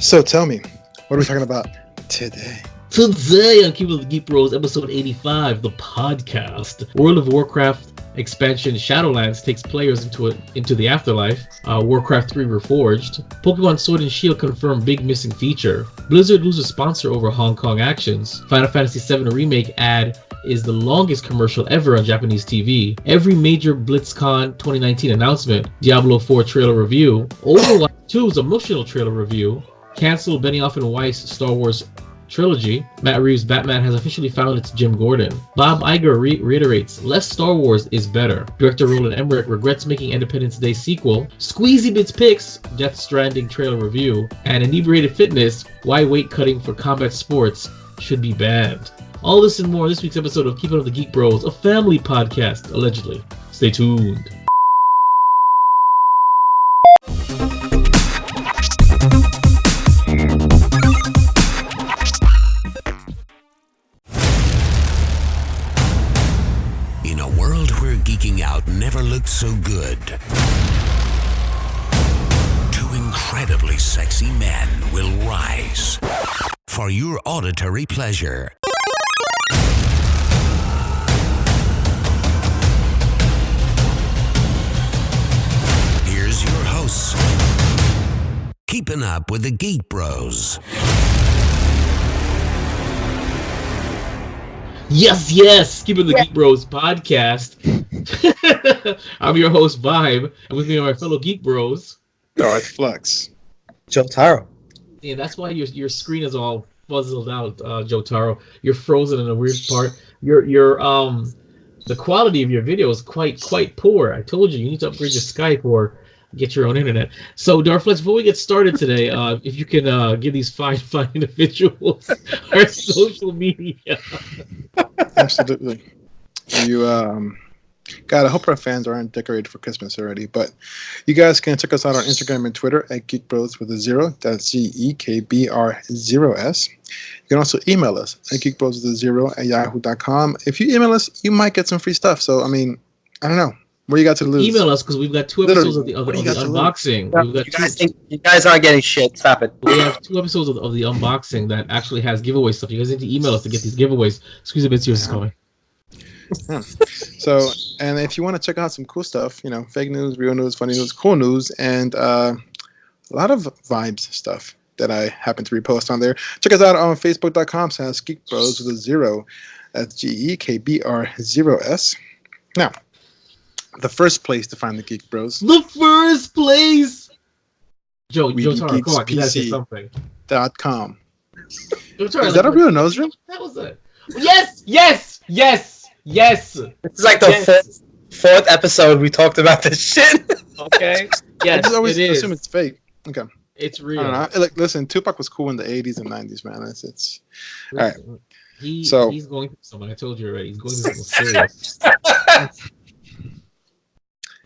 So tell me, what are we talking about today? Today on Keepin, the GEEK BROS, episode 85, the podcast. World of Warcraft expansion Shadowlands takes players into the afterlife. Warcraft 3 Reforged. Pokemon Sword and Shield confirmed big missing feature. Blizzard loses sponsor over Hong Kong actions. Final Fantasy VII Remake ad is the longest commercial ever on Japanese TV. Every major BlitzCon 2019 announcement. Diablo 4 trailer review. Overwatch 2's emotional trailer review. Cancel Benioff and Weiss Star Wars trilogy. Matt Reeves' Batman has officially found its Jim Gordon. Bob Iger reiterates, less Star Wars is better. Director Roland Emmerich regrets making Independence Day sequel. Squeezy Bits picks, Death Stranding trailer review. And Inebriated Fitness, why weight cutting for combat sports should be banned. All this and more this week's episode of Keepin' the GEEK BROS, a family podcast, allegedly. Stay tuned. Geeking out never looked so good. Two incredibly sexy men will rise for your auditory pleasure. Here's your hosts, Keeping Up with the GEEK BROS. Yes, Keepin' the GEEK BROS podcast. I'm your host, Vibe, and with me are my fellow GEEK BROS. Darth Flux. Joe Taro. Yeah, that's why your screen is all fuzzled out, Joe Taro. You're frozen in a weird part. Your the quality of your video is quite poor. I told you need to upgrade your Skype or get your own internet. So, Darth Flux, before we get started today, if you can give these fine individuals our social media. Absolutely. You God, I hope our fans aren't decorated for Christmas already, but you guys can check us out on Instagram and Twitter at Geek Bros with a 0. That's GEKBR0S. You can also email us at geekbros0@yahoo.com. If you email us, you might get some free stuff. So, I mean, I don't know. What do you got to lose? Email us because we've got 2 episodes of the unboxing. No, we've got you guys aren't getting shit. Stop it. We have 2 episodes of the unboxing that actually has giveaway stuff. You guys need to email us to get these giveaways. Excuse me, bits yours is coming. Yeah. So, and if you want to check out some cool stuff, fake news, real news, funny news, cool news, and a lot of vibes stuff that I happen to repost on there, check us out on facebook.com/geekbros with a 0. That's GEKBR0S. Now, the first place to find the Geek Bros. The first place! Joe Taro, come on, you gotta say something. .com. Joe Taro, is that a real nose ring? That was it. Yes! This is like the fourth episode we talked about this shit. Okay. Yes, I just always it is. assume it's fake. Okay. It's real. I don't know. Like, listen, Tupac was cool in the 80s and 90s, man. It's all right. He's going through something. I told you already. He's going through something serious.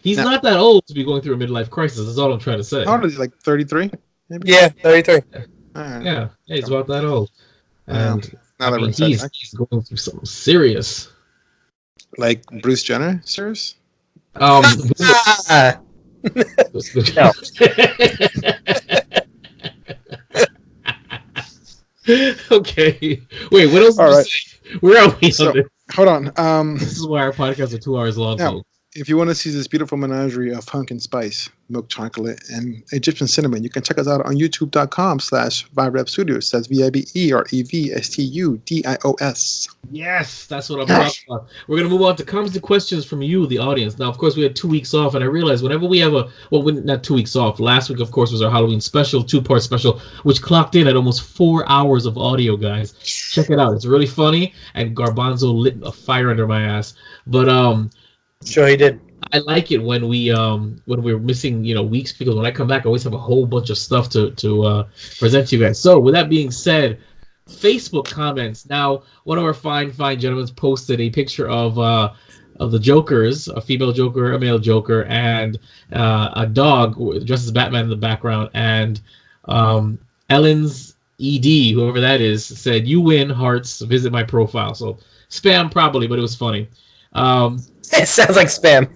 He's not that old to be going through a midlife crisis. That's all I'm trying to say. How old is he? Like 33? Maybe? Yeah, 33. Right. Yeah, he's about that old. And he's going through something serious. Like Bruce Jenner, serious? No. Okay. Wait, what else did you say? Where are we on this? Hold on. This is why our podcasts are 2 hours long. Now, if you want to see this beautiful menagerie of pumpkin spice, milk chocolate, and Egyptian cinnamon, you can check us out on youtube.com/VibeRep Studios. That's VIBEREVSTUDIOS. Yes, that's what I'm talking about. We're going to move on to comments and questions from you, the audience. Now, of course, we had 2 weeks off, and I realized whenever we have not 2 weeks off. Last week, of course, was our Halloween special, 2-part special, which clocked in at almost 4 hours of audio, guys. Check it out. It's really funny, and Garbanzo lit a fire under my ass. But, sure he did. I like it when we're missing weeks, because when I come back I always have a whole bunch of stuff to present to you guys. So with that being said, Facebook comments. Now, one of our fine gentlemen posted a picture of the Jokers, a female Joker, a male Joker, and a dog dressed as Batman in the background. And Ellen's ED, whoever that is, said, "You win, hearts. Visit my profile." So spam probably, but it was funny. It sounds like spam.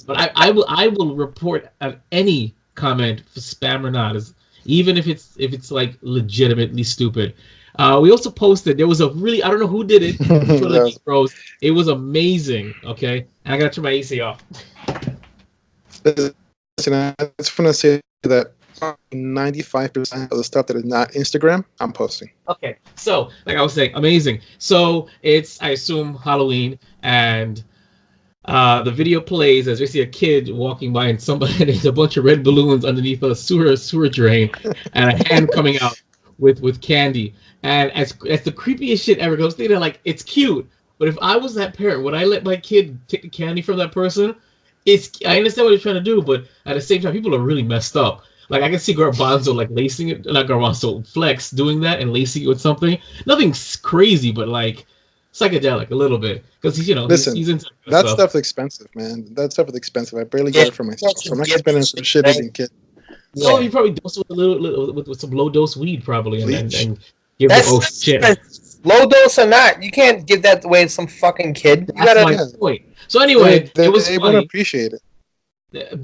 But I will report any comment, spam or not. even if it's like legitimately stupid. We also posted, there was a really, I don't know who did it, which one of the Geek Bros. It was amazing. Okay, and I gotta turn my AC off. Listen, I just want to say that 95% of the stuff that is not Instagram, I'm posting. Okay, so like I was saying, amazing. So it's, I assume, Halloween, and the video plays as we see a kid walking by, and somebody there's a bunch of red balloons underneath a sewer drain, and a hand coming out with candy. And as the creepiest shit ever goes, thinking like it's cute, but if I was that parent, would I let my kid take the candy from that person? I understand what they're trying to do, but at the same time, people are really messed up. Like I can see Garbanzo like lacing it, not Garbanzo, Flex doing that and lacing it with something. Nothing's crazy, but like psychedelic a little bit, because he's Listen, he's into that stuff's expensive, man. That stuff is expensive. I barely got it for myself. So I'm not spending some shit I didn't get. Oh, you probably dose with a little with some low dose weed probably, and give That's shit. Low dose or not, you can't give that away to some fucking kid. You That's my point. So anyway, it was they funny. won't appreciate it.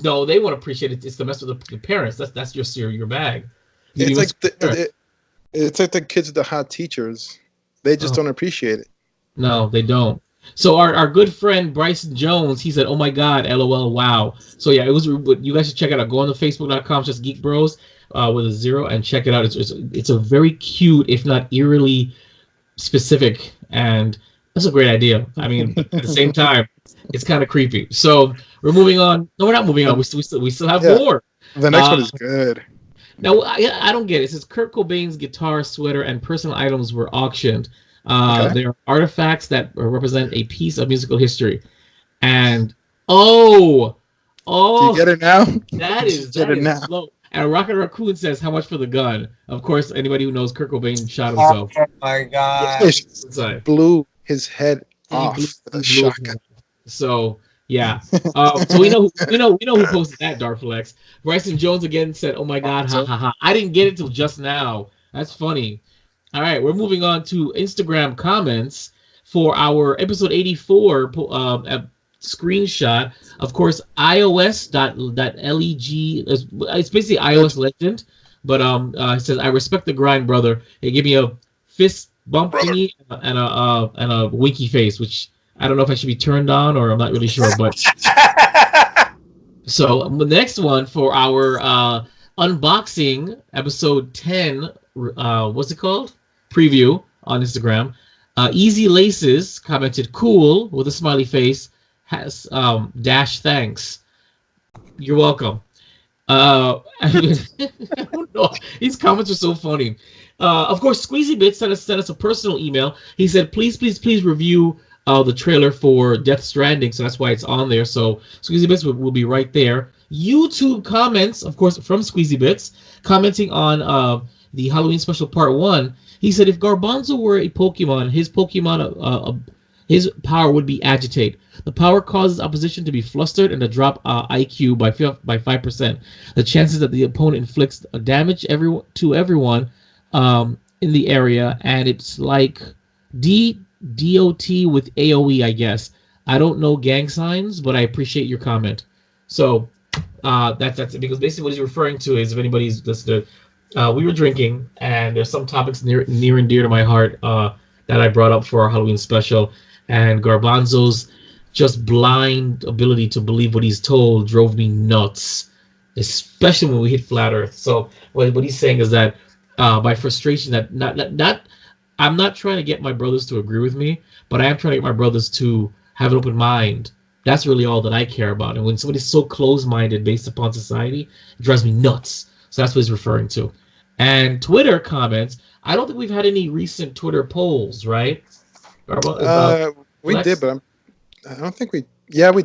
No, they won't appreciate it. It's the mess with the parents. That's your bag. It's like the kids with the hot teachers. They just don't appreciate it. No, they don't. So our good friend Bryson Jones, he said, "Oh my God, LOL, wow." So yeah, it was. You guys should check it out. Go on to Facebook.com, just Geek Bros with a 0, and check it out. It's a very cute, if not eerily specific, and that's a great idea. I mean, at the same time, it's kind of creepy. So we're moving on. No, we're not moving on. We still have more. The next one is good. Now I don't get it. It says Kurt Cobain's guitar, sweater, and personal items were auctioned. They are artifacts that represent a piece of musical history. And do you get it now? That is slow. And Rocket Raccoon says, "How much for the gun?" Of course, anybody who knows Kurt Cobain shot himself. Oh my God! Blew his head off with a shotgun. So yeah. So we know who posted that, Darflex. Bryson Jones again said, "Oh my God, ha ha ha! I didn't get it till just now. That's funny." All right, we're moving on to Instagram comments for our episode 84 screenshot. Of course, iOS.leg. It's basically iOS Legend, but it says, "I respect the grind, brother." It gave me a fist bump thingy and a winky face, which I don't know if I should be turned on or I'm not really sure. But so the next one for our unboxing episode 10. What's it called? Preview on Instagram. Easy Laces commented, "Cool," with a smiley face. Has dash thanks. You're welcome. I don't know. These comments are so funny. Of course, Squeezy Bits sent us a personal email. He said, please review the trailer for Death Stranding. So that's why it's on there. So Squeezy Bits will be right there. YouTube comments, of course, from Squeezy Bits, commenting on the Halloween Special Part 1. He said, if Garbanzo were a Pokemon, his power would be Agitate. The power causes opposition to be flustered and to drop IQ by 5%. The chances that the opponent inflicts damage to everyone in the area, and it's like DOT with AOE, I guess. I don't know gang signs, but I appreciate your comment. So that's it, because basically what he's referring to is, if anybody's listening, we were drinking, and there's some topics near and dear to my heart that I brought up for our Halloween special, and Garbanzo's just blind ability to believe what he's told drove me nuts, especially when we hit Flat Earth. So what he's saying is that my frustration, that not I'm not trying to get my brothers to agree with me, but I am trying to get my brothers to have an open mind. That's really all that I care about. And when somebody's so close-minded based upon society, it drives me nuts. So that's what he's referring to. And Twitter comments, I don't think we've had any recent Twitter polls, right? We did, but I don't think we. Yeah, we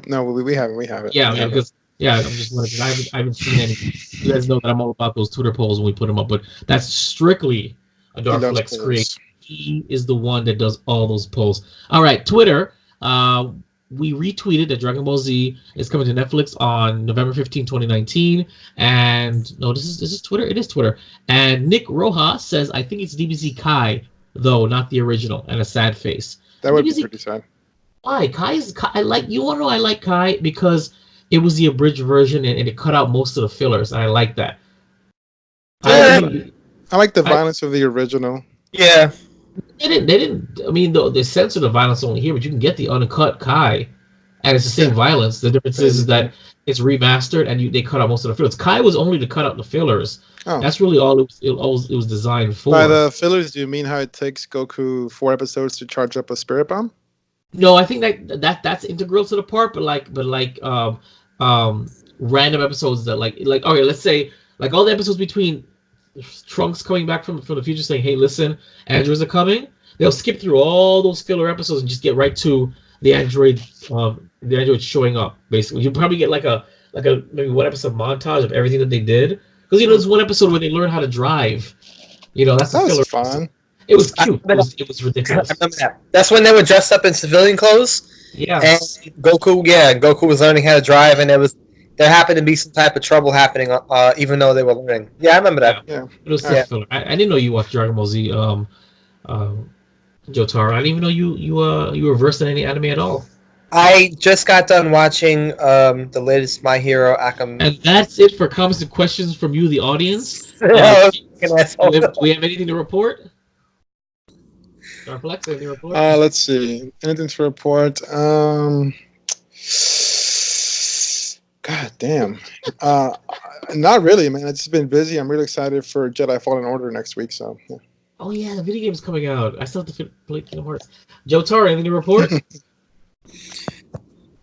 haven't. Yeah, because I'm just wondering. I haven't seen any. You guys know that I'm all about those Twitter polls when we put them up, but that's strictly a Darflex creation. He is the one that does all those polls. All right, Twitter. We retweeted that Dragon Ball Z is coming to Netflix on November 15, 2019. And no, this is Twitter. It is Twitter. And Nick Rojas says, I think it's DBZ Kai, though, not the original, and a sad face. That would be pretty sad. Why? I like, you want to know, I like Kai because it was the abridged version and it cut out most of the fillers. And I like that. I like the violence of the original. Yeah. They didn't. I mean, they censored the violence only here, but you can get the uncut Kai, and it's the same violence. The difference is that it's remastered, and they cut out most of the fillers. Kai was only to cut out the fillers. Oh. That's really all it was designed for. By the fillers, do you mean how it takes Goku 4 episodes to charge up a spirit bomb? No, I think that's integral to the part, but random episodes that like okay, let's say like all the episodes between Trunks coming back from the future saying, "Hey, listen, androids are coming." They'll skip through all those filler episodes and just get right to the android showing up. Basically, you probably get like a maybe one episode montage of everything that they did, because there's one episode where they learn how to drive. That's that was fun. It was cute. It was ridiculous. I remember that. That's when they were dressed up in civilian clothes. Yeah. And Goku was learning how to drive, and there happened to be some type of trouble happening, even though they were learning. Yeah, I remember that. Yeah. It was filler. I didn't know you watched Dragon Ball Z, Jotaro. I didn't even know you were versed in any anime at all. I just got done watching the latest My Hero Academia. And that's it for comments and questions from you, the audience. Do we have anything to report? Darflex, anything to report? Let's see. Anything to report? God damn. Not really, man. It's just been busy. I'm really excited for Jedi Fallen Order next week. So. Yeah. Oh yeah, the video game's coming out. I still have to play Kingdom Hearts. Jotaro, anything to report?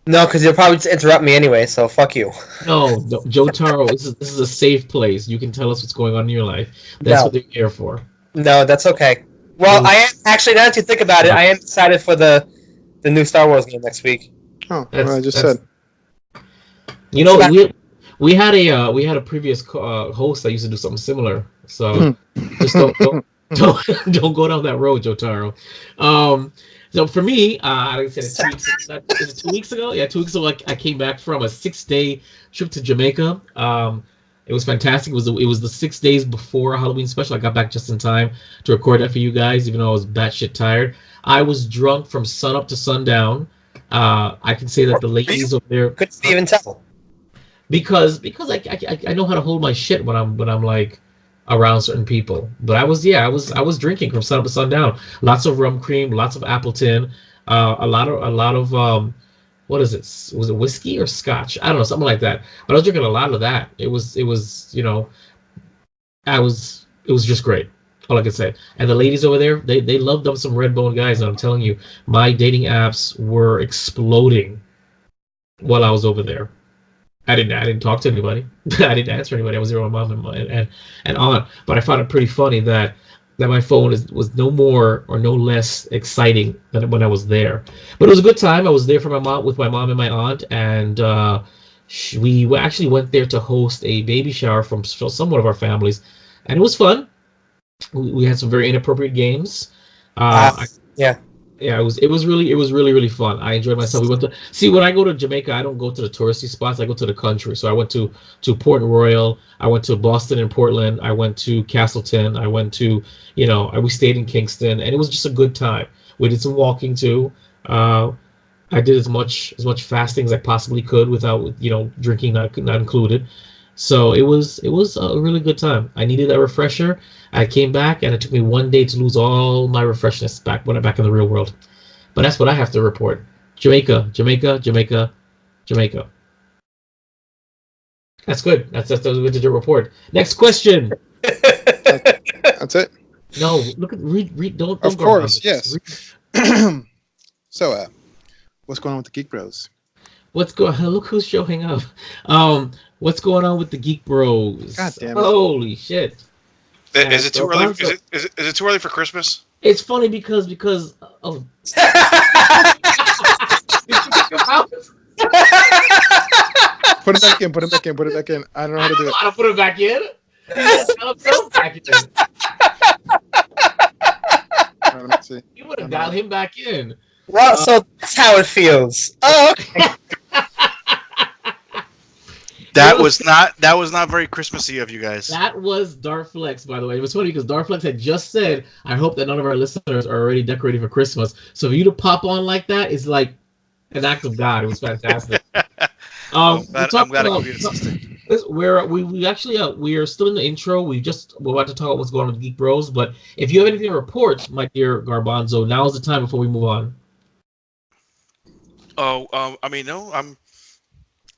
No, because you'll probably just interrupt me anyway. So fuck you. No, Jotaro. This is a safe place. You can tell us what's going on in your life. That's what they're here for. No, that's okay. Well, I am actually, now that you think about it, I am excited for the new Star Wars game next week. Oh, I just said. We had a previous host that used to do something similar. So just don't go down that road, Jotaro. So for me, like I said, 2 weeks ago? Yeah, 2 weeks ago, I came back from a 6-day trip to Jamaica. It was fantastic. It was the 6 days before Halloween special. I got back just in time to record that for you guys, even though I was batshit tired. I was drunk from sun up to sundown. I can say that the ladies over there couldn't even tell, because I know how to hold my shit when I'm like around certain people. But I was drinking from sun up to sundown. Lots of rum cream, lots of Appleton, a lot of what is it? Was it whiskey or scotch? I don't know, something like that. But I was drinking a lot of that. It was just great. All I can say. And the ladies over there, they loved them some red bone guys. And I'm telling you, my dating apps were exploding while I was over there. I didn't talk to anybody. I didn't answer anybody. I was there with my mom and aunt. But I found it pretty funny that my phone was no more or no less exciting than when I was there. But it was a good time. I was there with my mom and my aunt, and we actually went there to host a baby shower from somewhat of our families, and it was fun. We had some very inappropriate games. It was really fun. I enjoyed myself. We went to when I go to Jamaica, I don't go to the touristy spots. I go to the country. So I went to Port Royal. I went to Boston and Portland. I went to Castleton. I went to we stayed in Kingston, and it was just a good time. We did some walking too. I did as much fasting as I possibly could without drinking not included. So it was a really good time. I needed a refresher. I came back, and it took me 1 day to lose all my refreshness back when I'm back in the real world. But that's what I have to report. Jamaica. That's good. That's a good report. Next question. That's it. No, read. Don't. Of course, yes. So, what's going on with the Geek Bros? Look who's showing up. What's going on with the Geek Bros? God damn it! Holy shit! Is it too early? Is it too early for Christmas? It's funny because of. Did you get your mouse? Put it back in. I don't know how to do it. I put it back in. Back in. Right, let me see. You would have dialed him back in. Well, so that's how it feels. Oh, okay. That was not very Christmassy of you guys. That was Darflex, by the way. It was funny because Darflex had just said, "I hope that none of our listeners are already decorating for Christmas." So for you to pop on like that is like an act of God. It was fantastic. I'm glad I could be assistant. We actually we are still in the intro. We're about to talk about what's going on with Geek Bros. But if you have anything to report, my dear Garbanzo, now is the time before we move on. Oh, I mean, no,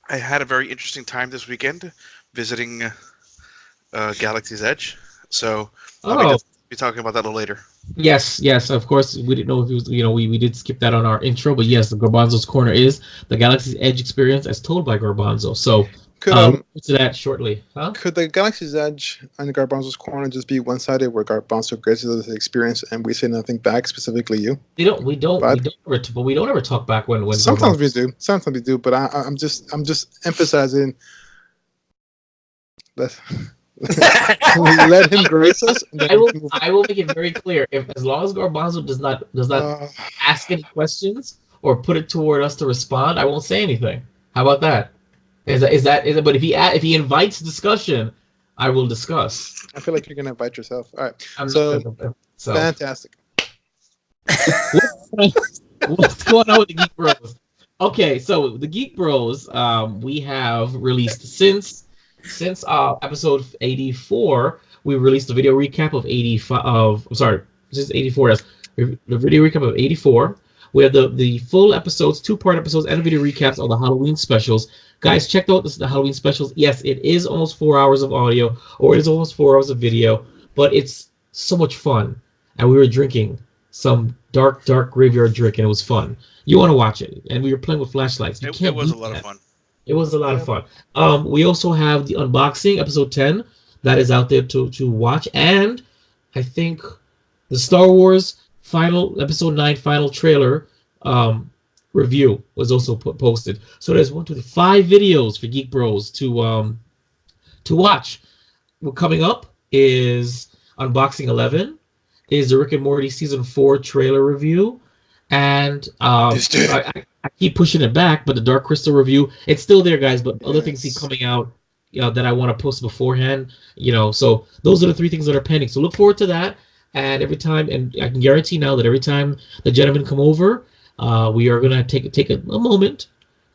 I had a very interesting time this weekend visiting Galaxy's Edge. So I'll be talking about that a little later. Yes, of course. We didn't know if it was, we did skip that on our intro, but yes, the Garbanzo's Corner is the Galaxy's Edge experience as told by Garbanzo. So, to that shortly. Huh? Could the Galaxy's Edge and the Garbanzo's Corner just be one-sided, where Garbanzo graces the experience and we say nothing back, specifically you? We don't ever talk back when sometimes we do. Sometimes we do, but I'm just emphasizing that. Let him grace us. I will make it very clear. As long as Garbanzo does not ask any questions or put it toward us to respond, I won't say anything. How about that? Is that? But if he invites discussion, I will discuss. I feel like you're gonna invite yourself. All right. So fantastic. What's going on with the Geek Bros? Okay, so the Geek Bros, we have released since episode 84, we released a video recap of 85. This is 84. Yes, the video recap of 84. We have the full episodes, 2-part episodes, and video recaps of the Halloween specials. Guys, check out the Halloween specials. Yes, it is almost 4 hours of audio, or it is almost 4 hours of video, but it's so much fun. And we were drinking some dark graveyard drink, and it was fun. You want to watch it, and we were playing with flashlights. It was a lot of fun. It was a lot of fun. We also have the unboxing, episode 10, that is out there to watch. And I think the Star Wars episode 9 final trailer review was also posted. So there's 5 videos for Geek Bros to watch. What coming up is unboxing 11, is the Rick and Morty season 4 trailer review. And I keep pushing it back, but the Dark Crystal review, it's still there, guys, but other things keep coming out that I want to post beforehand, so those are the 3 things that are pending. So look forward to that. And every time, and I can guarantee now that every time the gentlemen come over, we are going to take a moment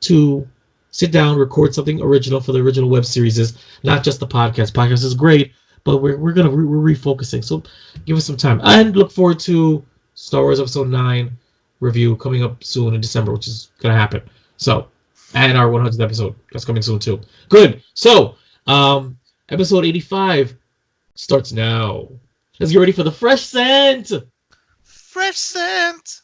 to sit down, record something original for the original web series, not just the podcast. Podcast is great, but we're refocusing. So give us some time. And look forward to Star Wars Episode 9 review coming up soon in December, which is going to happen. So, and our 100th episode, that's coming soon too. Good. So, episode 85 starts now. Let's get ready for the fresh scent. Fresh scent.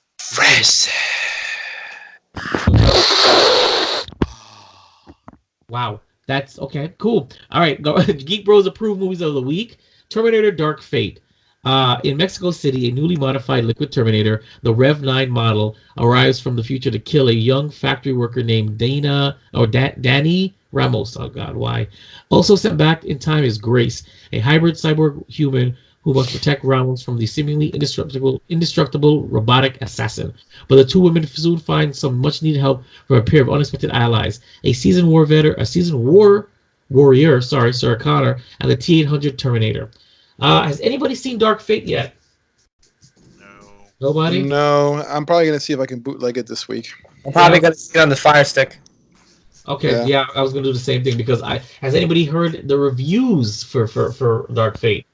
Wow. That's okay. Cool. All right. Geek Bros approved movies of the week. Terminator Dark Fate. In Mexico City, a newly modified liquid Terminator, the Rev 9 model, arrives from the future to kill a young factory worker named Danny Ramos. Oh God, why? Also sent back in time is Grace, a hybrid cyborg human who must protect Ramos from the seemingly indestructible robotic assassin. But the 2 women soon find some much-needed help from a pair of unexpected allies: a seasoned war warrior, Sarah Connor, and the T-800 Terminator. Has anybody seen Dark Fate yet? No. Nobody? No, I'm probably going to see if I can bootleg it this week. I'm probably going to see it on the Fire Stick. Okay, yeah, I was going to do the same thing because has anybody heard the reviews for Dark Fate?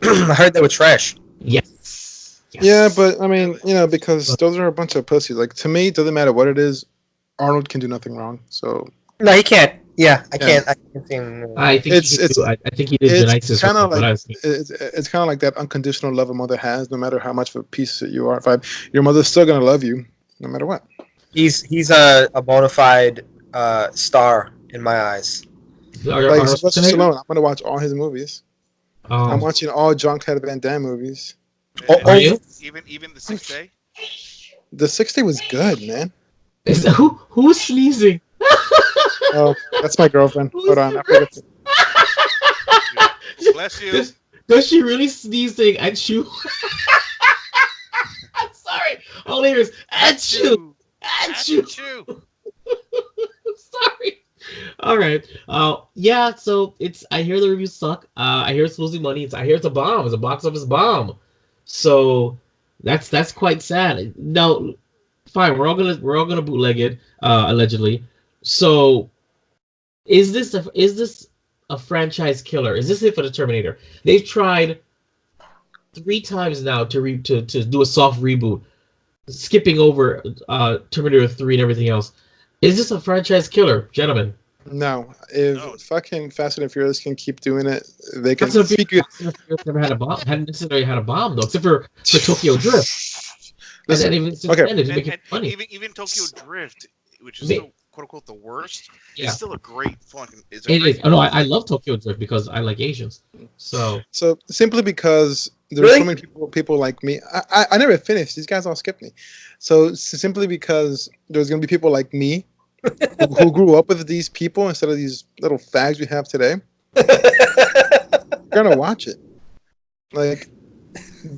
I heard they were trash. Yes. Yeah, but I mean, because those are a bunch of pussies. Like, to me, it doesn't matter what it is. Arnold can do nothing wrong. So no, he can't. Yeah, I can't see him. I think he did the nicest. Kind of like it's kind of like that unconditional love a mother has, no matter how much of a piece you are. Your mother's still gonna love you, no matter what. He's a bona fide star in my eyes. Like Sylvester Stallone, I'm gonna watch all his movies. I'm watching all Jean-Claude Van Damme movies. Are you? Even the 6th Day? The 6th Day was good, man. Who's sneezing? Oh, that's my girlfriend. Hold on. Bless you. Does she really sneezing at you? I'm sorry. All I hear is at you. At you. Sorry. All right. Yeah. So I hear the reviews suck. I hear it's losing money. I hear it's a bomb. It's a box office bomb. So that's quite sad. No, fine. We're all gonna bootleg it. Allegedly. So, is this a franchise killer? Is this it for the Terminator? They've tried 3 times now to do a soft reboot, skipping over Terminator 3 and everything else. Is this a franchise killer, gentlemen? No, if No. fucking Fast and Furious can keep doing it, they can. Fast and Furious never had a bomb. Hadn't necessarily had a bomb though, except for Tokyo Drift. Listen, and then even since okay. then, it's And, making and money. even Tokyo Drift, which is Me- still quote unquote the worst, Yeah. is still a great fucking. It's It great is. Oh, no, I love Tokyo Drift because I like Asians. So So simply because there's Really? so many people like me, I never finished. These guys all skipped me. So simply because there's gonna be people like me who grew up with these people instead of these little fags we have today, you're gonna watch it. Like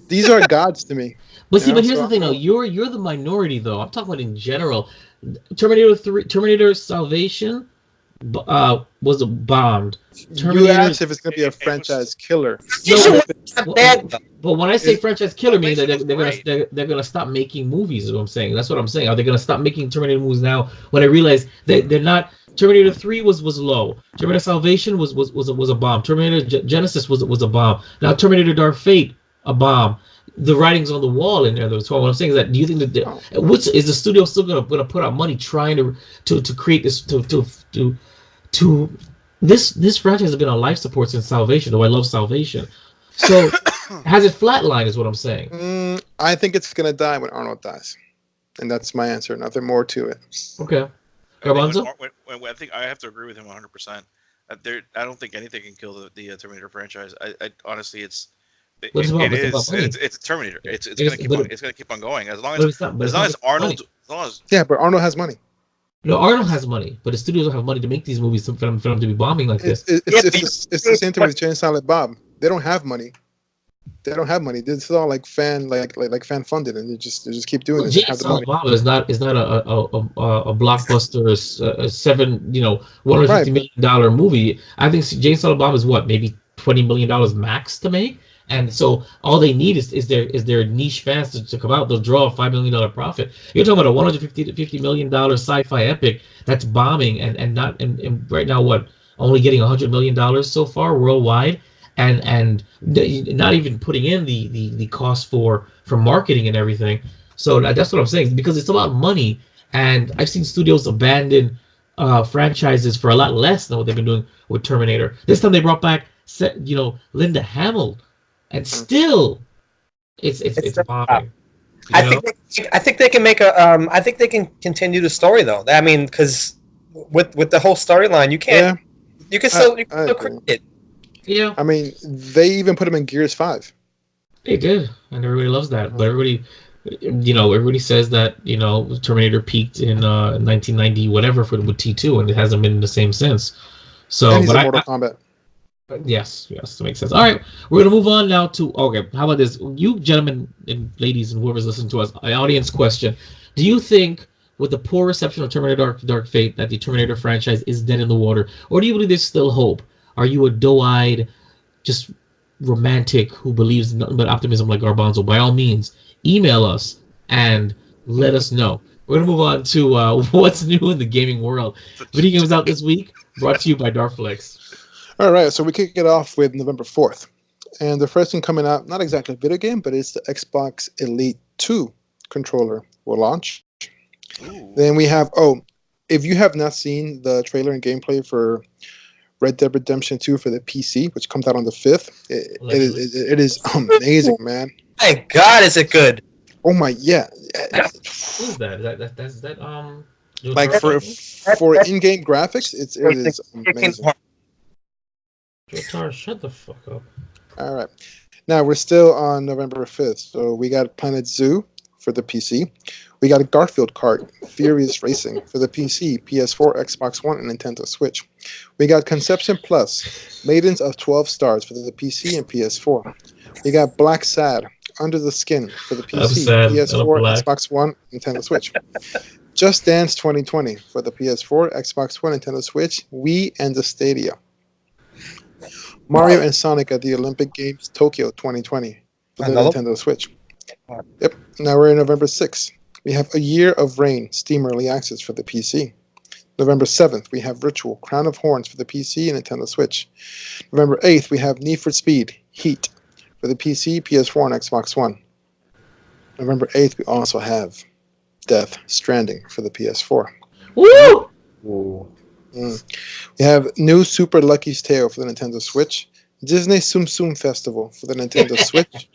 these are gods to me. But see, You know, but here's so the thing, though. You're the minority, though. I'm talking about in general. Terminator 3, Terminator Salvation, was bombed. You asked if it's gonna be a franchise killer. No, Not bad, though. but when I say It- franchise killer, I mean Salvation they're was gonna great. they're gonna stop making movies. Is what I'm saying. That's what I'm saying. Are they gonna stop making Terminator movies now? When I realize they're not. Terminator 3 was low. Terminator Salvation was a bomb. Terminator Genesis was a bomb. Now Terminator Dark Fate, a bomb. The writing's on the wall in there. So what I'm saying is that, do you think that which is the studio still gonna put out money trying to create this to this franchise has been on life support since Salvation, though I love Salvation. So has it flatlined is what I'm saying. I think it's gonna die when Arnold dies, and that's my answer. Nothing more to it. Okay. I think Garbanzo? I think I have to agree with him 100%. I don't think anything can kill the Terminator franchise. I honestly, it's What's it about? it What's it about is money? it's a Terminator. It's It gonna is, keep but on. It's gonna keep on going as long But as it's not. But as it's long not as Arnold. money. As long as Yeah, but Arnold has money. No, Arnold has money, but the studios don't have money to make these movies for them to be bombing like this. It's the same thing with Jay and Silent Bob. They don't have money. They don't have money. This is all like fan fan funded, and they just keep doing it. They Jay have the Silent money. Bob is not a blockbuster, a $150 Right. million movie. I think Jay Silent Bob is what, maybe $20 million max to make. And so all they need is their niche fans to come out. They'll draw a $5 million profit. You're talking about a $150 million sci-fi epic that's bombing and right now what, only getting $100 million so far worldwide, and not even putting in the cost for marketing and everything. So that's what I'm saying, because it's about money, and I've seen studios abandon franchises for a lot less than what they've been doing with Terminator. This time they brought back Linda Hamill. And still, it's bombing. I think they can make a. I think they can continue the story though. I mean, because with the whole storyline, you can't. Yeah, You can still I create it. Yeah, I mean, they even put him in Gears 5. they did, and everybody loves that. But everybody says that Terminator peaked in 1990 whatever with T2, and it hasn't been the same since. So, And he's but in Mortal Kombat. Yes, that makes sense. All right, we're gonna move on now to how about this? You gentlemen and ladies and whoever's listening to us, an audience question: do you think, with the poor reception of Terminator Dark Fate, that the Terminator franchise is dead in the water, or do you believe there's still hope? Are you a doe-eyed, just romantic who believes in nothing but optimism like Garbanzo? By all means, email us and let us know. We're gonna move on to what's new in the gaming world. Video games out this week, brought to you by Darflex. All right, so we kick it off with November 4th. And the first thing coming out, not exactly a video game, but it's the Xbox Elite 2 controller will launch. Ooh. Then we have, if you have not seen the trailer and gameplay for Red Dead Redemption 2 for the PC, which comes out on the 5th, it is amazing, man. My God, is it good? Oh my, yeah. Who is that? That's that Like for in-game graphics, it is amazing. Jotaro, shut the fuck up. All right. Now we're still on November 5th. So we got Planet Zoo for the PC. We got a Garfield Kart, Furious Racing for the PC, PS4, Xbox One, and Nintendo Switch. We got Conception Plus, Maidens of 12 Stars for the PC and PS4. We got Black Sad, Under the Skin for the PC, PS4, Xbox One, Nintendo Switch. Just Dance 2020 for the PS4, Xbox One, Nintendo Switch, Wii, and the Stadia. Mario and Sonic at the Olympic Games Tokyo 2020 for the Nintendo Switch. Yep. Now we're in November 6th. We have A Year of Rain, Steam Early Access for the PC. November 7th, we have Ritual, Crown of Horns for the PC and Nintendo Switch. November 8th, we have Need for Speed, Heat for the PC, PS4, and Xbox One. November 8th, we also have Death Stranding for the PS4. Woo! Ooh. We have New Super Lucky's Tale for the Nintendo Switch. Disney Tsum Tsum Festival for the Nintendo Switch.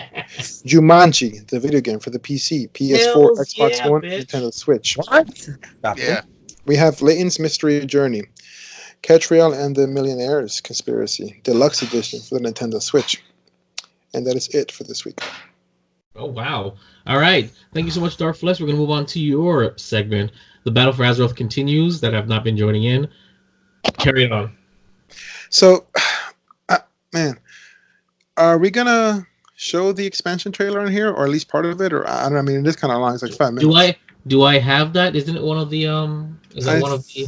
Jumanji, the video game for the PC, PS4, Hells Xbox yeah, One, bitch. Nintendo Switch. What? Stop Yeah. it. We have Layton's Mystery Journey, Catriel and the Millionaire's Conspiracy, Deluxe Edition for the Nintendo Switch. And that is it for this week. Oh, wow. All right. Thank you so much, Dark Flesh. We're going to move on to your segment. The Battle for Azeroth continues that I've not been joining in. Carry it on. So, man, are we going to show the expansion trailer in here, or at least part of it? Or I don't know. I mean, it is kind of long. It's like 5 minutes. Do I have that? Isn't it one of the is that one of the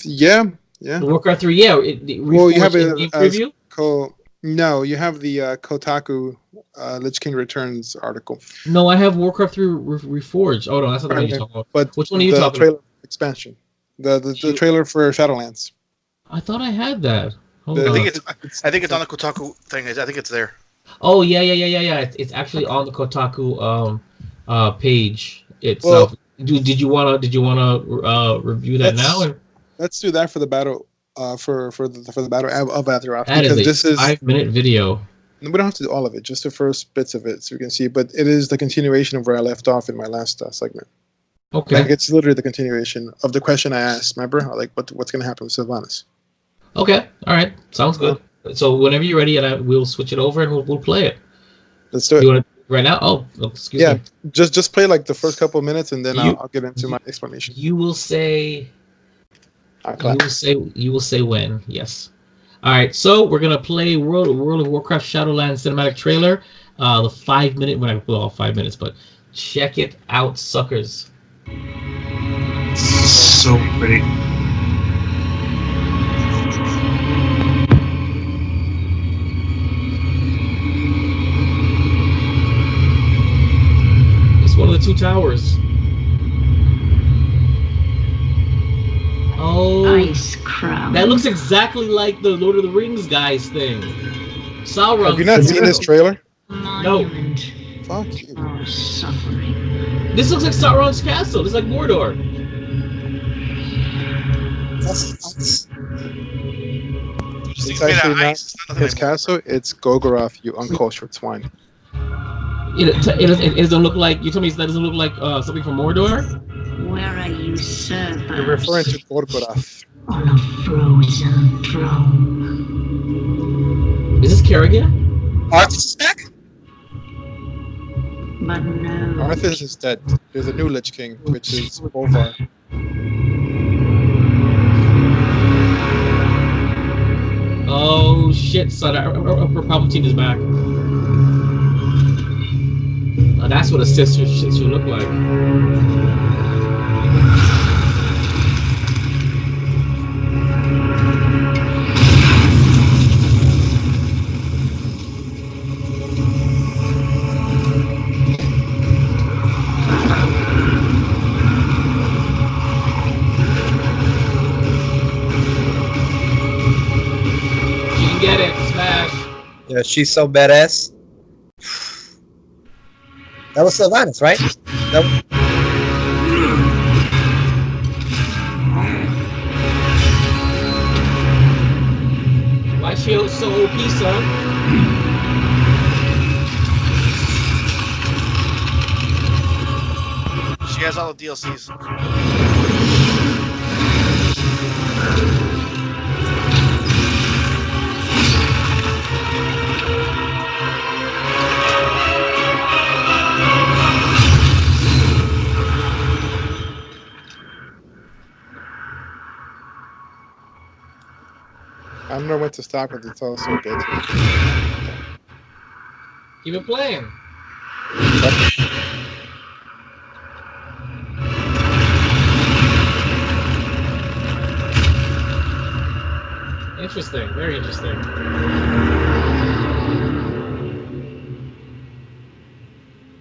Yeah. the Warcraft 3? Yeah. Well, you have it it preview. No, you have the Kotaku Lich King Returns article. No, I have Warcraft 3 Reforged. Oh no, that's not the one you're talking about. But which one are you the talking trailer about? expansion. The trailer for Shadowlands. I thought I had that. Hold The- on. I think it's on the Kotaku thing. I think it's there. Oh yeah. It's actually on the Kotaku page itself. Well, Did you wanna review that now? Let's do that for the battle. For the battle of Azeroth, That because is this a is 5-minute video. we don't have to do all of it, just the first bits of it, so we can see. But it is the continuation of where I left off in my last segment. Okay. Like it's literally the continuation of the question I asked. Remember, like what's going to happen with Sylvanas? Okay. All right. Sounds good. So whenever you're ready, and we'll switch it over and we'll play it. Let's do it. You want to right now? Oh, excuse me. Just play like the first couple of minutes, and then You- I'll get into my explanation. You will say. Okay. You will say when. Yes. All right. So we're gonna play World of Warcraft Shadowlands cinematic trailer. The 5-minute. We're not gonna play all 5 minutes, but check it out, suckers. So pretty. It's one of the two towers. Oh, Ice Crown. that looks exactly like the Lord of the Rings guys thing. Sauron. Have you not seen this trailer? Monument Fuck you. of suffering. This looks like Sauron's castle. This is like Mordor. It's actually not his castle. It's Golgoroth, you uncultured swine. It doesn't look like. You told me that doesn't look like something from Mordor. Where are usurpers? You're referring to Golgoroth. On a frozen throne. Is this Kerrigan? Arthas is back? But no. Arthas is dead. There's a new Lich King, which is Bolvar. Oh shit, son! Palpatine is back. That's what a sister should look like. You can get it, smash. Yeah, she's so badass. That was Sylvanas, right? That Why she so OP, son? She has all the DLCs. I don't know when to stop it. It's all so good. Keep it playing. Interesting, very interesting.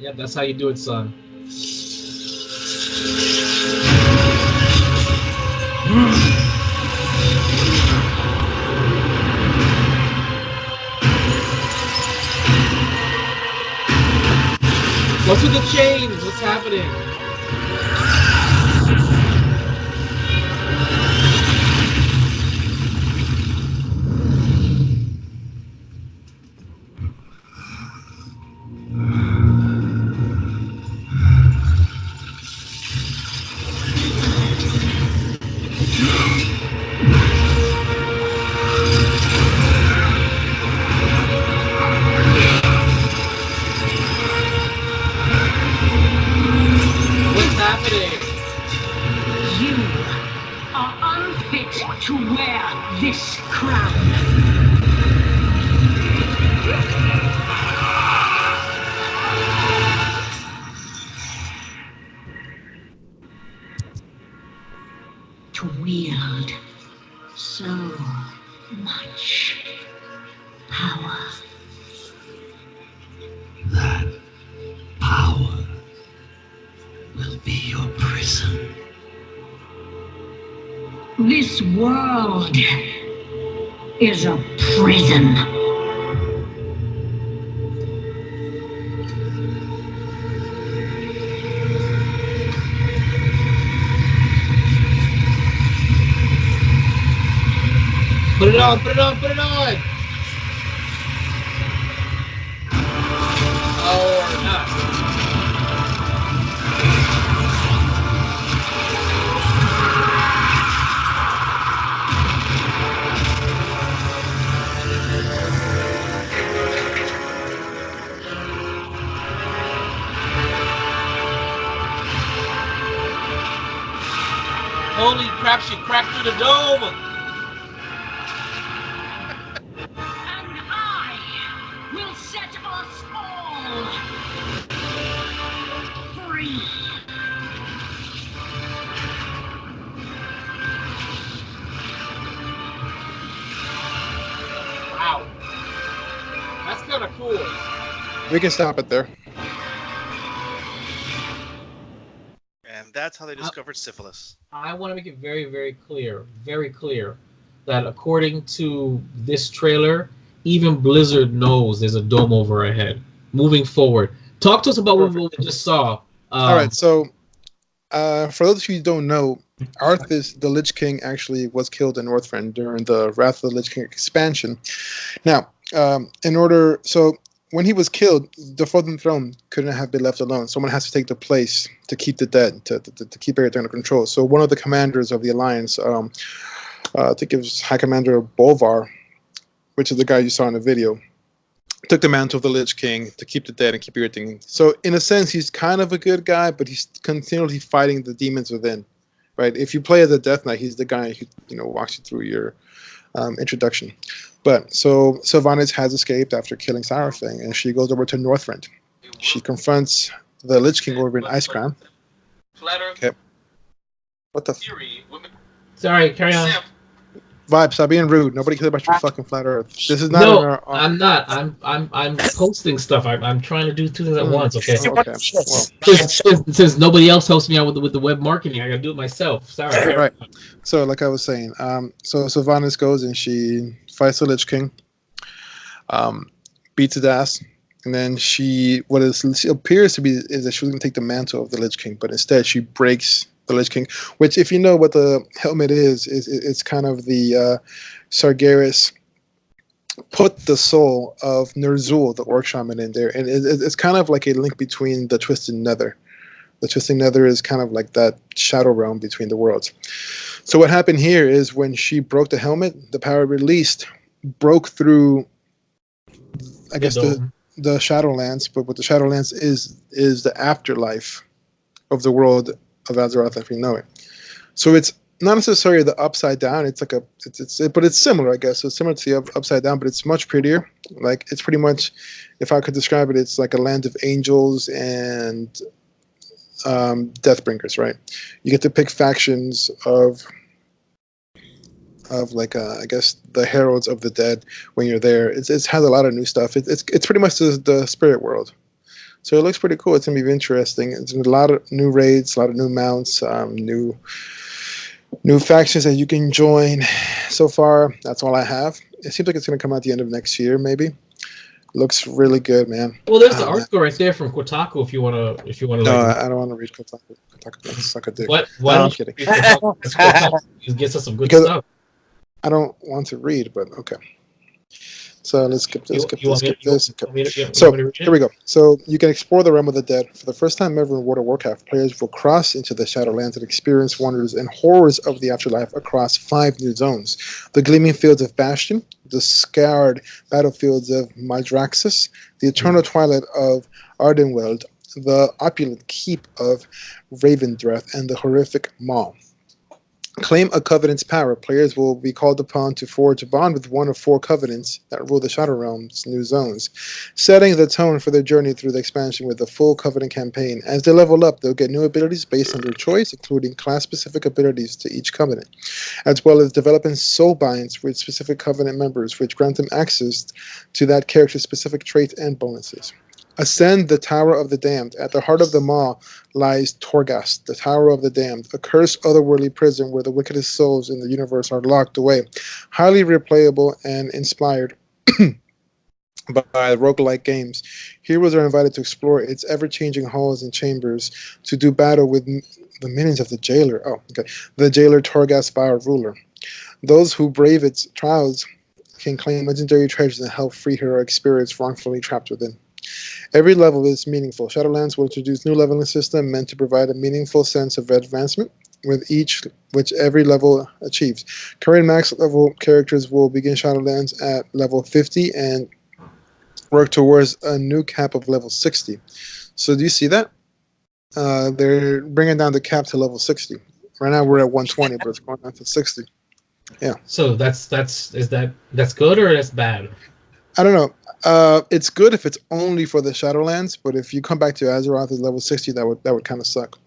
Yep, that's how you do it, son. What's with the chains? What's happening? What's happening? You are unfit to wear this crown. To wield so much power. That power will be your prison. This world is a prison. Put it on, put it on, put it on! Or not. Holy crap, she cracked through the dome! And I will set us all free. Wow. That's kind of cool. We can stop it there. And that's how they discovered syphilis. I want to make it very, very clear, that according to this trailer, even Blizzard knows there's a dome over our head. Moving forward, talk to us about what we just saw. All right, so for those of you who don't know, Arthas, the Lich King, actually was killed in Northrend during the Wrath of the Lich King expansion. Now, when he was killed, the Frozen Throne couldn't have been left alone. Someone has to take the place to keep the dead, to keep everything under control. So one of the commanders of the Alliance, I think it was High Commander Bolvar, which is the guy you saw in the video, took the mantle of the Lich King to keep the dead and keep everything. So in a sense, he's kind of a good guy, but he's continually fighting the demons within. Right? If you play as a Death Knight, he's the guy who walks you through your introduction. But so Sylvanas has escaped after killing Seraphim, and she goes over to Northrend. She confronts the Lich King over in Icecrown. Okay. What the? Sorry, carry on. Vibe, stop being rude. Nobody cares about your fucking flat Earth. This is not. No, I'm not. I'm posting stuff. I'm trying to do two things at once. Okay. Okay. Well, Since nobody else helps me out with the web marketing, I gotta do it myself. Sorry. Right. So, like I was saying, so Sylvanas goes and she fights the Lich King, beats his ass, and then she appears to be is that she was going to take the mantle of the Lich King, but instead she breaks the Lich King. Which, if you know what the helmet is it's kind of the Sargeras put the soul of Ner'zhul, the Orc Shaman, in there, and it's kind of like a link between the Twisted Nether. The Twisted Nether is kind of like that shadow realm between the worlds. So what happened here is when she broke the helmet, the power released broke through, I guess, the Shadowlands. But what the Shadowlands is the afterlife of the world of Azeroth as we know it. So it's not necessarily the Upside Down. It's like but it's similar, I guess. So it's similar to the Upside Down, but it's much prettier. Like, it's pretty much, if I could describe it, it's like a land of angels and Deathbringers, right? You get to pick factions of like I guess the heralds of the dead when you're there. It has a lot of new stuff. It's pretty much the spirit world, so it looks pretty cool. It's gonna be interesting. It's a lot of new raids, a lot of new mounts, new factions that you can join. So far, that's all I have. It seems like it's gonna come out the end of next year, maybe. Looks really good, man. Well, there's the Oh, man. article right there from Kotaku if you wanna No, like. I don't want to read Kotaku. Kotaku suck a dick. Why No, I'm don't kidding. you read Kotaku? It's Kotaku. It gets us some good Because stuff. I don't want to read, but okay. So let's skip this, skip this, skip this. Okay. So Want me to read here it? we go. So you can explore the realm of the dead. For the first time ever in World of Warcraft, players will cross into the Shadowlands and experience wonders and horrors of the afterlife across 5 new zones: the gleaming fields of Bastion, the scarred battlefields of Maldraxxus, the eternal twilight of Ardenweld, the opulent keep of Ravendreth, and the horrific Maw. Claim a Covenant's power. Players will be called upon to forge a bond with one of 4 Covenants that rule the Shadow Realm's new zones, setting the tone for their journey through the expansion with a full Covenant campaign. As they level up, they'll get new abilities based on their choice, including class-specific abilities to each Covenant, as well as developing soul binds with specific Covenant members, which grant them access to that character's specific traits and bonuses. Ascend the Tower of the Damned. At the heart of the Maw lies Torghast, the Tower of the Damned, a cursed otherworldly prison where the wickedest souls in the universe are locked away. Highly replayable and inspired by roguelike games, heroes are invited to explore its ever-changing halls and chambers to do battle with the minions of the jailer. Oh, okay. The jailer Torghast Vile Ruler. Those who brave its trials can claim legendary treasures and help free heroic spirits wrongfully trapped within. Every level is meaningful. Shadowlands will introduce new leveling system meant to provide a meaningful sense of advancement which every level achieves. Current max level characters will begin Shadowlands at level 50 and work towards a new cap of level 60. So do you see that? They're bringing down the cap to level 60. Right now we're at 120, but it's going down to 60. Yeah. So that's good or that's bad? I don't know. It's good if it's only for the Shadowlands, but if you come back to Azeroth at level 60, that would kind of suck.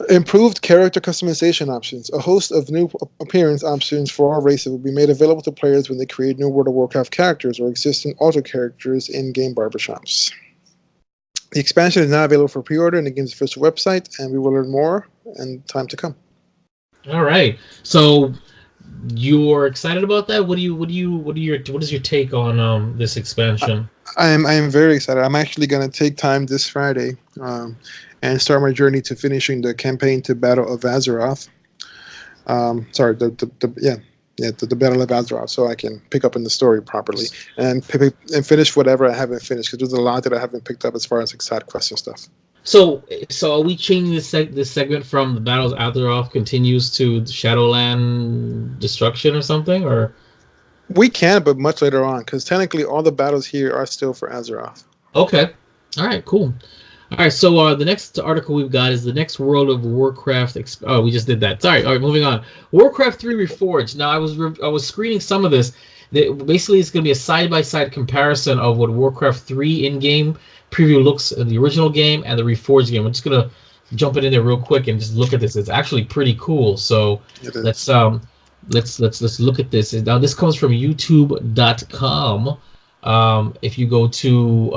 Improved character customization options. A host of new appearance options for all races will be made available to players when they create new World of Warcraft characters or existing alter characters in game barbershops. The expansion is now available for pre-order in the game's official website, and we will learn more in time to come. All right. So you're excited about that? What is your take on this expansion? I am very excited. I'm actually going to take time this Friday and start my journey to finishing the campaign to Battle of Azeroth. Sorry, the Battle of Azeroth, so I can pick up in the story properly and finish whatever I haven't finished, because there's a lot that I haven't picked up as far as like side quests and stuff. So are we changing this segment from the Battles of Azeroth continues to Shadowland Destruction or something, or? We can, but much later on, because technically all the battles here are still for Azeroth. Okay. All right, cool. All right, so the next article we've got is the next World of Warcraft. We just did that. Sorry. All right, moving on. Warcraft 3 Reforged. Now, I was screening some of this. Basically, it's going to be a side-by-side comparison of what Warcraft 3 in-game preview looks in the original game and the Reforged game. I'm just going to jump it in there real quick and just look at this. It's actually pretty cool. So let's look at this. Now, this comes from YouTube.com. If you go to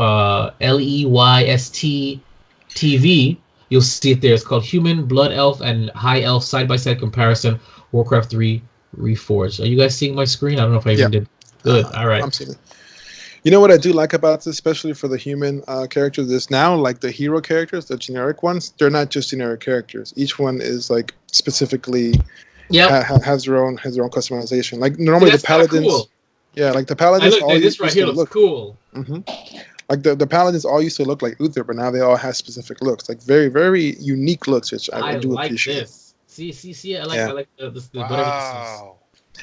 LEYST TV, you'll see it there. It's called Human, Blood Elf, and High Elf Side-by-Side Comparison, Warcraft 3 Reforged. Are you guys seeing my screen? I don't know if I even did. Good. All right. I'm seeing it. You know what I do like about this, especially for the human characters, is now like the hero characters, the generic ones, they're not just generic characters. Each one is like specifically has their own customization. Like normally the paladins. Cool. Yeah, like the paladins. This right here looks cool. Mm-hmm. Like the paladins all used to look like Uther, but now they all have specific looks, like very, very unique looks, which I do like appreciate. This. See, I like this. Wow.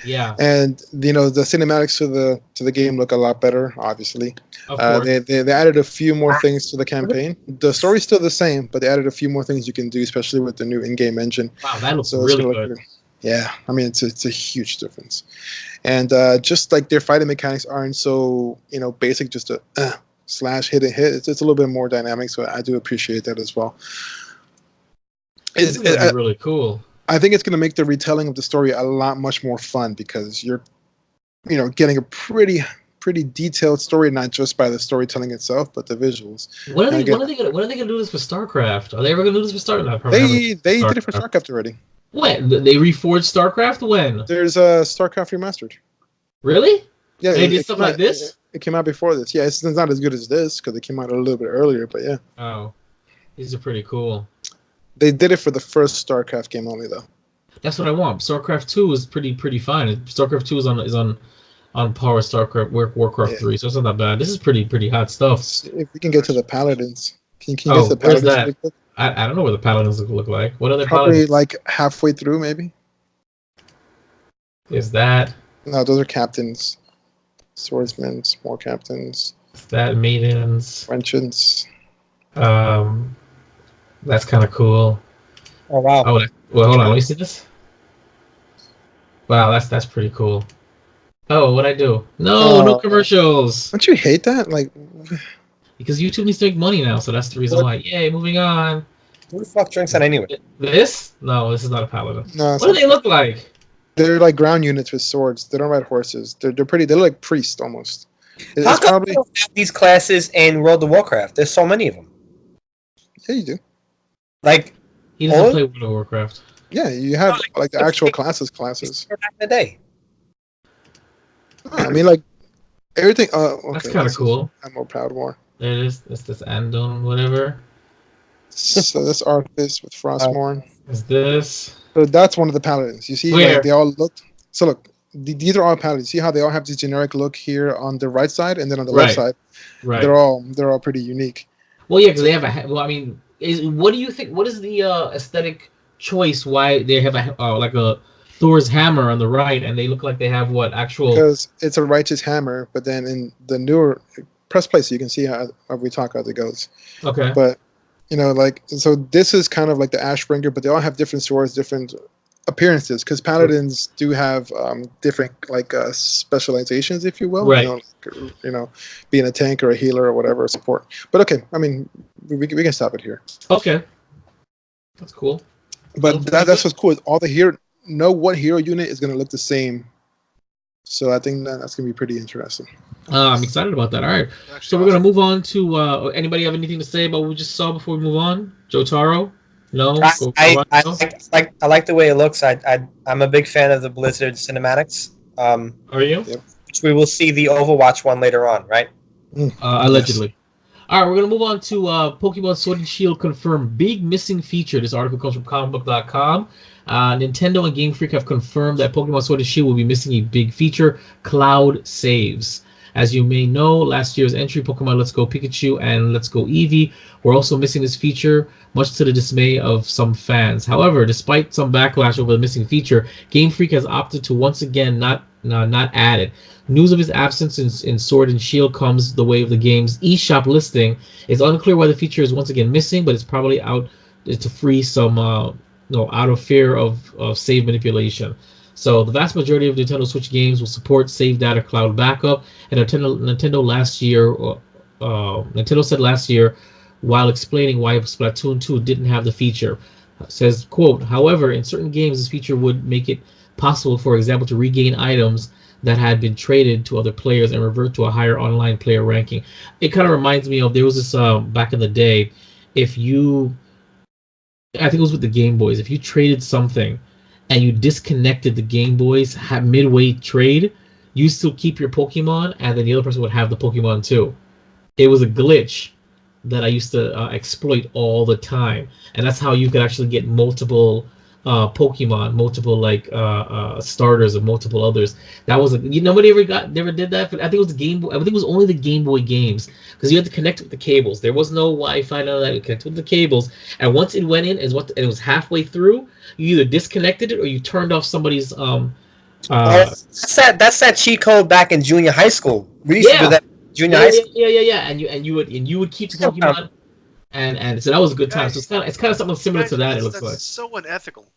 Yeah. And the cinematics to the game look a lot better, obviously. Of course. They added a few more things to the campaign. The story's still the same, but they added a few more things you can do, especially with the new in-game engine. Wow, that looks really good. Yeah, I mean it's a huge difference. And just like their fighting mechanics aren't so basic, just a slash hit and hit. It's a little bit more dynamic, so I do appreciate that as well. It's really cool. I think it's going to make the retelling of the story a lot much more fun, because you're getting a pretty detailed story, not just by the storytelling itself, but the visuals. When are they going to do this for StarCraft? Are they ever going to do this for StarCraft? They did it for StarCraft already. When? They reforged StarCraft? When? There's a StarCraft Remastered. Really? Yeah, They did something came like this? It came out before this. Yeah, it's not as good as this because it came out a little bit earlier. But yeah, Oh, these are pretty cool. they did it for the first StarCraft game only though. That's what I want. StarCraft 2 is pretty fine. StarCraft 2 is on par with Warcraft Yeah. 3, so it's not that bad. This is pretty hot stuff. If we can get to the Paladins, can you get to the Where's Paladins? that? Really quick? I don't know what the Paladins look like. What are the Probably Paladins? like halfway through, maybe. Is that No, those are captains, swordsmen, more captains, maidens? wenchins. That's kind of cool. Oh wow. Well, hold on. Let me see this. Wow, that's pretty cool. Oh, what'd I do? No commercials. Don't you hate that? Like, Because YouTube needs to make money now, so that's the reason why. Yay, moving on. Who the fuck drinks that anyway? This? No, this is not a paladin. no, What do they look like? they're like ground units with swords. They don't ride horses. They're pretty. They're like priests almost. How It's come probably we don't have these classes in World of Warcraft? There's so many of them. yeah, you do. Like He doesn't Oh. play World of Warcraft. Yeah, you have like the actual classes. back in the day. I mean, like everything. Okay, That's kind of cool. I'm more proud more. There it is. That's this Andon, whatever. So this Arthas with Frostmourne. Is this? So that's one of the paladins. You see, Where? like they all look. So look, these are all paladins. See how they all have this generic look here on the right side, and then on the left Right. side, Right. they're all pretty unique. Well, yeah, because they have a. Well, I mean, what do you think? What is the aesthetic choice? Why they have like a Thor's hammer on the right, and they look like they have what actual? Because it's a righteous hammer, but then in the newer press play, so you can see how we talk as it goes. Okay. But you know, like so, this is kind of like the Ashbringer, but they all have different swords, different appearances. Because paladins do have different like specializations, if you will. Right. You know, being a tank or a healer or whatever, support. But okay, I mean, we can stop it here. Okay. That's cool. But that's what's cool. Is all the hero know what hero unit is going to look the same. So I think that's going to be pretty interesting. I'm excited about that. All right. So we're gonna move on to. Anybody have anything to say about what we just saw before we move on? Jotaro? No. I like the way it looks. I'm a big fan of the Blizzard cinematics. Are you? Which we will see the Overwatch one later on, right? Allegedly. All right, we're gonna move on to Pokemon Sword and Shield confirmed big missing feature. This article comes from comicbook.com. Nintendo and Game Freak have confirmed that Pokemon Sword and Shield will be missing a big feature: cloud saves. As you may know, last year's entry, Pokemon Let's Go Pikachu and Let's Go Eevee, were also missing this feature, much to the dismay of some fans. However, despite some backlash over the missing feature, Game Freak has opted to once again not add it. News of his absence in Sword and Shield comes the way of the game's eShop listing. It's unclear why the feature is once again missing, but it's probably out to free some, out of fear of save manipulation. So the vast majority of Nintendo Switch games will support save data cloud backup, and Nintendo said last year, while explaining why Splatoon 2 didn't have the feature, says, quote, however, in certain games this feature would make it possible, for example, to regain items that had been traded to other players and revert to a higher online player ranking. It kind of reminds me of, there was this back in the day, I think it was with the Game Boys, if you traded something and you disconnected the Game Boys midway trade, you still keep your Pokemon, and then the other person would have the Pokemon too. It was a glitch that I used to exploit all the time, and that's how you could actually get multiple Pokemon, multiple starters of multiple others. That was nobody never did that. But I think it was the Game Boy. I think it was only the Game Boy games, because you had to connect with the cables. There was no Wi-Fi, none of that. You connected with the cables, and once it went in, and it was halfway through, you either disconnected it or you turned off somebody's that's that cheat code back in junior high school. We used to do that in junior high school. Yeah. And you would keep the Pokemon, and so that was a good time. So it's kind of something similar to that. It looks like. So unethical.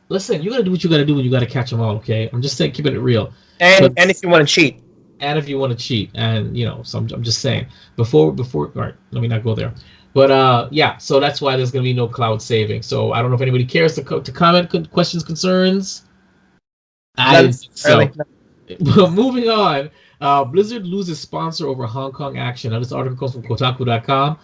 Listen, you gotta do what you gotta do when you gotta catch them all. Okay, I'm just saying, keeping it real. And if you want to cheat. And if you want to cheat, and so I'm just saying before. All right, let me not go there. But yeah, so that's why there's gonna be no cloud saving. So I don't know if anybody cares to comment, questions, concerns. I didn't think so. But moving on, Blizzard loses sponsor over Hong Kong action. Now this article comes from Kotaku.com.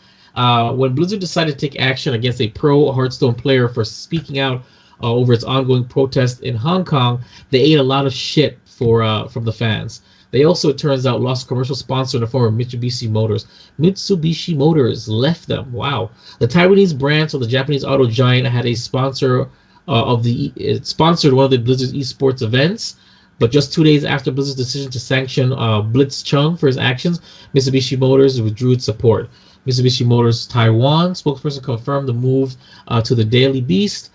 When Blizzard decided to take action against a pro Hearthstone player for speaking out over its ongoing protest in Hong Kong, they ate a lot of shit from the fans. They also, it turns out, lost a commercial sponsor in the form of Mitsubishi Motors. Mitsubishi Motors left them. Wow. The Taiwanese brand, so the Japanese auto giant, had a sponsor it sponsored one of the Blizzard's esports events. But just 2 days after Blizzard's decision to sanction Blitz Chung for his actions, Mitsubishi Motors withdrew its support. Mitsubishi Motors Taiwan spokesperson confirmed the move to the Daily Beast,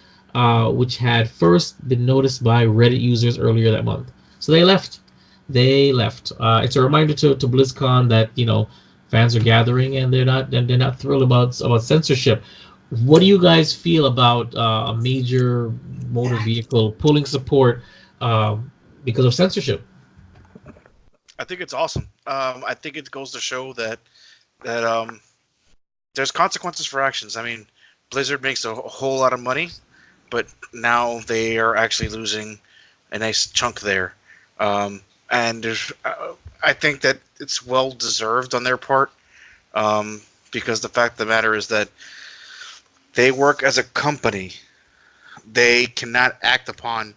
which had first been noticed by Reddit users earlier that month. So they left. It's a reminder to BlizzCon that fans are gathering and they're not thrilled about censorship. What do you guys feel about a major motor vehicle pulling support because of censorship? I think it's awesome. I think it goes to show that there's consequences for actions. I mean, Blizzard makes a whole lot of money, but now they are actually losing a nice chunk there. And I think that it's well deserved on their part, because the fact of the matter is that they work as a company. They cannot act upon.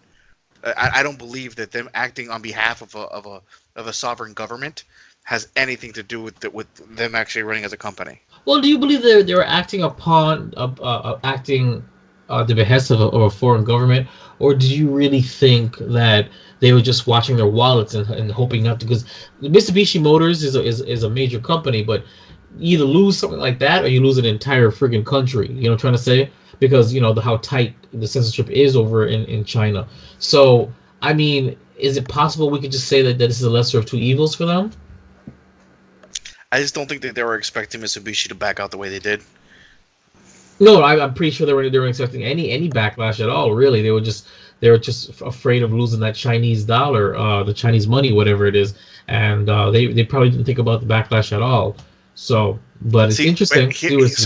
I don't believe that them acting on behalf of a sovereign government has anything to do with them actually running as a company. Well, do you believe they're acting upon the behest of a foreign government, or do you really think that they were just watching their wallets and hoping not to? Because Mitsubishi Motors is a major company, but you either lose something like that or you lose an entire friggin' country. You know what I'm trying to say? Because how tight the censorship is over in China. So, I mean, is it possible we could just say that this is a lesser of two evils for them? I just don't think that they were expecting Mitsubishi to back out the way they did. No, I'm pretty sure they weren't expecting any backlash at all. Really, they were just afraid of losing that Chinese dollar, the Chinese money, whatever it is, and they probably didn't think about the backlash at all. So, but it's interesting. Here's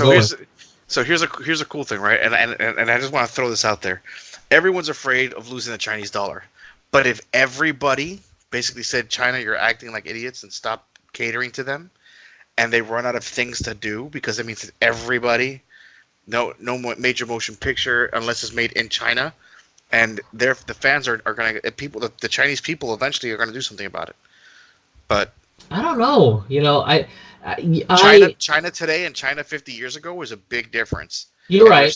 a cool thing, right? And I just want to throw this out there. Everyone's afraid of losing the Chinese dollar, but if everybody basically said, China, you're acting like idiots and stop catering to them, and they run out of things to do, because that means that everybody, no major motion picture unless it's made in China, and the fans are gonna the Chinese people eventually are gonna do something about it. But I don't know. China today and China 50 years ago was a big difference. You're right. And they're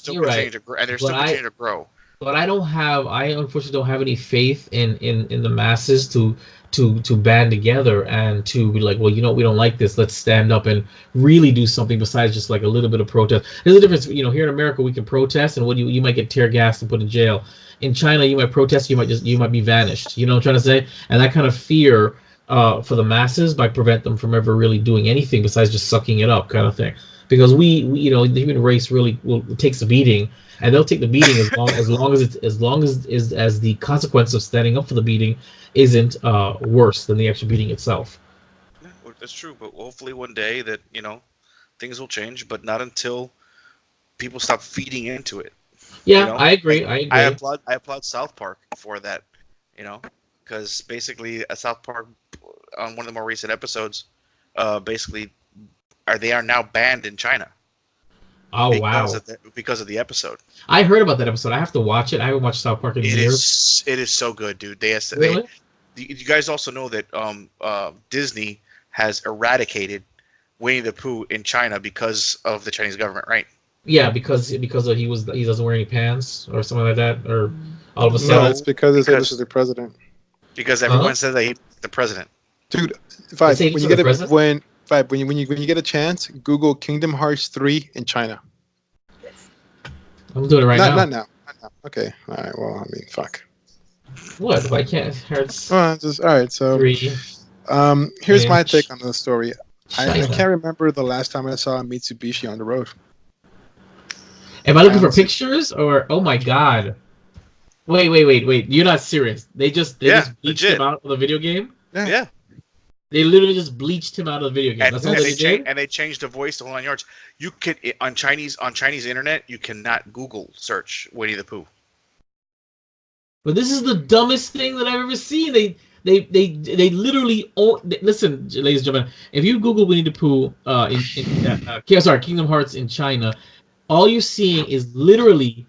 still continuing to grow. But I unfortunately don't have any faith in the masses to band together and to be like, well, we don't like this. Let's stand up and really do something besides just like a little bit of protest. There's a difference. Here in America, we can protest, and you might get tear gassed and put in jail. In China, you might protest, you might be vanished. You know what I'm trying to say? And that kind of fear for the masses might prevent them from ever really doing anything besides just sucking it up, kind of thing. Because the human race really takes a beating, and they'll take the beating as long as the consequence of standing up for the beating isn't worse than the actual beating itself. Yeah, that's true. But hopefully one day that things will change, but not until people stop feeding into it. Yeah, I agree. I applaud South Park for that. Because basically, South Park on one of the more recent episodes, they are now banned in China. Oh, wow. Because of the episode. I heard about that episode. I have to watch it. I haven't watched South Park in years. It is so good, dude. Really? You guys also know that Disney has eradicated Winnie the Pooh in China because of the Chinese government, right? Yeah, because he doesn't wear any pants or something like that, or all of a sudden. No, it's because they say this is the president. Because everyone says they hate the president. Dude, when you get a chance, Google Kingdom Hearts 3 in China. I'm doing it now. Not now. Okay. All right. Well, I mean, fuck. What? Why can't Hearts? All right. So, 3. Here's my take on the story. I China. can't remember the last time I saw a Mitsubishi on the road. Am I looking for pictures or? Oh my god! Wait! You're not serious? They just bleached legit. him out of the video game? Yeah. They literally just bleached him out of the video game. That's all they did? And they changed the voice to whole 9 yards. You could on Chinese internet, you cannot Google search Winnie the Pooh. But this is the dumbest thing that I've ever seen. They literally listen, ladies and gentlemen. If you Google Winnie the Pooh Kingdom Hearts in China, all you're seeing is literally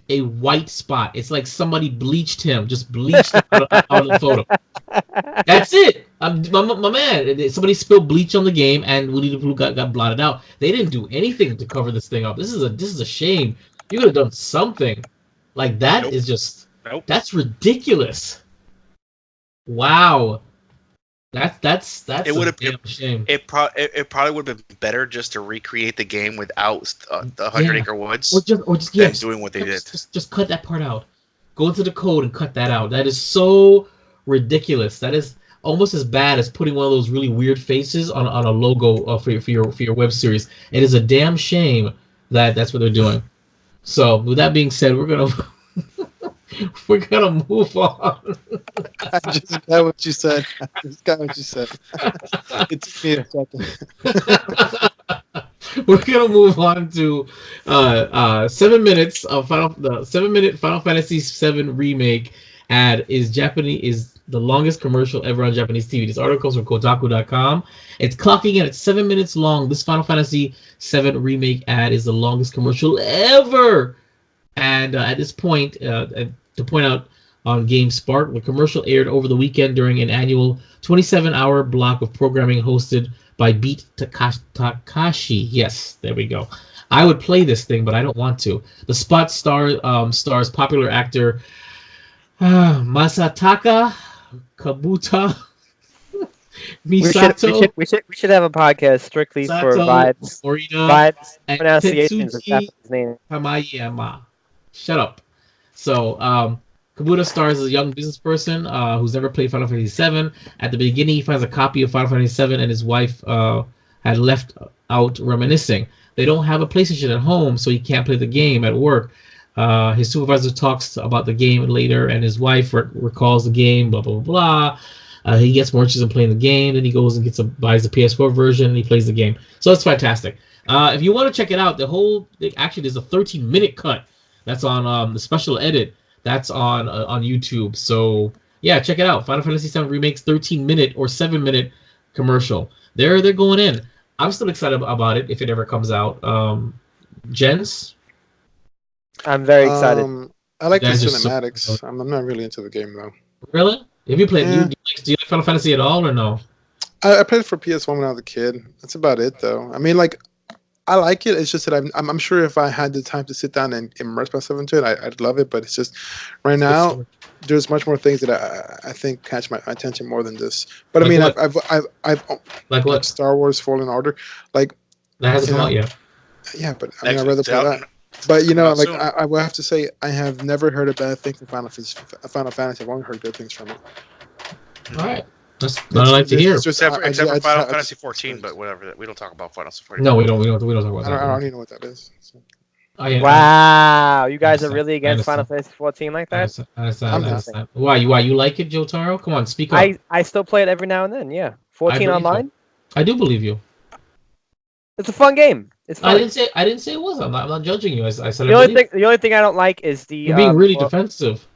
a white spot. It's like somebody bleached him, just bleached him out of the photo. That's it. My man, somebody spilled bleach on the game, and Winnie the Pooh got blotted out. They didn't do anything to cover this thing up. This is a shame. You could have done something. Like that Nope. is just Nope. that's ridiculous. Wow. That's It a would've- damn shame. It probably would have been better just to recreate the game without the 100 Acre Woods Or just than yes, doing what they did. just cut that part out. Go into the code and cut that out. That is so ridiculous. That is almost as bad as putting one of those really weird faces on a logo for your web series. It is a damn shame that that's what they're doing. So with that being said, we're gonna move on. I just got what you said. It took me a second. We're gonna move on to 7 minutes of the 7-minute Final Fantasy VII remake ad is the longest commercial ever on Japanese TV. This article comes from Kotaku.com. It's clocking in at 7 minutes long. This Final Fantasy VII remake ad is the longest commercial ever. And at this point, to point out on GameSpark, the commercial aired over the weekend during an annual 27-hour block of programming hosted by Beat Takashi. Yes, there we go. I would play this thing, but I don't want to. The spot stars popular actor Masataka Kabuta Misato. We should have a podcast strictly for vibes. Morita, Vibes and pronunciations of Tetsuki Japanese names. Hamayama. Shut up. So, Kabuta stars as a young business person who's never played Final Fantasy VII. At the beginning, he finds a copy of Final Fantasy VII, and his wife had left out reminiscing. They don't have a PlayStation at home, so he can't play the game at work. His supervisor talks about the game later, and his wife recalls the game, blah, blah, blah, blah. He gets more interested in playing the game, then he goes and buys the PS4 version, and he plays the game. So it's fantastic. If you want to check it out, actually, there's a 13-minute cut. That's on the special edit. That's on YouTube. So yeah, check it out. Final Fantasy VII Remake's 13-minute or 7-minute commercial. They're going in. I'm still excited about it if it ever comes out. Jens? I'm very excited. I like the Guys are so- cinematics. I'm not really into the game though. Really? Have you played? Yeah. Do you like Final Fantasy at all or no? I played it for PS1 when I was a kid. That's about it though. I mean, like, I like it. It's just that I'm sure if I had the time to sit down and immerse myself into it, I'd love it. But it's just right now there's much more things that I think catch my attention more than this. But Like I mean, what? I've Like what? Star Wars Fallen Order, like That hasn't you come know, out yet. yeah. But I mean, I'd Next rather one's play out. that. But you know, Out like soon. I will have to say, I have never heard a bad thing from Final Fantasy. I've only heard good things from it. All right. That's what I like to hear. It's just- Except for, I except for just- Final I just- Fantasy 14, but whatever. We don't talk about Final Fantasy 14. No, we don't talk about I that. don't even know what that is. So. Oh, yeah. Wow, you guys are understand. really against I Final Fantasy 14 like I that? understand. Why you like it, Jotaro? Come on, speak up. I still play it every now and then. Yeah, 14 believe online. I do believe you. It's a fun game. It's fun. I didn't say it was. I'm not judging you. I said The only thing I don't like is the. You're being really well, defensive.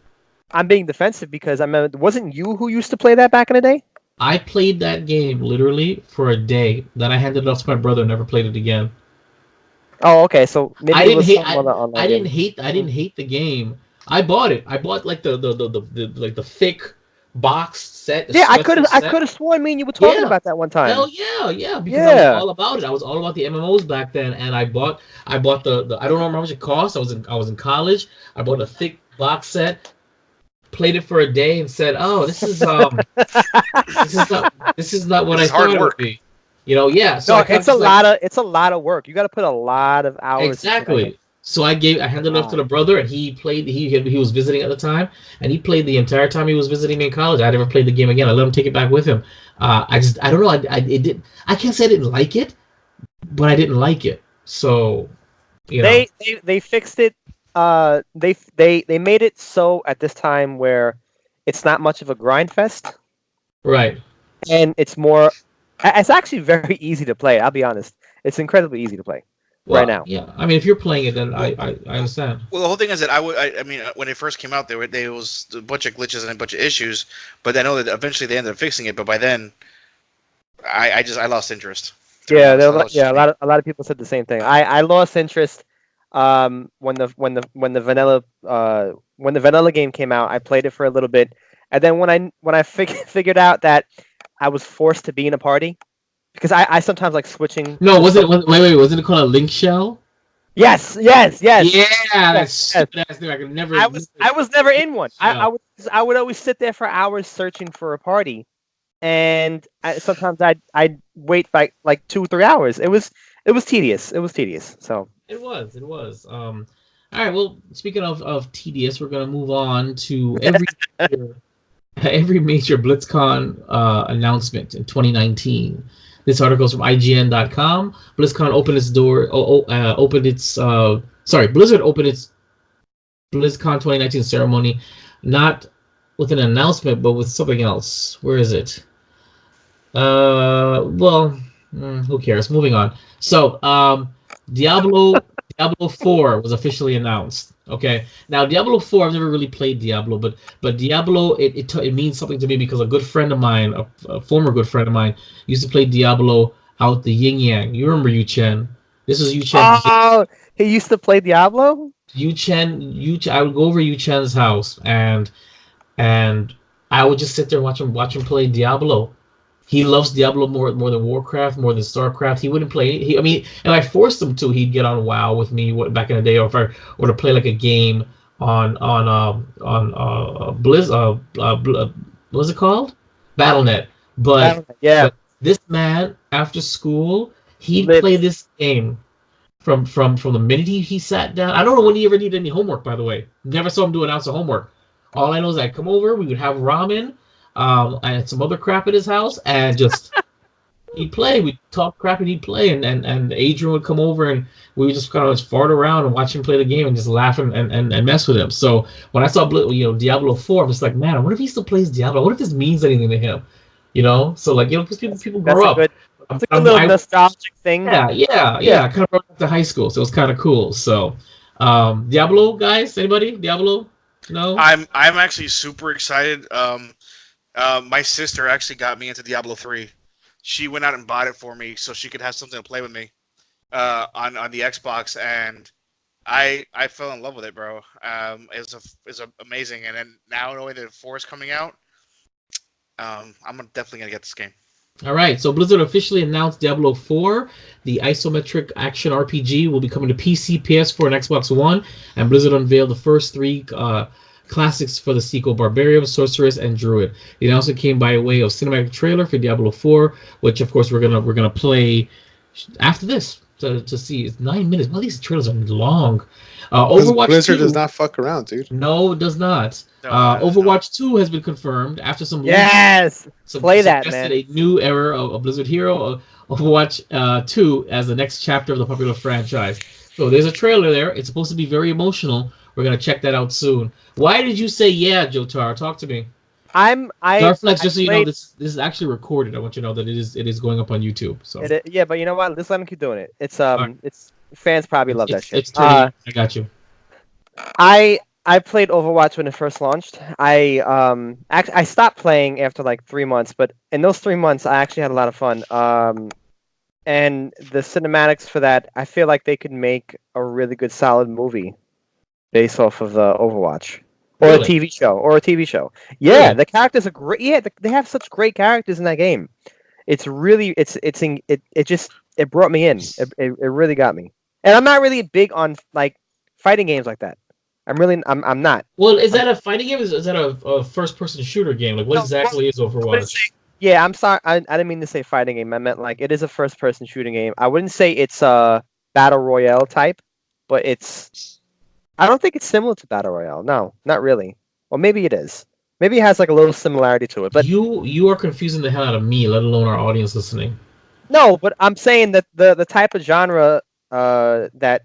I'm being defensive because wasn't you who used to play that back in the day? I played that game literally for a day. Then I handed it off to my brother and never played it again. Oh, okay. So maybe I it didn't was hate. some other online I didn't game. hate the game. I bought it. I bought like the thick box set. Yeah, I expensive could set. have sworn me and you were talking Yeah. about that one time. Hell yeah, because Yeah. I was all about it. I was all about the MMOs back then, and I bought the I don't remember how much it cost. I was in college. I bought a thick box set, played it for a day, and said, "Oh, this is this is not what This is I hard thought it would work. be." You know, yeah. So No, I kinda it's a just lot of work. You got to put a lot of hours. Exactly. So I handed it off to the brother, and he played. He was visiting at the time, and he played the entire time he was visiting me in college. I never played the game again. I let him take it back with him. I don't know. I can't say I didn't like it, but I didn't like it. So, you know. They fixed it. They made it so at this time where it's not much of a grind fest, Right. and it's more. It's actually very easy to play. I'll be honest. It's incredibly easy to play Well, right now. Yeah. I mean, if you're playing it, then I understand. Well, the whole thing is that I mean, when it first came out, there was a bunch of glitches and a bunch of issues, but I know that eventually they ended up fixing it. But by then, I lost interest. Yeah, A a lot of people said the same thing. I lost interest. when the vanilla game came out, I played it for a little bit, and then when I figured out that I was forced to be in a party because I sometimes like switching. No, wait, wasn't it called a link shell? Yes. Yeah, that Yes. stupid ass thing. I could never. I was never in one. Yeah. I would always sit there for hours searching for a party, and sometimes I'd wait like 2 or 3 hours. It was tedious. It was tedious. So It was. All right. Well, speaking of tedious, we're gonna move on to every major BlitzCon announcement in 2019. This article is from IGN.com. BlizzCon opened its door. Blizzard opened its BlizzCon 2019 ceremony, not with an announcement, but with something else. Where is it? Who cares? Moving on. So, Diablo 4 was officially announced. Okay, now Diablo 4, I've never really played Diablo, but Diablo it means something to me because a good friend of mine, a former good friend of mine, used to play Diablo out the Yin Yang. You remember Yu Chen? This is Yu Chen. Oh, he used to play Diablo. Yu Chen. I would go over Yu Chen's house and I would just sit there and watch him play Diablo. He loves Diablo more than Warcraft, more than Starcraft. He wouldn't play. If I forced him to, he'd get on WoW with me back in the day, or to play like a game on Blizz. What's it called? BattleNet. But this man, after school, he'd play this game from the minute he sat down. I don't know when he ever needed any homework. By the way, never saw him do an ounce of homework. All I know is I'd come over, we would have ramen. I had some other crap at his house, and just he'd play. We'd talk crap, and he'd play, and Adrian would come over, and we would just kind of fart around and watch him play the game, and just laugh and mess with him. So when I saw Diablo 4, I'm just like, man, I wonder if he still plays Diablo. I wonder if this means anything to him, So like because people grow up. It's a little nostalgic thing. Yeah. Kind of brought up to high school, so it was kind of cool. So Diablo guys, anybody? Diablo? No. I'm actually super excited. My sister actually got me into Diablo 3. She went out and bought it for me so she could have something to play with me on the Xbox, and I fell in love with it, bro. It's amazing, and then now knowing that 4 is coming out, I'm definitely gonna get this game. All right, so Blizzard officially announced Diablo 4, the isometric action RPG, will be coming to PC, PS4, and Xbox One, and Blizzard unveiled the first 3 classics for the sequel: Barbarian, Sorceress, and Druid. The announcement came by way of cinematic trailer for Diablo 4, which of course we're gonna play after this to see. It's 9 minutes. Well, these trailers are long. Overwatch Blizzard 2, does not fuck around, dude. No, it does not. Overwatch 2 has been confirmed after some play that, man. A new era of Blizzard hero, Overwatch 2 as the next chapter of the popular franchise. So there's a trailer there. It's supposed to be very emotional. We're gonna check that out soon. Why did you say yeah, Jotaro? Talk to me. Darflex, just so you know, this is actually recorded. I want you to know that it is going up on YouTube. So yeah, but you know what? Let's let them keep doing it. It's fans probably love that shit. I got you. I played Overwatch when it first launched. I stopped playing after like 3 months, but in those 3 months, I actually had a lot of fun. And the cinematics for that, I feel like they could make a really good, solid movie based off of the Overwatch. Or a TV show. Yeah, really? The characters are great. Yeah, they have such great characters in that game. It's really it brought me in. It really got me. And I'm not really big on like fighting games like that. I'm not. Well, is that a fighting game? Is that a first-person shooter game? Like, what exactly is Overwatch? Yeah, I'm sorry. I didn't mean to say fighting game. I meant like it is a first-person shooting game. I wouldn't say it's a battle royale type, but I don't think it's similar to battle royale. No, not really. Or maybe it is. Maybe it has like a little similarity to it. But you are confusing the hell out of me, let alone our audience listening. No, but I'm saying that the type of genre that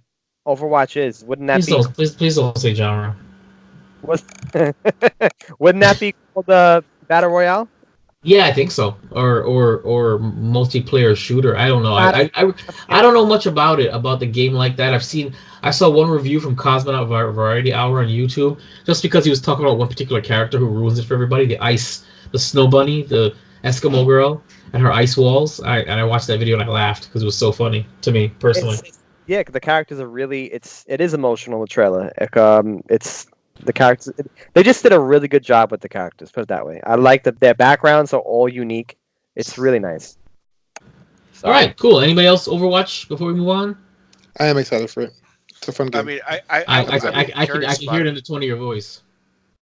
Overwatch is, wouldn't that please don't say genre. Wouldn't that be called battle royale? Yeah, I think so. Or multiplayer shooter. I don't know. I don't know much about the game like that. I saw one review from Cosmonaut Variety Hour on YouTube, just because he was talking about one particular character who ruins it for everybody. The snow bunny, the Eskimo girl, and her ice walls. I watched that video and I laughed because it was so funny to me personally. Yeah, the characters are really it is emotional. The trailer, it's the characters. They just did a really good job with the characters. Put it that way. I like that their backgrounds are all unique. It's really nice. So, All right, cool. Anybody else Overwatch before we move on? I am excited for it. It's a fun game. I mean, I can hear it in the tone of your voice.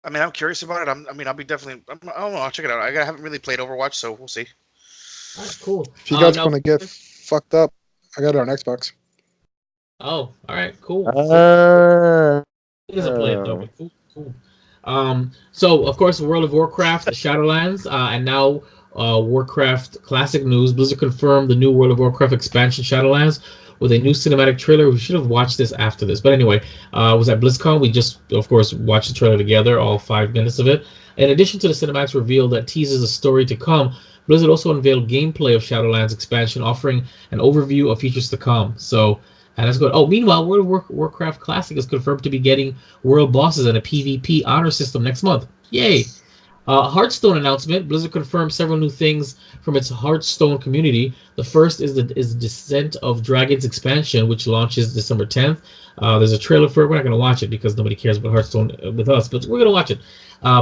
I mean, I'm curious about it. I'll be definitely. I don't know. I'll check it out. I haven't really played Overwatch, so we'll see. All right, cool. If you guys now- want to get fucked up, I got it on Xbox. Oh, all right, cool. He doesn't play it though. But cool. So of course, World of Warcraft, Shadowlands, and now Warcraft Classic news. Blizzard confirmed the new World of Warcraft expansion, Shadowlands, with a new cinematic trailer. We should have watched this after this, but anyway, it was at BlizzCon. We just, of course, watched the trailer together, all 5 minutes of it. In addition to the cinematics reveal that teases a story to come, Blizzard also unveiled gameplay of Shadowlands expansion, offering an overview of features to come. So, and that's good. Oh, meanwhile, World of Warcraft Classic is confirmed to be getting world bosses and a PvP honor system next month. Yay! Hearthstone announcement. Blizzard confirmed several new things from its Hearthstone community. The first is the Descent of Dragons expansion, which launches December 10th. There's a trailer for it. We're not going to watch it because nobody cares about Hearthstone with us, but we're going to watch it.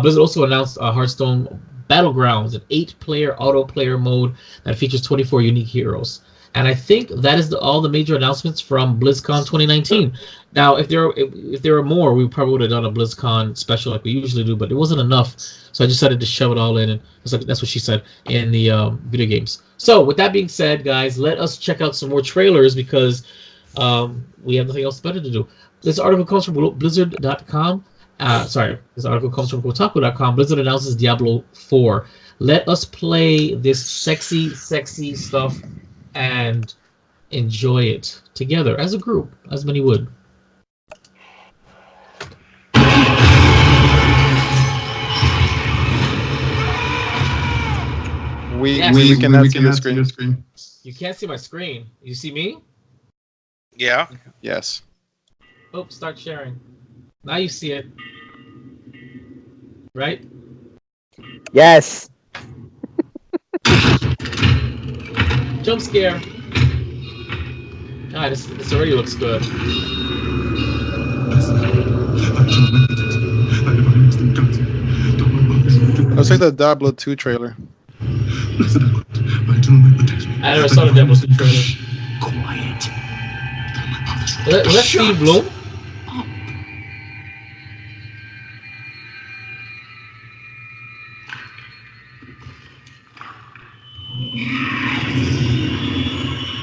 Blizzard also announced Hearthstone Battlegrounds, an 8-player auto-player mode that features 24 unique heroes. And I think that is all the major announcements from BlizzCon 2019. Now, if there are more, we probably would have done a BlizzCon special like we usually do, but it wasn't enough. So I decided to shove it all in, and that's what she said in the video games. So with that being said, guys, let us check out some more trailers because we have nothing else better to do. This article comes from Blizzard.com. This article comes from Kotaku.com. Blizzard announces Diablo 4. Let us play this sexy, sexy stuff and enjoy it together as a group, as many would. We cannot see your screen. You can't see my screen. You see me? Yeah. Yes. Oh, start sharing. Now you see it. Right? Yes. Jump scare. Ah, this already looks good. Looks like the Diablo 2 trailer. I never saw the Diablo 2 trailer. Quiet. Was that Steve Bloom?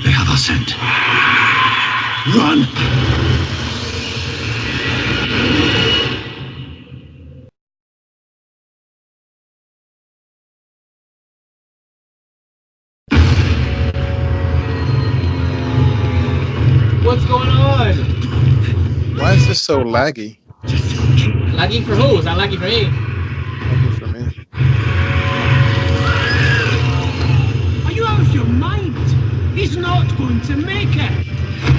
They have us sent. Run! What's going on? Why is this so laggy? Lagging for who? Is that lagging for me? Laggy for me. Are you out of your mind? He's not going to make it.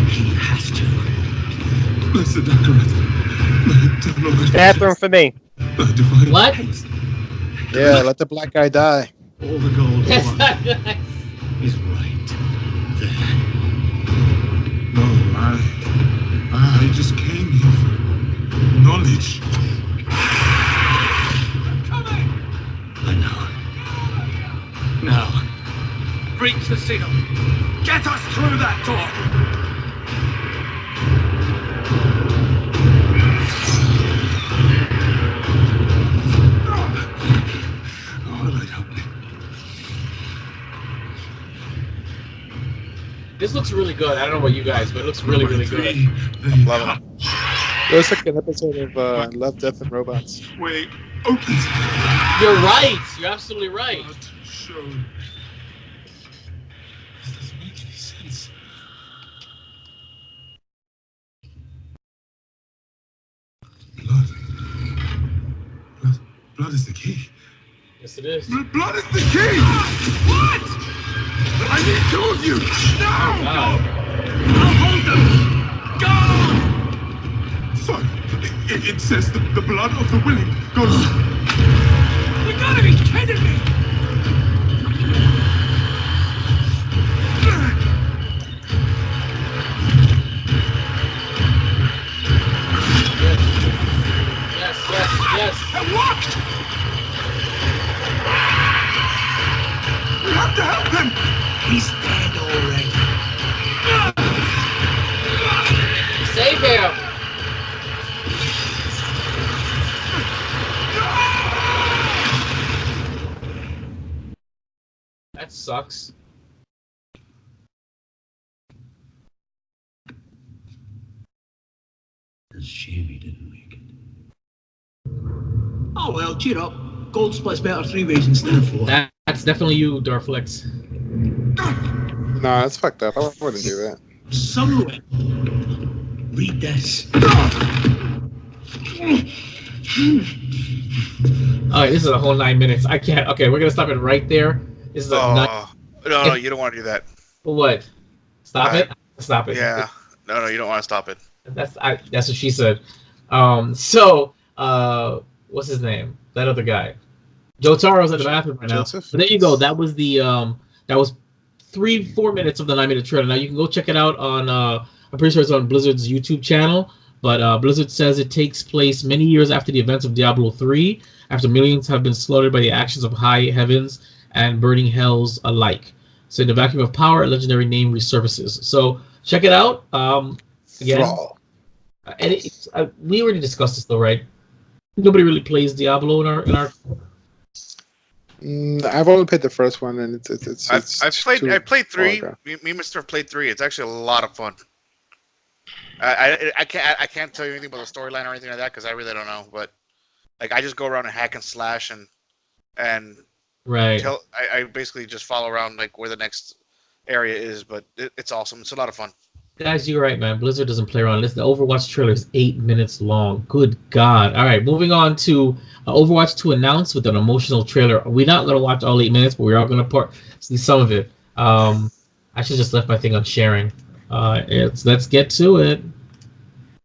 He has to. Bathroom for me. What? Yeah, let the black guy die. All the gold That's not good. is right there. No, I just came here for knowledge. Coming! I know. Now, breach the seal. Get us through that door. All right, help me. This looks really good. I don't know about you guys, but it looks really, really good. Love it. It looks like an episode of Love, Death, and Robots. Wait, open. You're right. You're absolutely right. Not show. This doesn't make any sense. Blood is the key. Yes, it is. Blood is the key! What? I need two of you! Now! God. I'll hold them. Go! So, it says the blood of the willing goes... You gotta be kidding me! sucks. It's a shame he didn't make it. Oh well, cheer up. Gold splits better 3 ways instead of 4. That's definitely you, Darflex. Nah, that's fucked up. I wouldn't do that. Somewhere. Read this. Alright, this is a whole 9 minutes. I can't. Okay, we're gonna stop it right there. This is a No, you don't want to do that. What? Stop it? Stop it. Yeah. No, you don't want to stop it. That's what she said. What's his name? That other guy. Jotaro's at the bathroom right now. Joseph? But there you go. That was the that was 3-4 minutes of the 9-minute trailer. Now you can go check it out on I'm pretty sure it's on Blizzard's YouTube channel. But Blizzard says it takes place many years after the events of Diablo 3, after millions have been slaughtered by the actions of high heavens and burning hells alike. So in the vacuum of power, a legendary name resurfaces. So check it out. Again, and we already discussed this though, right? Nobody really plays Diablo in our. I've only played the first one, and it's I played 3. Me and Mr. played 3. It's actually a lot of fun. I can't tell you anything about the storyline or anything like that because I really don't know. But like I just go around and hack and slash and right. I basically just follow around like where the next area is. But it's awesome. It's a lot of fun. Guys, you're right, man. Blizzard doesn't play around. Listen, the Overwatch trailer is 8 minutes long. Good God. All right, moving on to Overwatch 2 announced with an emotional trailer. We're not going to watch all 8 minutes, but we're all going to see some of it. I should just left my thing on sharing. Let's get to it.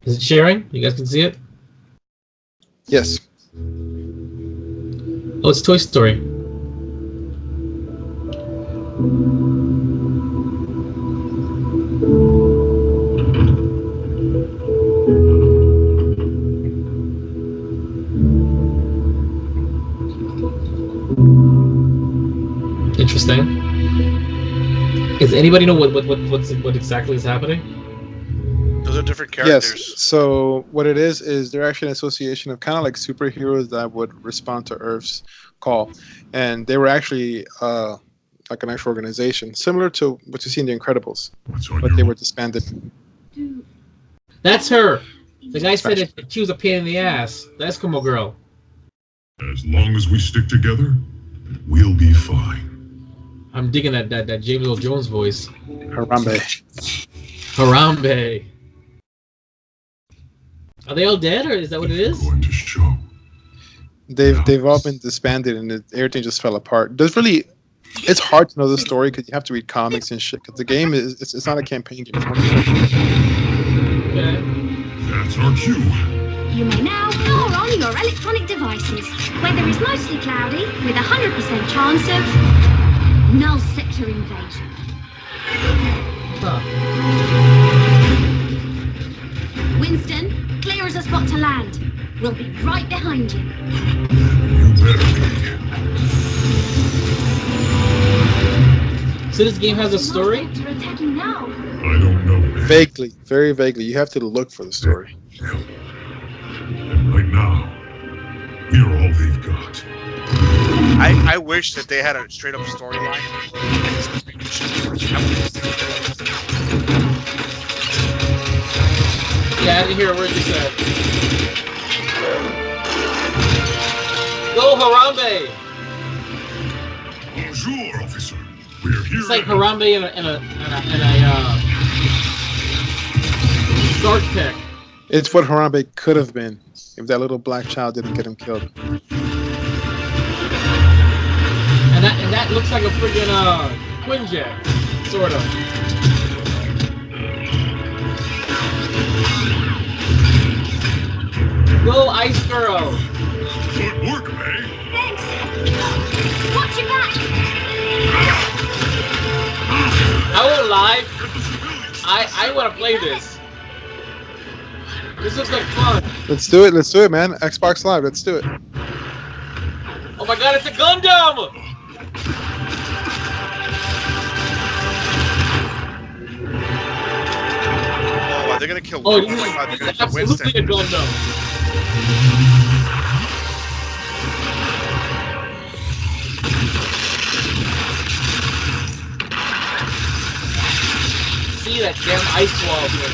Is it sharing? You guys can see it? Yes. Oh, it's Toy Story. Interesting. Does anybody know what exactly is happening? Those are different characters. Yes. So what it is they're actually an association of kind of like superheroes that would respond to Earth's call, and they were actually like an actual organization similar to what you see in The Incredibles, but they were disbanded. That's her. The guy said that she was a pain in the ass. The Eskimo girl. As long as we stick together, we'll be fine. I'm digging that James Earl Jones voice. Harambe. Harambe. Are they all dead, or is that what it is? Going to show. They've all been disbanded, and everything just fell apart. It's hard to know the story because you have to read comics and shit. Because the game it's not a campaign game. Okay. That's our cue. You may now power on your electronic devices. Weather is mostly cloudy with 100% chance of null sector invasion. Winston, clear as a spot to land. We'll be right behind you. You better be. So this game has a story? Null sector attacking now. I don't know, man. Vaguely, very vaguely. You have to look for the story. And right now, we're all they've got. I wish that they had a straight up storyline. Yeah, I didn't hear a word you said. Go Harambe! Bonjour, officer. We're here. It's like Harambe in a Shark Tech. It's what Harambe could have been if that little black child didn't get him killed. And that looks like a friggin' Quinjet, sort of. Go Ice Girl! Good work, May. Thanks. Watch your back. I won't lie. I want to play this. This looks like fun. Let's do it, man. Xbox Live, let's do it. Oh my god, it's a Gundam! Oh, they're gonna kill. Oh, Oh my god, they're gonna kill absolutely Winston. a Gundam. see that damn ice wall here.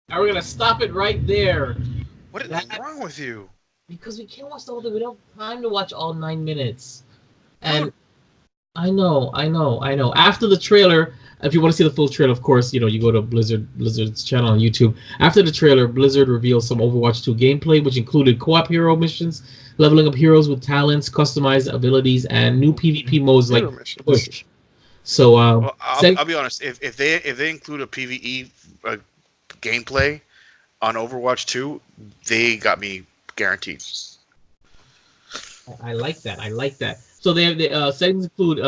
And we're gonna stop it right there. What is wrong with you? Because we can't watch the whole thing. We don't have time to watch all 9 minutes. And I know. After the trailer, if you want to see the full trailer, of course, you go to Blizzard's channel on YouTube. After the trailer, Blizzard revealed some Overwatch 2 gameplay, which included co-op hero missions, leveling up heroes with talents, customized abilities, and new PvP modes like Push. So, well, I'll be honest. If they include a PvE gameplay on Overwatch 2, they got me guaranteed. I like that. So they have settings include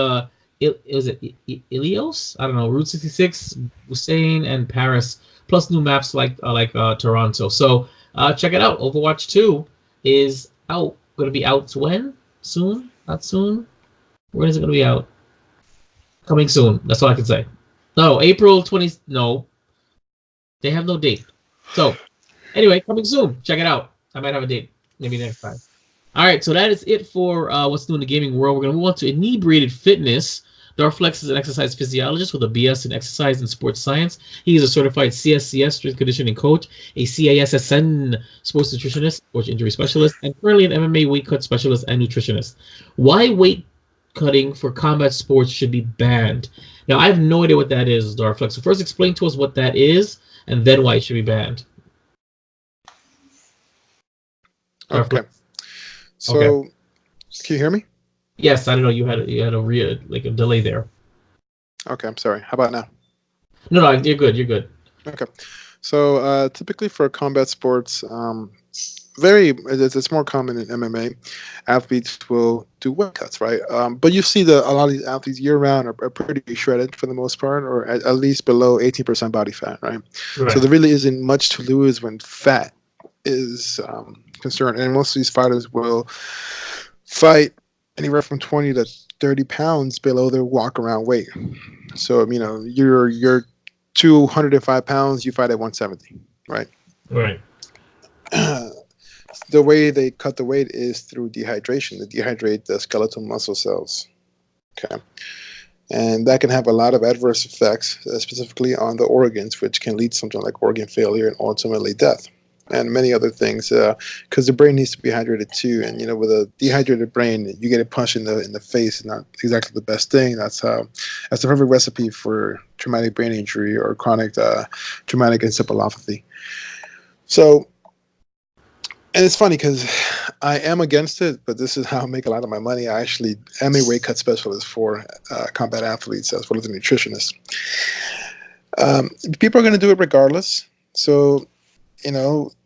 Ilios? I don't know, Route 66, Hussein, and Paris, plus new maps like Toronto. So check it out. Overwatch 2 is out. Going to be out when? Soon? Not soon? When is it going to be out? Coming soon. That's all I can say. No, April 20. No, they have no date. So anyway, coming soon. Check it out. I might have a date. Maybe next time. All right, so that is it for what's new in the gaming world. We're going to move on to inebriated fitness. Darflex is an exercise physiologist with a BS in exercise and sports science. He is a certified CSCS strength conditioning coach, a CASSN sports nutritionist, sports injury specialist, and currently an MMA weight cut specialist and nutritionist. Why weight cutting for combat sports should be banned? Now, I have no idea what that is, Darflex. So first explain to us what that is, and then why it should be banned. Okay. So, Can you hear me? Yes, I don't know. You had a delay there. Okay, I'm sorry. How about now? No, you're good. You're good. Okay. So typically for combat sports, it's more common in MMA. Athletes will do weight cuts, right? But you see a lot of these athletes year round are pretty shredded for the most part, or at least below 18% body fat, right? So there really isn't much to lose when fat is concerned, and most of these fighters will fight anywhere from 20 to 30 pounds below their walk around weight. So you're 205 pounds, you fight at 170, right? Right. The way they cut the weight is through dehydration. They dehydrate the skeletal muscle cells. Okay. And that can have a lot of adverse effects, specifically on the organs, which can lead to something like organ failure and ultimately death, and many other things, because the brain needs to be hydrated too. And with a dehydrated brain, you get a punch in the face, not exactly the best thing. That's the perfect recipe for traumatic brain injury or chronic traumatic encephalopathy. So, and it's funny because I am against it, but this is how I make a lot of my money. I actually am a weight cut specialist for combat athletes as well as a nutritionist. People are going to do it regardless. So,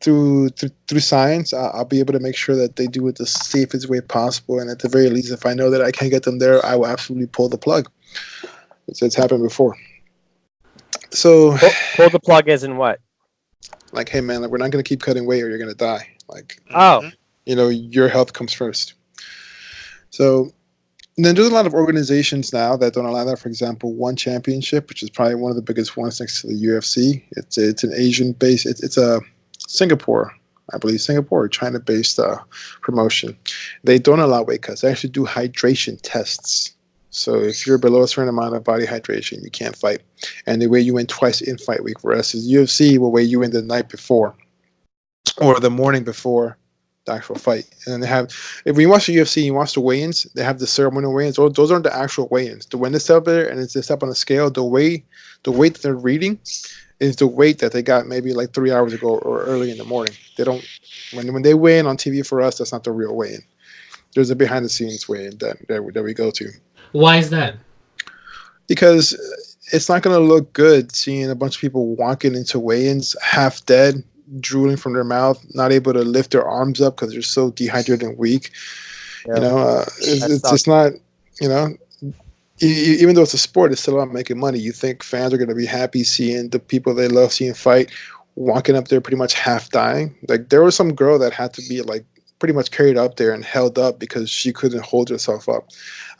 through science, I'll be able to make sure that they do it the safest way possible. And at the very least, if I know that I can't get them there, I will absolutely pull the plug. It's happened before. So pull the plug as in what? Like, hey man, we're not going to keep cutting weight or you're going to die. Like, oh, your health comes first. So then there's a lot of organizations now that don't allow that. For example, One Championship, which is probably one of the biggest ones next to the UFC. It's an Asian-based. It's a Singapore, I believe, China-based promotion. They don't allow weight cuts. They actually do hydration tests. So if you're below a certain amount of body hydration, you can't fight. And they weigh you in twice in fight week, whereas the UFC will weigh you in the night before or the morning before the actual fight. And then they have, if you watch the UFC and you watch the weigh-ins, they have the ceremonial weigh-ins. Those aren't the actual weigh-ins. When they step there and it's up on a scale, the weight that they're reading is the weight that they got maybe like 3 hours ago or early in the morning. They don't, when they weigh in on TV for us, that's not the real weigh-in. There's a behind-the-scenes weigh-in that we go to. Why is that? Because it's not going to look good seeing a bunch of people walking into weigh-ins half dead, drooling from their mouth, not able to lift their arms up because they're so dehydrated and weak. Yeah. It's just not, even though it's a sport, it's still about making money. You think fans are going to be happy seeing the people they love seeing fight walking up there pretty much half dying? Like, there was some girl that had to be like pretty much carried up there and held up because she couldn't hold herself up.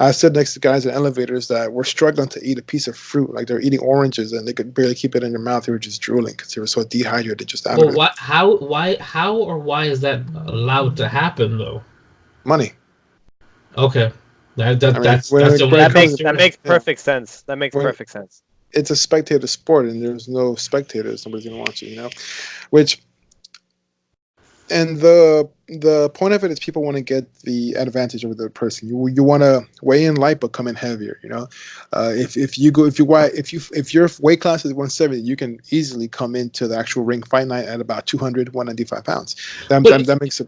I stood next to guys in elevators that were struggling to eat a piece of fruit, like they're eating oranges and they could barely keep it in their mouth. They were just drooling because they were so dehydrated. Just out of it. How is that allowed to happen though? Money. Okay. That's that makes perfect sense. That makes perfect sense. It's a spectator sport, and there's no spectators. Nobody's gonna watch it, Which, and the point of it is people want to get the advantage over the person. You want to weigh in light but come in heavier. If your weight class is 170, you can easily come into the actual ring fight night at about 200, 195 pounds. That makes it.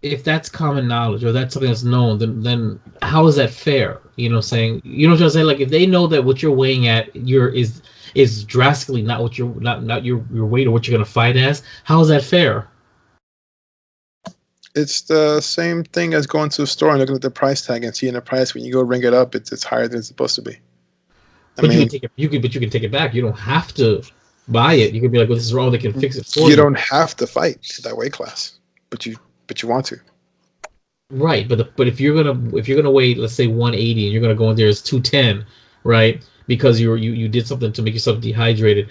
If that's common knowledge or that's something that's known, then how is that fair? Saying what I'm saying? Like if they know that what you're weighing at is drastically not what you're not your weight or what you're gonna fight as, how is that fair? It's the same thing as going to a store and looking at the price tag and seeing the price when you go ring it up, it's higher than it's supposed to be. You can take it back. You don't have to buy it. You can be like, well, this is wrong. They can fix it for you. You don't have to fight that weight class, but you want to. Right, but if you're gonna weigh, let's say 180, and you're gonna go in there as 210, right? Because you did something to make yourself dehydrated,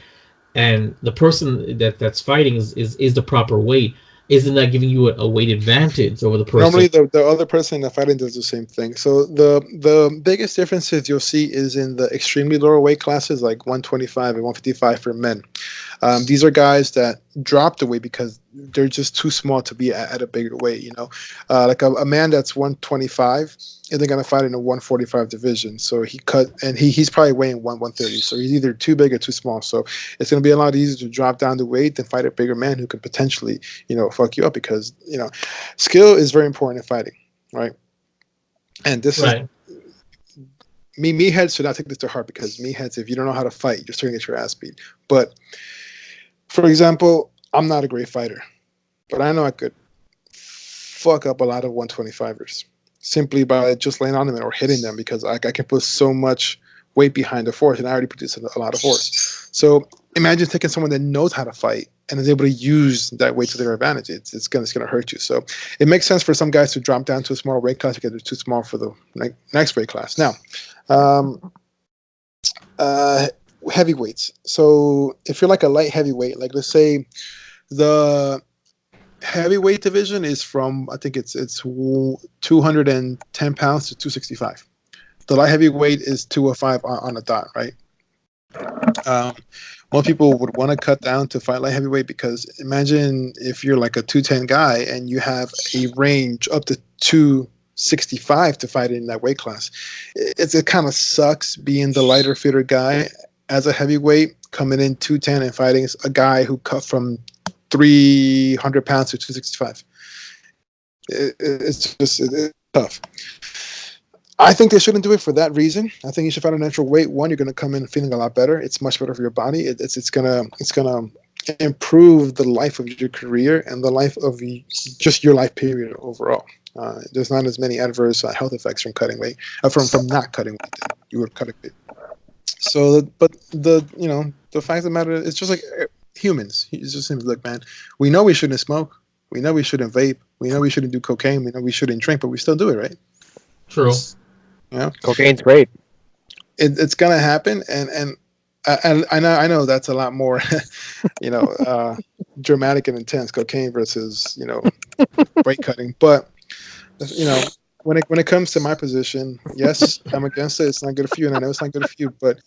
and the person that's fighting is the proper weight. Isn't that giving you a weight advantage over the person? Normally, the other person in the fighting does the same thing. So the biggest differences you'll see is in the extremely lower weight classes, like 125 and 155 for men. These are guys that drop the weight because they're just too small to be at a bigger weight. Like a man that's 125 isn't going to fight in a 145 division. So he's probably weighing 130. So he's either too big or too small. So it's going to be a lot easier to drop down the weight than fight a bigger man who could potentially, fuck you up because, skill is very important in fighting, right? And this is meatheads should not take this to heart because meatheads, if you don't know how to fight, you're still going to get your ass beat. But for example, I'm not a great fighter, but I know I could fuck up a lot of 125ers simply by just laying on them or hitting them because I can put so much weight behind the force and I already produce a lot of force. So imagine taking someone that knows how to fight and is able to use that weight to their advantage. It's gonna hurt you. So it makes sense for some guys to drop down to a smaller weight class because they're too small for the next weight class. Now, heavyweights. So if you're like a light heavyweight, like let's say the heavyweight division is from, I think it's 210 pounds to 265. The light heavyweight is 205 on a dot, right? Most people would want to cut down to fight light heavyweight because imagine if you're like a 210 guy and you have a range up to 265 to fight in that weight class. It kind of sucks being the lighter, fitter guy as a heavyweight coming in 210 and fighting a guy who cut from 300 pounds to 265. It's tough. I think they shouldn't do it for that reason. I think you should find a natural weight. One, you're going to come in feeling a lot better. It's much better for your body. It's gonna improve the life of your career and the life of just your life period overall. There's not as many adverse health effects from cutting weight, from not cutting weight than you would cut weight. So, but the fact of the matter is, it's just like humans. It's just look, man. We know we shouldn't smoke. We know we shouldn't vape. We know we shouldn't do cocaine. We know we shouldn't drink, but we still do it, right? True. Cocaine's great. It's gonna happen, and I know that's a lot more, dramatic and intense. Cocaine versus weight cutting, but when it comes to my position, yes, I'm against it. It's not good for you, and I know it's not good for you, but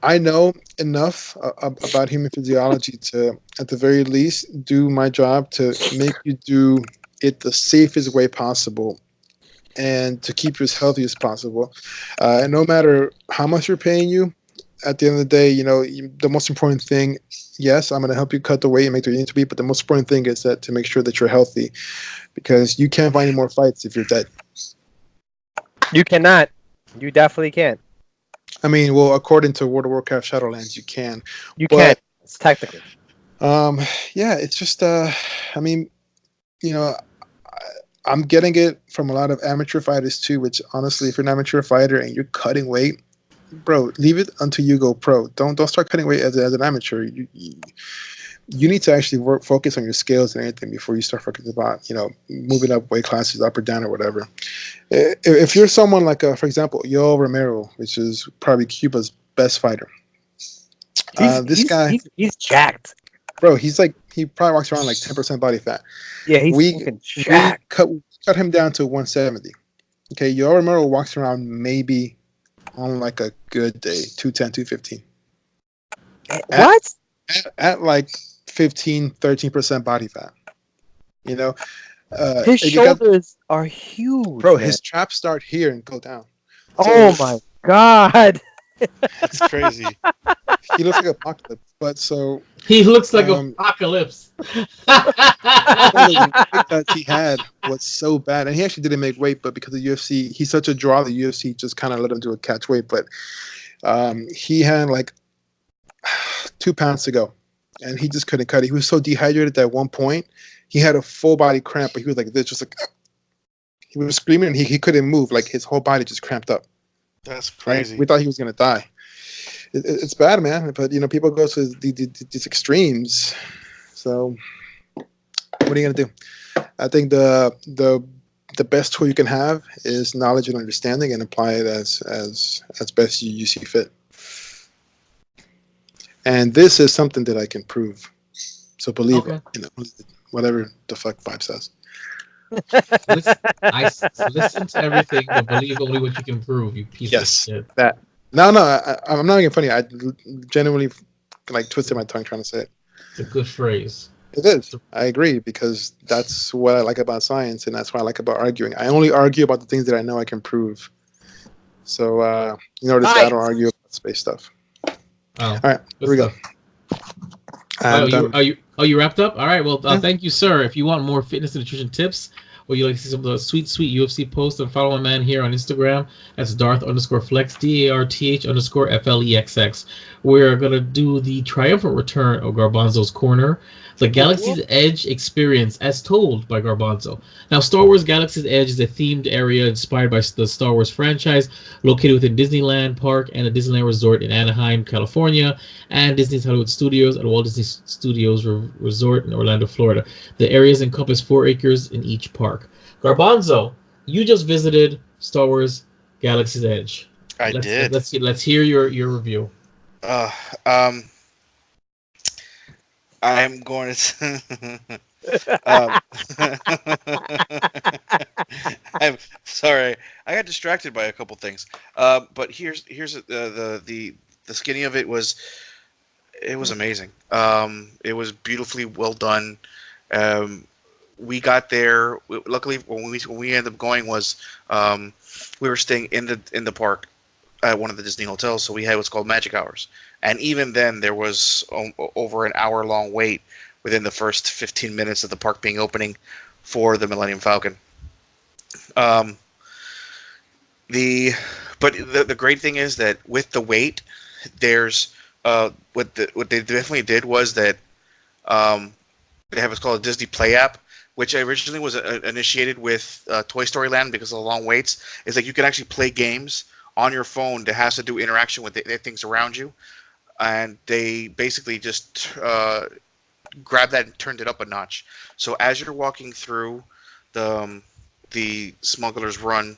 I know enough about human physiology to, at the very least, do my job to make you do it the safest way possible and to keep you as healthy as possible. And no matter how much you're paying you, at the end of the day, the most important thing, yes, I'm going to help you cut the weight and make the you need to be, but the most important thing is that to make sure that you're healthy, because you can't find any more fights if you're dead. You cannot. You definitely can't. I mean, well, according to World of Warcraft Shadowlands, you can. You can. It's technically. Yeah, it's just, I'm getting it from a lot of amateur fighters too, which honestly, if you're an amateur fighter and you're cutting weight, bro, leave it until you go pro. Don't start cutting weight as an amateur. You need to actually focus on your skills and everything before you start focusing about, moving up weight classes, up or down or whatever. If you're someone like, for example, Yoel Romero, which is probably Cuba's best fighter. This guy, he's jacked. Bro, he probably walks around like 10% body fat. Yeah, he's fucking jacked. cut him down to 170. Okay, Yoromaru walks around maybe on like a good day, 210, 215. What? At like 15, 13% body fat. You know, His and you got, shoulders are huge, bro. man. His traps start here and go down. Oh my god. It's crazy. He looks like Apocalypse, but so He looks like Apocalypse. the weight that he had was so bad, and he actually didn't make weight, but because of UFC, he's such a draw. The UFC just kind of let him do a catch weight, but he had like 2 pounds to go, and he just couldn't cut it. He was so dehydrated that at one point he had a full body cramp, but he was like this, just like he was screaming, and he couldn't move. Like his whole body just cramped up. That's crazy. Right? We thought he was gonna die. It's bad, man. But people go to these extremes. So what are you gonna do? I think the best tool you can have is knowledge and understanding, and apply it as best you see fit. And this is something that I can prove. So believe it. Whatever the fuck Vibe says. Listen to everything, but believe only what you can prove. You piece of shit. That. No, I'm not making funny. I genuinely like twisted my tongue trying to say it. It's a good phrase. It is. I agree, because that's what I like about science, and that's what I like about arguing. I only argue about the things that I know I can prove. So, I don't argue about space stuff. Oh, all right, here we go. You wrapped up? All right. Well, thank you, sir. If you want more fitness and nutrition tips, or you like to see some of the sweet UFC posts, and follow my man here on Instagram. That's Darth_Flex, DARTH_FLEXX. We're going to do the triumphant return of Garbanzo's Corner, the Galaxy's Edge experience as told by Garbanzo. Now, Star Wars Galaxy's Edge is a themed area inspired by the Star Wars franchise, located within Disneyland Park and a Disneyland Resort in Anaheim, California, and Disney's Hollywood Studios and Walt Disney Studios Resort in Orlando, Florida. The areas encompass 4 acres in each park. Garbanzo, you just visited Star Wars Galaxy's Edge. I did. Let's hear your review. I'm going to. I'm sorry. I got distracted by a couple things. But here's the skinny of it was. It was amazing. It was beautifully well done. We got there. Luckily, when we ended up going was we were staying in the park at one of the Disney hotels, so we had what's called magic hours. And even then, there was over an hour-long wait within the first 15 minutes of the park being opening for the Millennium Falcon. But the great thing is that with the wait, there's what they definitely did was that they have what's called a Disney Play app, which originally was initiated with Toy Story Land because of the long waits. It's like you can actually play games on your phone that has to do interaction with the things around you. And they basically just grabbed that and turned it up a notch. So as you're walking through the Smuggler's Run,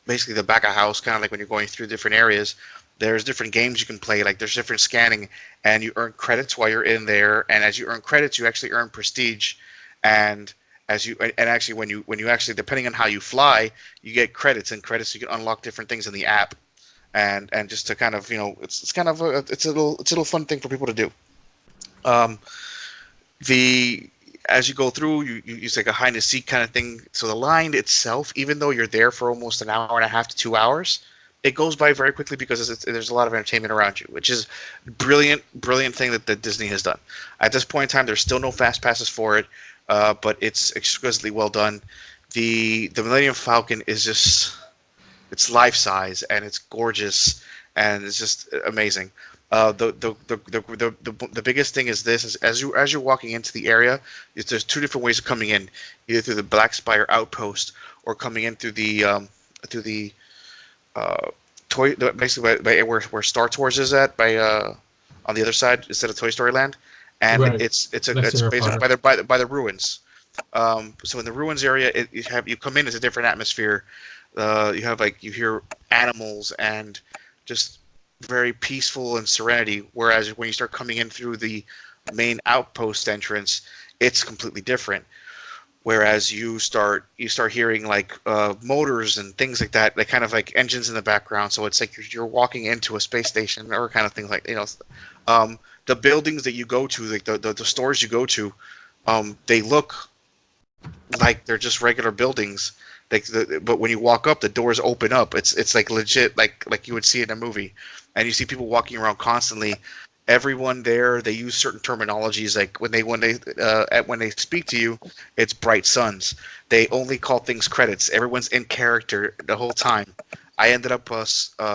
basically the back of house, kind of like when you're going through different areas, there's different games you can play. Like there's different scanning, and you earn credits while you're in there. And as you earn credits, you actually earn prestige. And actually when you actually, depending on how you fly, you get credits, and credits you can unlock different things in the app. And just to kind of, it's kind of a little fun thing for people to do. As you go through, you use like a hide and seek kind of thing. So the line itself, even though you're there for almost an hour and a half to 2 hours, it goes by very quickly because there's a lot of entertainment around you, which is brilliant thing that Disney has done. At this point in time, there's still no fast passes for it, but it's exquisitely well done. The Millennium Falcon is just, it's life size, and it's gorgeous, and it's just amazing. The biggest thing is this: is as you're walking into the area, there's 2 different ways of coming in, either through the Black Spire outpost or coming in through the toy, basically by where Star Tours is at, by on the other side instead of Toy Story Land, and right. It's basically by the ruins. So in the ruins area, you come in, it's a different atmosphere. You have you hear animals and just very peaceful and serenity. Whereas when you start coming in through the main outpost entrance, it's completely different. whereas you start hearing like motors and things like that, like kind of like engines in the background. So it's like you're walking into a space station or kind of things like the buildings that you go to, like the stores you go to, they look like they're just regular buildings. But when you walk up, the doors open up. It's like legit, like you would see in a movie, and you see people walking around constantly. Everyone there, they use certain terminologies. Like when they speak to you, it's bright suns. They only call things credits. Everyone's in character the whole time. I ended up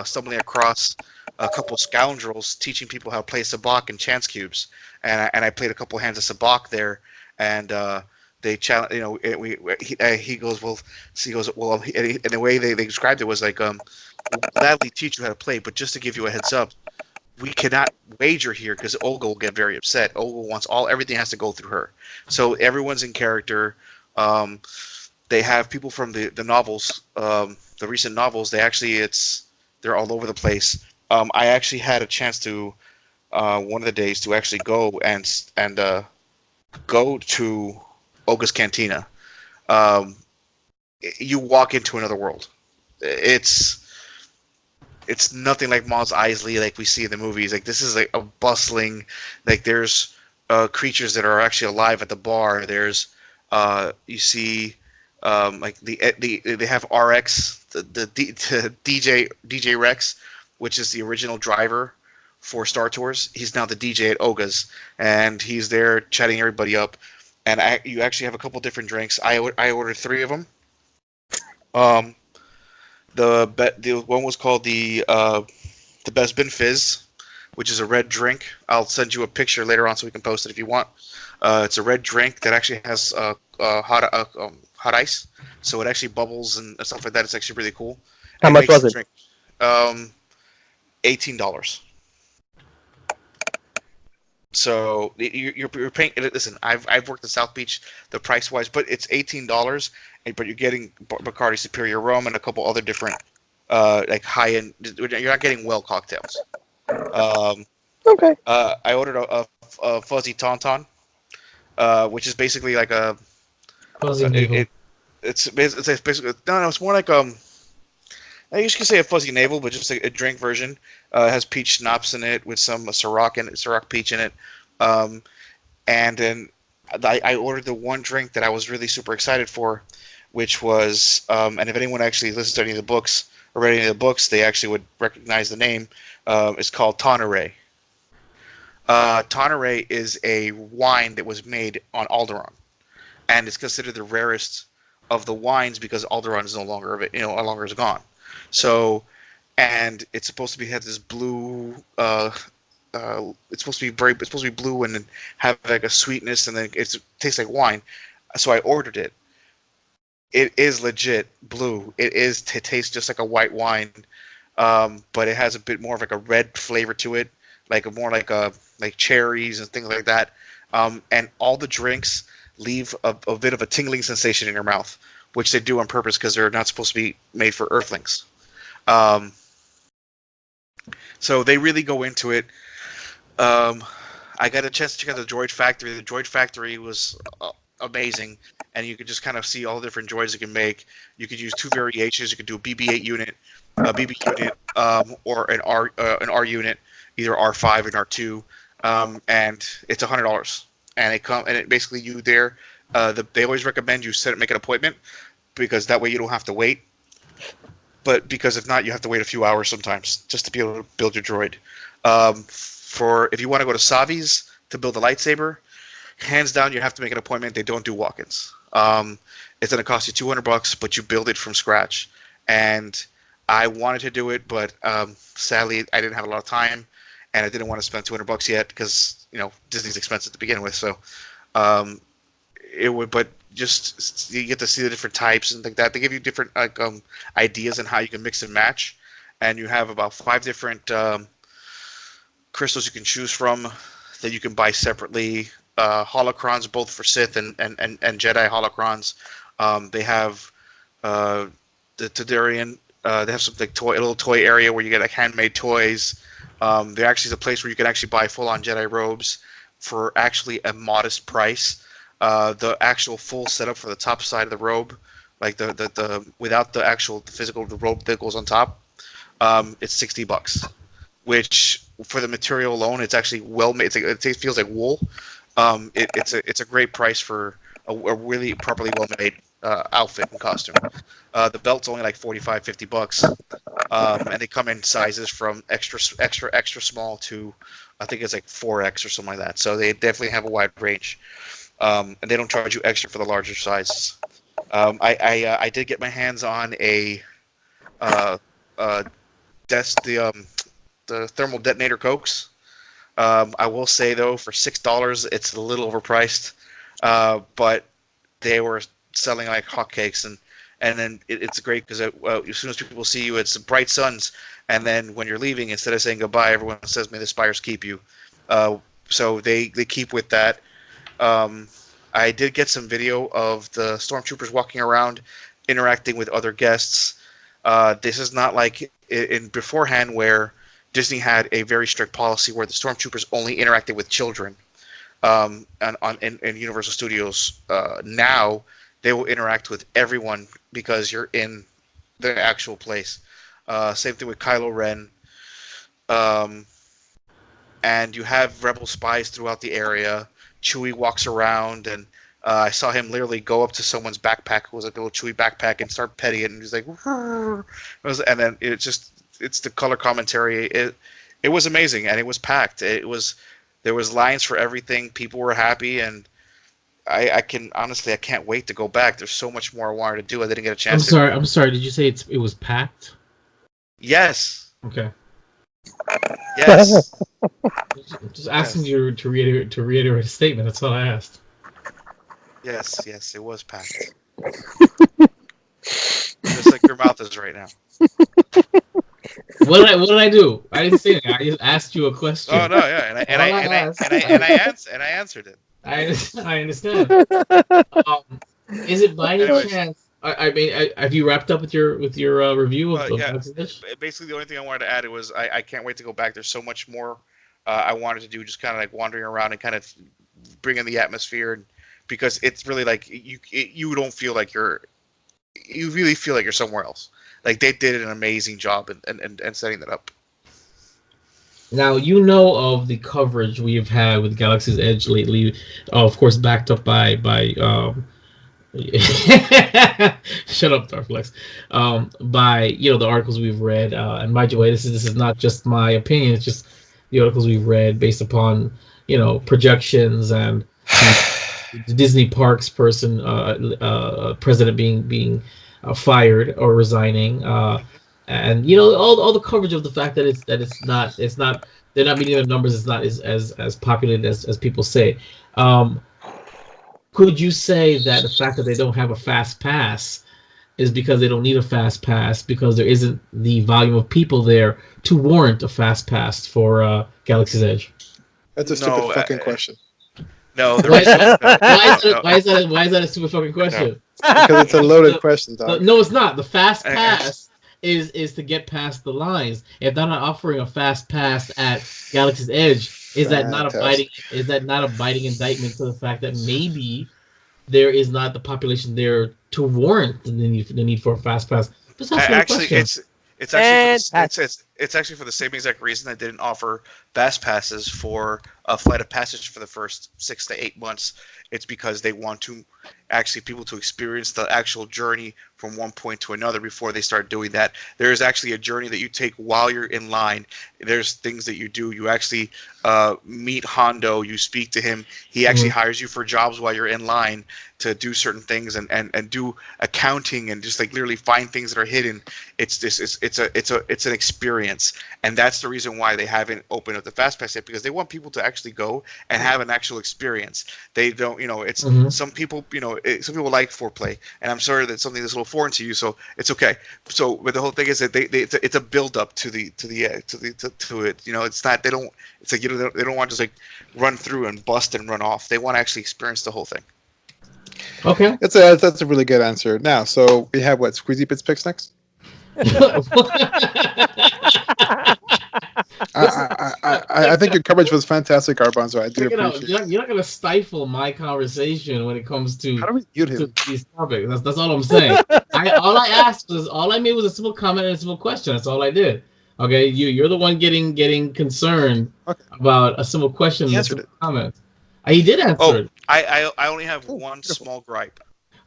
stumbling across a couple scoundrels teaching people how to play sabacc and chance cubes, and I played a couple hands of sabacc there, and they challenge. He goes, well, and the way they described it was like, we'll gladly teach you how to play, but just to give you a heads up, we cannot wager here because Olga will get very upset. Olga wants everything has to go through her. So everyone's in character. They have people from the novels, the recent novels. They're all over the place. I actually had a chance to one of the days to actually go and go to Olga's Cantina. You walk into another world. It's nothing like Mos Eisley like we see in the movies. Like this is like a bustling, like there's creatures that are actually alive at the bar. There's you see like they have RX, the DJ Rex, which is the original driver for Star Tours. He's now the DJ at Olga's, and he's there chatting everybody up. And you actually have a couple different drinks. I ordered 3 of them. The one was called the Best Bin Fizz, which is a red drink. I'll send you a picture later on so we can post it if you want. It's a red drink that actually has hot ice, so it actually bubbles and stuff like that. It's actually really cool. How much was it? Drink, $18. So you're paying. Listen, I've worked in South Beach, the price wise, but it's $18. But you're getting Bacardi Superior Rum and a couple other different like high end. You're not getting well cocktails. Okay. I ordered a fuzzy tauntaun, which is basically like a Fuzzy navel. It's basically no, it's more like I guess you could say a fuzzy navel, but just a drink version. It has peach schnapps in it with some Ciroc peach in it. And then I ordered the one drink that I was really super excited for, which was, and if anyone actually listens to any of the books or read any of the books, they actually would recognize the name. It's called Tanqueray. Tanqueray is a wine that was made on Alderaan, and it's considered the rarest of the wines because Alderaan is no longer is gone. So, and it's supposed to have this blue. It's supposed to be blue and have like a sweetness, and then it tastes like wine. So I ordered it. It is legit blue. It tastes just like a white wine, but it has a bit more of like a red flavor to it, like like cherries and things like that. And all the drinks leave a bit of a tingling sensation in your mouth, which they do on purpose because they're not supposed to be made for Earthlings. So they really go into it. I got a chance to check out the Droid Factory. The Droid Factory was amazing, and you could just kind of see all the different droids you can make. You could use 2 variations. You could do a BB-8 unit, a BB unit, or an R unit, either R5 and R2, and it's $100. And it basically they always recommend you make an appointment because that way you don't have to wait. But because if not, you have to wait a few hours sometimes just to be able to build your droid. If you want to go to Savi's to build a lightsaber, hands down, you have to make an appointment. They don't do walk-ins. It's going to cost you $200, but you build it from scratch. And I wanted to do it, but sadly, I didn't have a lot of time, and I didn't want to spend $200 yet because Disney's expensive to begin with. So but just you get to see the different types and like that. They give you different ideas on how you can mix and match, and you have about 5 different crystals you can choose from that you can buy separately. Holocrons, both for Sith and Jedi holocrons. They have the Tadarian. They have some like a little toy area where you get like handmade toys. There actually is a place where you can actually buy full-on Jedi robes for actually a modest price. The actual full setup for the top side of the robe, like the without the actual physical the robe that goes on top, it's $60. Which for the material alone, it's actually well made. It feels like wool. It's a great price for a really properly well made outfit and costume. The belt's only like $45-$50, and they come in sizes from extra small to I think it's like 4X or something like that. So they definitely have a wide range, and they don't charge you extra for the larger sizes. I did get my hands on a the thermal detonator cokes. I will say though, for $6, it's a little overpriced, but they were selling like hotcakes, and then it's great because as soon as people see you, it's bright suns, and then when you're leaving, instead of saying goodbye, everyone says, "May the spires keep you." So they keep with that. I did get some video of the stormtroopers walking around, interacting with other guests. This is not like in beforehand where Disney had a very strict policy where the stormtroopers only interacted with children. In Universal Studios, now they will interact with everyone because you're in the actual place. Same thing with Kylo Ren. And you have Rebel spies throughout the area. Chewie walks around, and I saw him literally go up to someone's backpack. It was like a little Chewie backpack, and start petting it, and he's like, and then it's the color commentary. It was amazing, and it was packed. There was lines for everything. People were happy, and I can't wait to go back. There's so much more I wanted to do. I didn't get a chance. I'm sorry. Did you say it was packed? Yes. Okay. Yes. Just asking you to reiterate a statement. That's all I asked. Yes, it was packed. Just like your mouth is right now. What did I do? I didn't say anything. I just asked you a question. Oh no, yeah, and I answered it. I understand. Is it by any chance? I mean, have you wrapped up with your review of this? Basically, the only thing I wanted to add was I can't wait to go back. There's so much more I wanted to do, just kind of like wandering around and kind of bring in the atmosphere, and because it's really like you don't feel like you really feel like you're somewhere else. Like they did an amazing job and setting that up. Now, you know of the coverage we've had with Galaxy's Edge lately, of course, backed up by shut up, Darflex. By the articles we've read, and by the way, this is not just my opinion; it's just the articles we've read based upon projections and the Disney Parks president being fired or resigning, and all the coverage of the fact that it's not they're not meeting their numbers. It's not as populated as people say. Could you say that the fact that they don't have a fast pass is because they don't need a fast pass because there isn't the volume of people there to warrant a fast pass for Galaxy's Edge? That's a stupid fucking question. No, why is that a stupid fucking question? No. Because it's a loaded question, dog. No, it's not. The fast pass is to get past the lines. If they're not offering a fast pass at Galaxy's Edge, is that not a biting indictment to the fact that maybe there is not the population there to warrant the need for a fast pass? It's actually for the same exact reason I didn't offer fast passes for a Flight of Passage for the first 6 to 8 months. It's because they want people to experience the actual journey from one point to another before they start doing that. There is actually a journey that you take while you're in line. There's things that you do. You actually meet Hondo. You speak to him. He actually hires you for jobs while you're in line to do certain things and do accounting and just like literally find things that are hidden. It's an experience, and that's the reason why they haven't opened up the fast pass yet, because they want people to actually go and have an actual experience. They don't, it's some people, some people like foreplay, and I'm sorry that something that's a little foreign to you, so it's okay. So, but the whole thing is that it's a build up to it. It's not, they don't, it's like, they don't want to just like run through and bust and run off. They want to actually experience the whole thing. Okay, that's a really good answer. Now, so we have Squeezy Bits picks next. I think your coverage was fantastic, Garbanzo. I do Check it out. appreciate it. You're not gonna stifle my conversation when it comes How to do we mute him? these topics. That's all I'm saying. All I made was a simple comment and a simple question. That's all I did. Okay, you're the one getting concerned about a simple question and a simple comment. He did answer it. I only have one small gripe.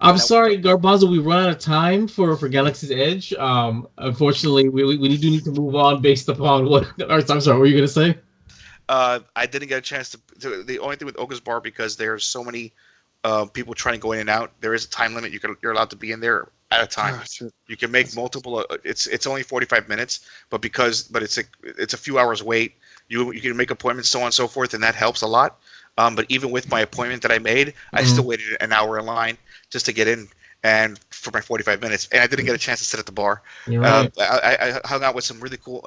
I'm sorry, Garbanzo. We run out of time for Galaxy's Edge. Unfortunately, we do need to move on based upon what. I'm sorry. What were you gonna say? I didn't get a chance to. The only thing with Oka's Bar, because there's so many people trying to go in and out. There is a time limit. You're allowed to be in there at a time. You can make multiple. It's only 45 minutes, but it's a few hours wait. You can make appointments, so on and so forth, and that helps a lot. But even with my appointment that I made, I still waited an hour in line just to get in and for my 45 minutes, and I didn't get a chance to sit at the bar. Right. I hung out with some really cool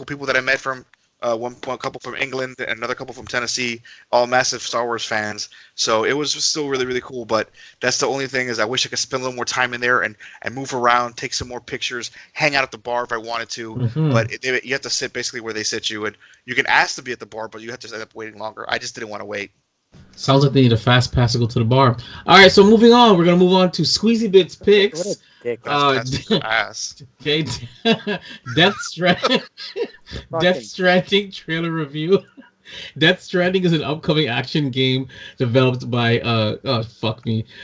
people that I met from one couple from England, and another couple from Tennessee, all massive Star Wars fans. So it was still really, really cool. But that's the only thing is I wish I could spend a little more time in there and move around, take some more pictures, hang out at the bar if I wanted to. But you have to sit basically where they sit you, and you can ask to be at the bar, but you have to end up waiting longer. I just didn't want to wait. Sounds like they need a fast pass to go to the bar. All right, so moving on, we're gonna move on to Squeezy Bits picks. Okay, Death Stranding trailer review. Death Stranding is an upcoming action game developed by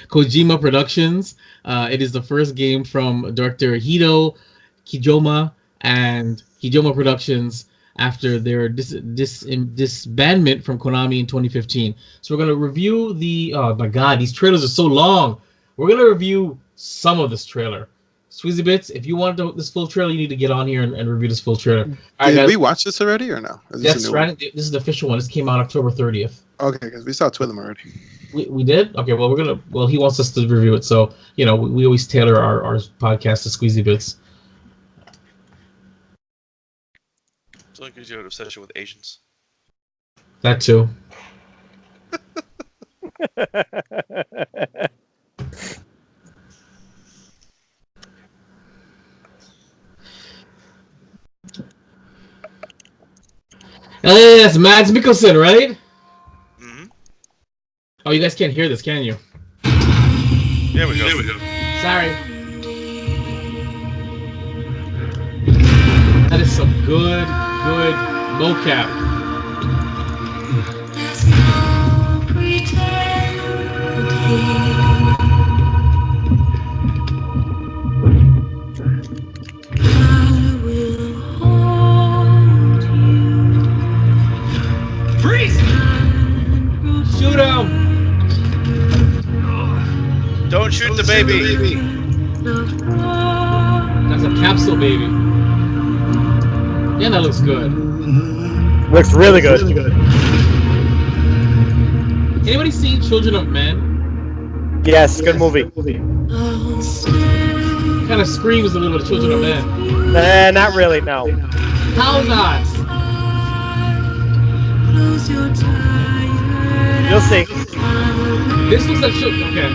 Kojima Productions. It is the first game from director Hideo Kojima and Kojima Productions after their disbandment from Konami in 2015. So we're going to review oh my god, these trailers are so long. We're going to review some of this trailer. Squeezy Bits, if you want this full trailer, you need to get on here and review this full trailer. Did we watch this already or no? This is the official one. This came out October 30th. Okay, because we saw two of them already. We did? Okay, well, he wants us to review it. So, we always tailor our podcast to Squeezy Bits. It's only because you have an obsession with Asians. That too. Hey, that's Mads Mikkelsen, right? Mm-hmm. Oh, you guys can't hear this, can you? There we go. Sorry. That is some good mocap. Freeze! Shoot him! Don't shoot the baby! That's a capsule baby. Yeah, that looks good. Looks really good. Anybody seen Children of Men? Yes, good movie. Kind of screams a little bit of Children of Men. Not really, no. How not? You'll see. This looks like okay.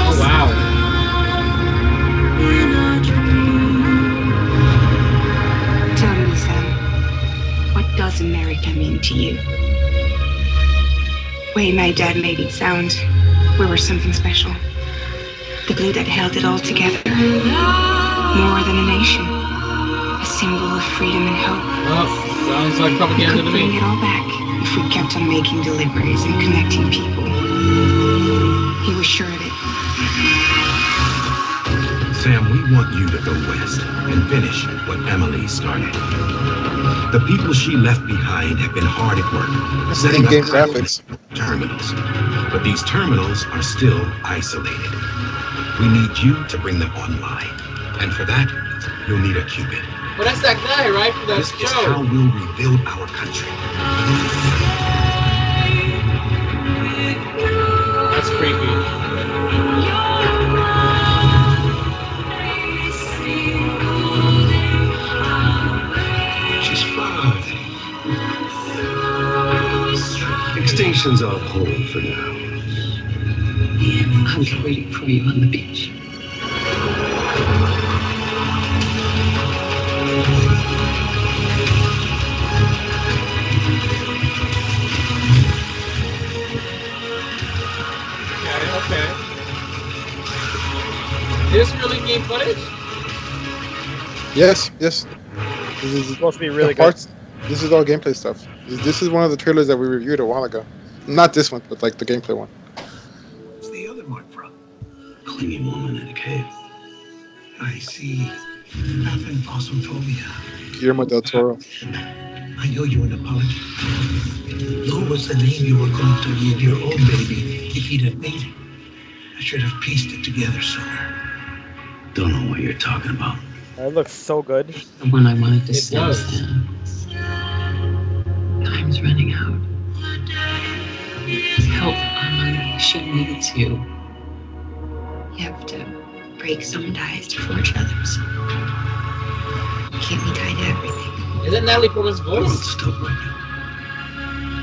Oh wow. Tell me, Sam, what does America mean to you? Way my dad made it sound, we were something special. The glue that held it all together. More than a nation. A symbol of freedom and hope. Oh, sounds like propaganda to me. Bring it all back if we kept on making deliveries and connecting people. He was sure of it. Sam, we want you to go west and finish what Emily started. The people she left behind have been hard at work, setting up graphics terminals. But these terminals are still isolated. We need you to bring them online. And for that, you'll need a Keepin. Well, that's that guy, right? From that This show. is how we'll rebuild our country. That's creepy. She's fine. Extinction's on hold for now. I'll get ready for you on the beach. Yes, yes. This It's is supposed to be the really good. parts. This is all gameplay stuff. This is one of the trailers that we reviewed a while ago. Not this one, but like the gameplay one. What's the other mark from? Clingy woman in a cave. I see. Aphanphosphobia. Guillermo del Toro. I owe you an apology. Lo was the name you were going to give your own baby if he'd have made it. I should have pieced it together sooner. Don't know what you're talking about. It looks so good. The one I wanted to It stem does. stem. Time's running out. Help Emily. She needs you. You have to break some ties to forge others. You can't be tied to everything. Is that Natalie Portman's The world's voice? still broken.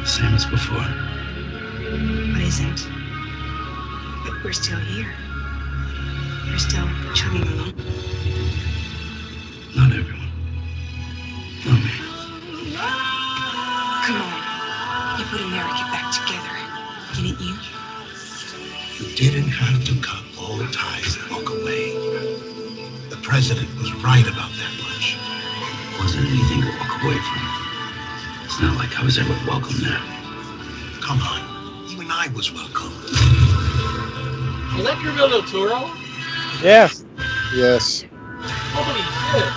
Same as before. What isn't? But we're still here. We're still chugging along. Not everyone. Not me. Come on. You put America back together, didn't you? You didn't have to cut all ties and walk away. The president was right about that much. Wasn't anything to walk away from. It's not like I was ever welcome there. Come on. Even I was welcome. Is that Guillermo del Toro? Yeah. Yes. Holy shit!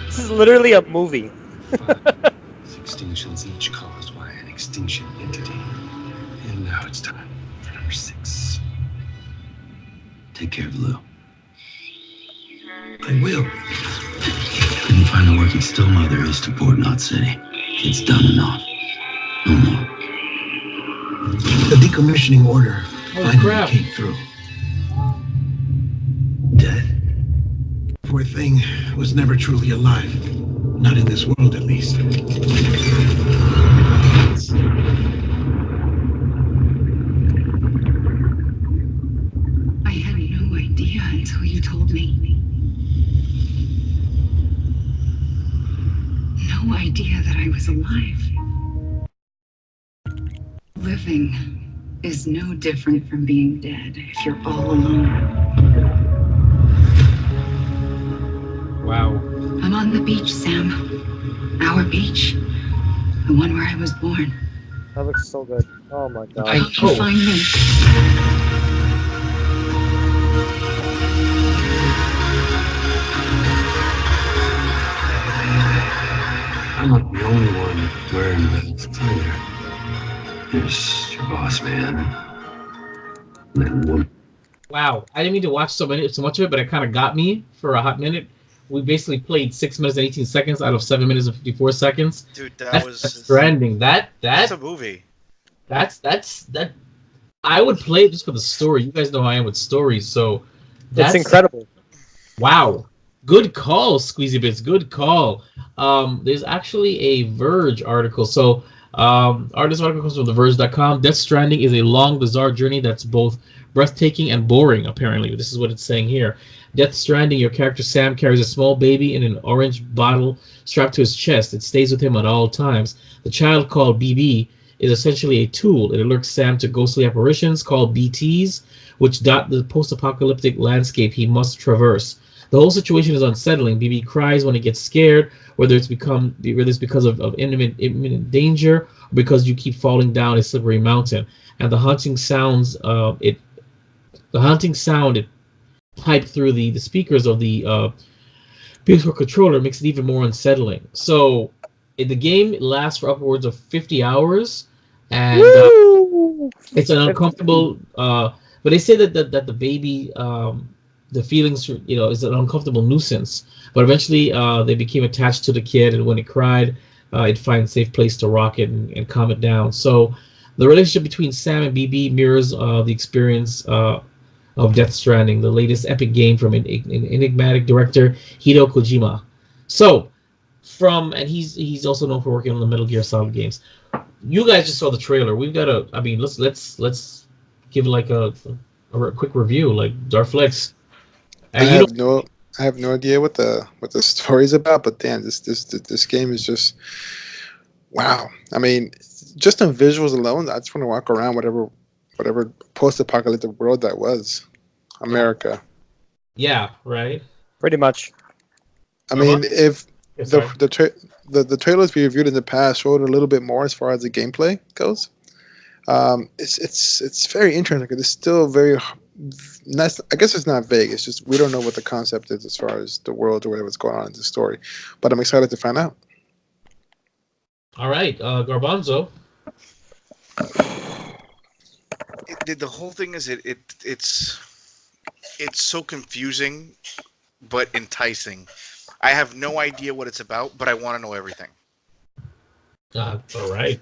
This is literally a movie. Extinctions each caused by an extinction entity. And now it's time for number 6. Take care of Lou. I will. Couldn't find a working still mother is to Port Knot City. It's done and on. No more. The decommissioning order finally crap. came through. Dead. Poor thing was never truly alive. Not in this world, at least. I had no idea until you told me. No idea that I was alive. Living is no different from being dead if you're all alone. Wow. I'm on the beach, Sam. Our beach. The one where I was born. That looks so good. Oh my god. I Help you know. find me. I'm not the only one wearing the tiger. There's your boss man. And that woman. Wow. I didn't mean to watch so much of it, but it kind of got me for a hot minute. We basically played 6 minutes and 18 seconds out of 7 minutes and 54 seconds. Dude, That's Stranding. That's That's a movie. that. I would play it just for the story. You guys know how I am with stories, so That's incredible. Wow. Good call, Squeezy Bits. Good call. There's actually a Verge article. So, this article comes from TheVerge.com. Death Stranding is a long, bizarre journey that's both breathtaking and boring, apparently. This is what it's saying here. Death Stranding, your character Sam carries a small baby in an orange bottle strapped to his chest. It stays with him at all times. The child, called BB, is essentially a tool. It alerts Sam to ghostly apparitions called BTs, which dot the post-apocalyptic landscape he must traverse. The whole situation is unsettling. BB cries when it gets scared, whether it's because of imminent danger or because you keep falling down a slippery mountain. And the haunting sound it piped through the speakers of the PS4 controller makes it even more unsettling. So the game lasts for upwards of 50 hours, and it's an uncomfortable. But they say that the baby, the feelings, is an uncomfortable nuisance. But eventually, they became attached to the kid, and when it cried, it'd find a safe place to rock it and calm it down. So the relationship between Sam and BB mirrors the experience of Death Stranding, the latest epic game from an enigmatic director, Hideo Kojima. So, and he's also known for working on the Metal Gear Solid games. You guys just saw the trailer. We've got to. I mean, let's give like a quick review, like Darflex. I And you have know, no I have no idea what the story's about, but damn, this game is just wow. I mean, just on visuals alone, I just want to walk around whatever post-apocalyptic world that was, America. yeah, right. Pretty much. I mean, if Yeah, the sorry. the trailers we reviewed in the past showed a little bit more as far as the gameplay goes, it's very interesting. It's still very nice. I guess it's not vague. It's just we don't know what the concept is as far as the world or whatever's going on in the story. But I'm excited to find out. All right, Garbanzo. The whole thing is it's so confusing, but enticing. I have no idea what it's about, but I want to know everything. All right.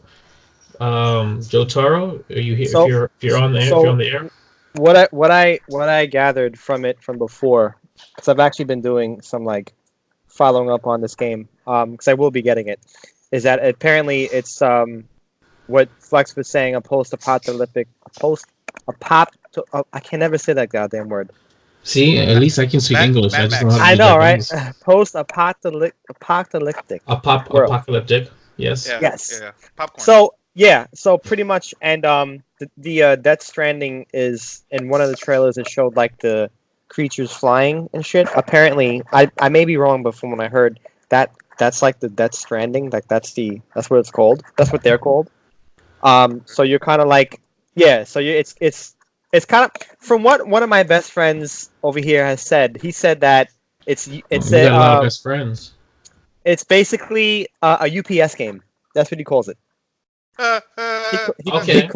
Joe Taro, are you here? So- if you're on the so- if you're on the air. What I gathered from it from before, because I've actually been doing some like following up on this game, because I will be getting it, is that apparently it's what Flex was saying, a post-apocalyptic, I can never say that goddamn word. See, at least I can speak English. I just don't know how to I do know, right? Japanese. Post-apocalyptic. world. Apocalyptic. Yes. Yeah, Yes. Yeah. Popcorn. So pretty much, and the Death Stranding is in one of the trailers. It showed like the creatures flying and shit. Apparently, I may be wrong, but from what I heard, that's like the Death Stranding. Like that's what it's called. That's what they're called. So you're kind of like, yeah. So it's kind of from what one of my best friends over here has said. He said that it's You got a lot of a best friends. it's basically a UPS game. That's what he calls it. Okay.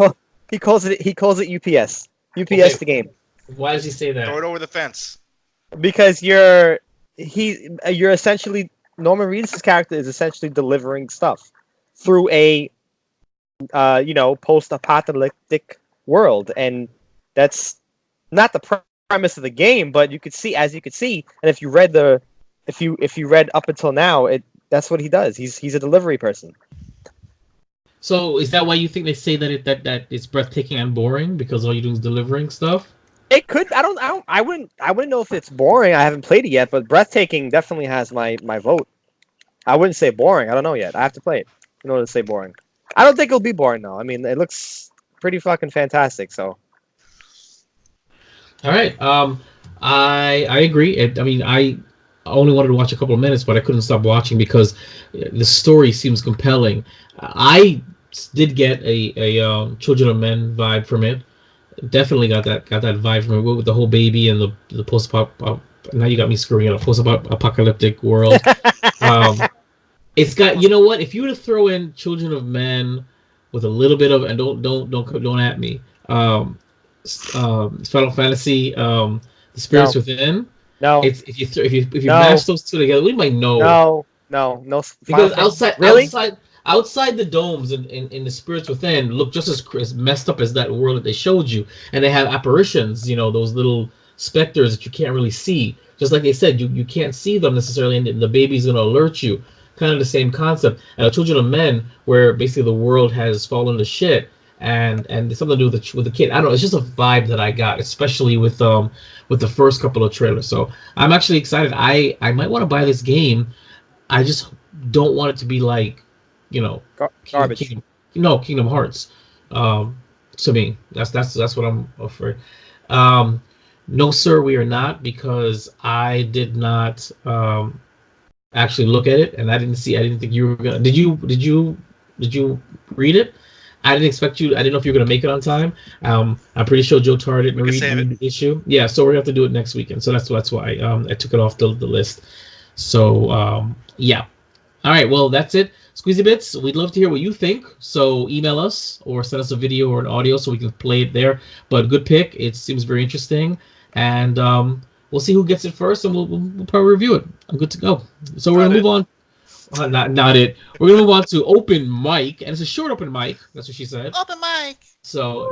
He calls it UPS. UPS Okay. the game. Why does he say that? Throw it over the fence. Because you're essentially Norman Reedus' character is essentially delivering stuff through a post-apocalyptic world, and that's not the premise of the game, but you could see, and if you read up until now, that's what he does. He's a delivery person. So is that why you think they say that it's breathtaking and boring because all you're doing is delivering stuff? It could. I wouldn't know if it's boring. I haven't played it yet, but breathtaking definitely has my vote. I wouldn't say boring. I don't know yet. I have to play it in order to say boring. I don't think it'll be boring though. I mean, it looks pretty fucking fantastic. So. All right. I agree. I only wanted to watch a couple of minutes, but I couldn't stop watching because the story seems compelling. I did get a Children of Men vibe from it. Definitely got that vibe from it with the whole baby and the now you got me screwing it up. Post-apocalyptic world. It's got, you know what? If you were to throw in Children of Men with a little bit of, and don't at me, Final Fantasy, The Spirits Within. No. It's if you mash those two together, we might know. No. Because Really? outside the domes in The Spirits Within look just as messed up as that world that they showed you, and they have apparitions, those little specters that you can't really see. Just like they said, you can't see them necessarily, and the baby's gonna alert you. Kind of the same concept. And Children of Men, where basically the world has fallen to shit, and it's something to do with the kid. I don't know. It's just a vibe that I got, especially with the first couple of trailers. So I'm actually excited. I might want to buy this game. I just don't want it to be like, garbage. Kingdom Hearts. To me, that's what I'm afraid. No, sir, we are not, because I did not actually look at it, and I didn't think you were gonna. Did you read it? I didn't expect you. I didn't know if you were gonna make it on time. I'm pretty sure Joe Tar didn't read the issue. Yeah, so we're gonna have to do it next weekend. So that's why I took it off the list. So yeah. All right, well, that's it. Squeezy Bits, we'd love to hear what you think. So email us or send us a video or an audio so we can play it there. But good pick. It seems very interesting. And we'll see who gets it first, and we'll probably review it. I'm good to go. So we're going to move on. Not it. We're going to move on to open mic. And it's a short open mic. That's what she said. Open mic. So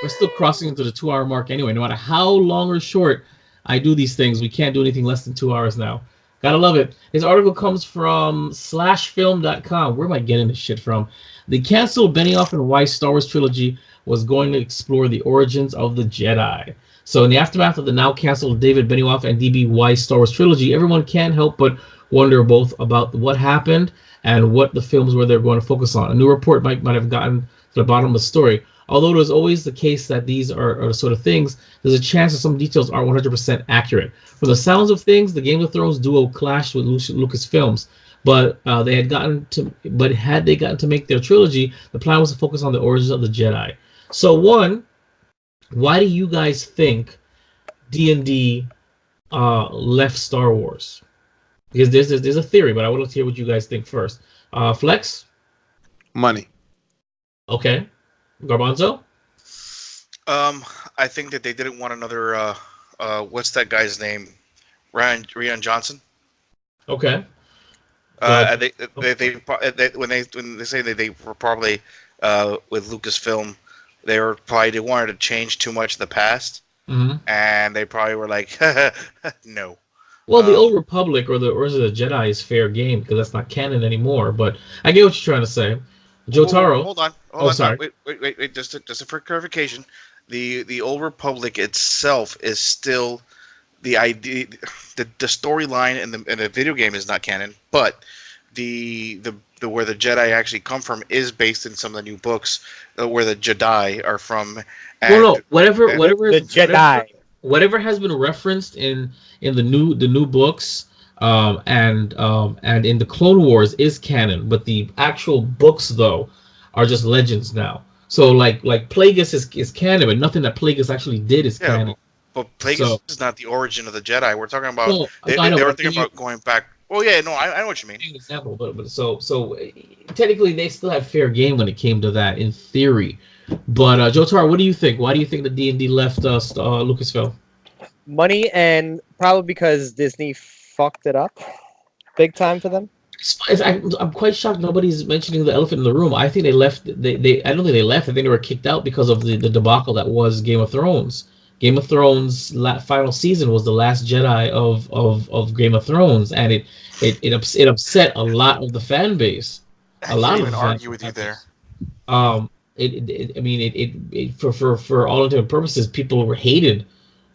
we're still crossing into the 2-hour mark anyway. No matter how long or short I do these things, we can't do anything less than 2 hours now. Gotta love it. This article comes from /film.com. Where am I getting this shit from? The canceled Benioff and Weiss Star Wars trilogy was going to explore the origins of the Jedi. So in the aftermath of the now canceled David Benioff and D.B. Weiss Star Wars trilogy, everyone can't help but wonder both about what happened and what the films were they're going to focus on. A new report might have gotten to the bottom of the story. Although it was always the case that these are the sort of things, there's a chance that some details aren't 100% accurate. From the sounds of things, the Game of Thrones duo clashed with Lucasfilms, but had they gotten to make their trilogy, the plan was to focus on the origins of the Jedi. So one, why do you guys think D&D left Star Wars? Because there's a theory, but I would like to hear what you guys think first. Flex? Money. Okay. Garbanzo? I think that they didn't want another. What's that guy's name? Rian Johnson. Okay. They when they say that they were probably with Lucasfilm, they wanted to change too much of the past, and they probably were like, no. Well, the Old Republic or the Jedi is fair game because that's not canon anymore. But I get what you're trying to say. Jotaro. Hold on. Sorry. Wait. Just for clarification, the Old Republic itself is still the idea. The storyline in the video game is not canon, but the where the Jedi actually come from is based in some of the new books where the Jedi are from. And, whatever the Jedi. Whatever has been referenced in the new books and in the Clone Wars is canon, but the actual books though are just legends now. So like Plagueis is canon, but nothing that Plagueis actually did is canon. But Plagueis is not the origin of the Jedi. We're talking about they were thinking about going back. Oh yeah, no, I know what you mean. An example, but so technically they still had fair game when it came to that in theory. But Jotaro, what do you think? Why do you think the D&D left Lucasfilm? Money, and probably because Disney fucked it up big time for them. I'm quite shocked nobody's mentioning the elephant in the room. I think they left. I don't think they left. I think they were kicked out because of the debacle that was Game of Thrones. Game of Thrones' final season was the last Jedi of Game of Thrones, and it upset a lot of the fan base. I can't even argue with you there. For all intents and purposes, people were hated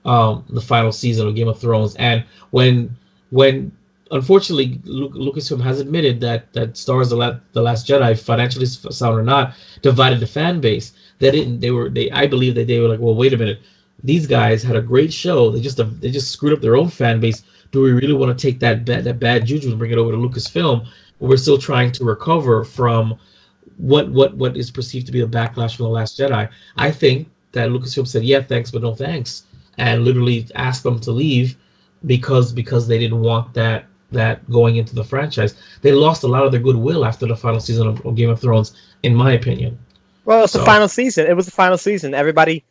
the final season of Game of Thrones, and when unfortunately Lucasfilm has admitted that Star Wars: The Last Jedi, financially sound or not, divided the fan base. I believe that they were like, well, wait a minute, these guys had a great show. They just screwed up their own fan base. Do we really want to take that bad juju and bring it over to Lucasfilm? We're still trying to recover from what is perceived to be a backlash from The Last Jedi. I think that Lucasfilm said, yeah, thanks, but no thanks, and literally asked them to leave because they didn't want that going into the franchise. They lost a lot of their goodwill after the final season of Game of Thrones, in my opinion. Well, it's the final season. It was the final season. Everybody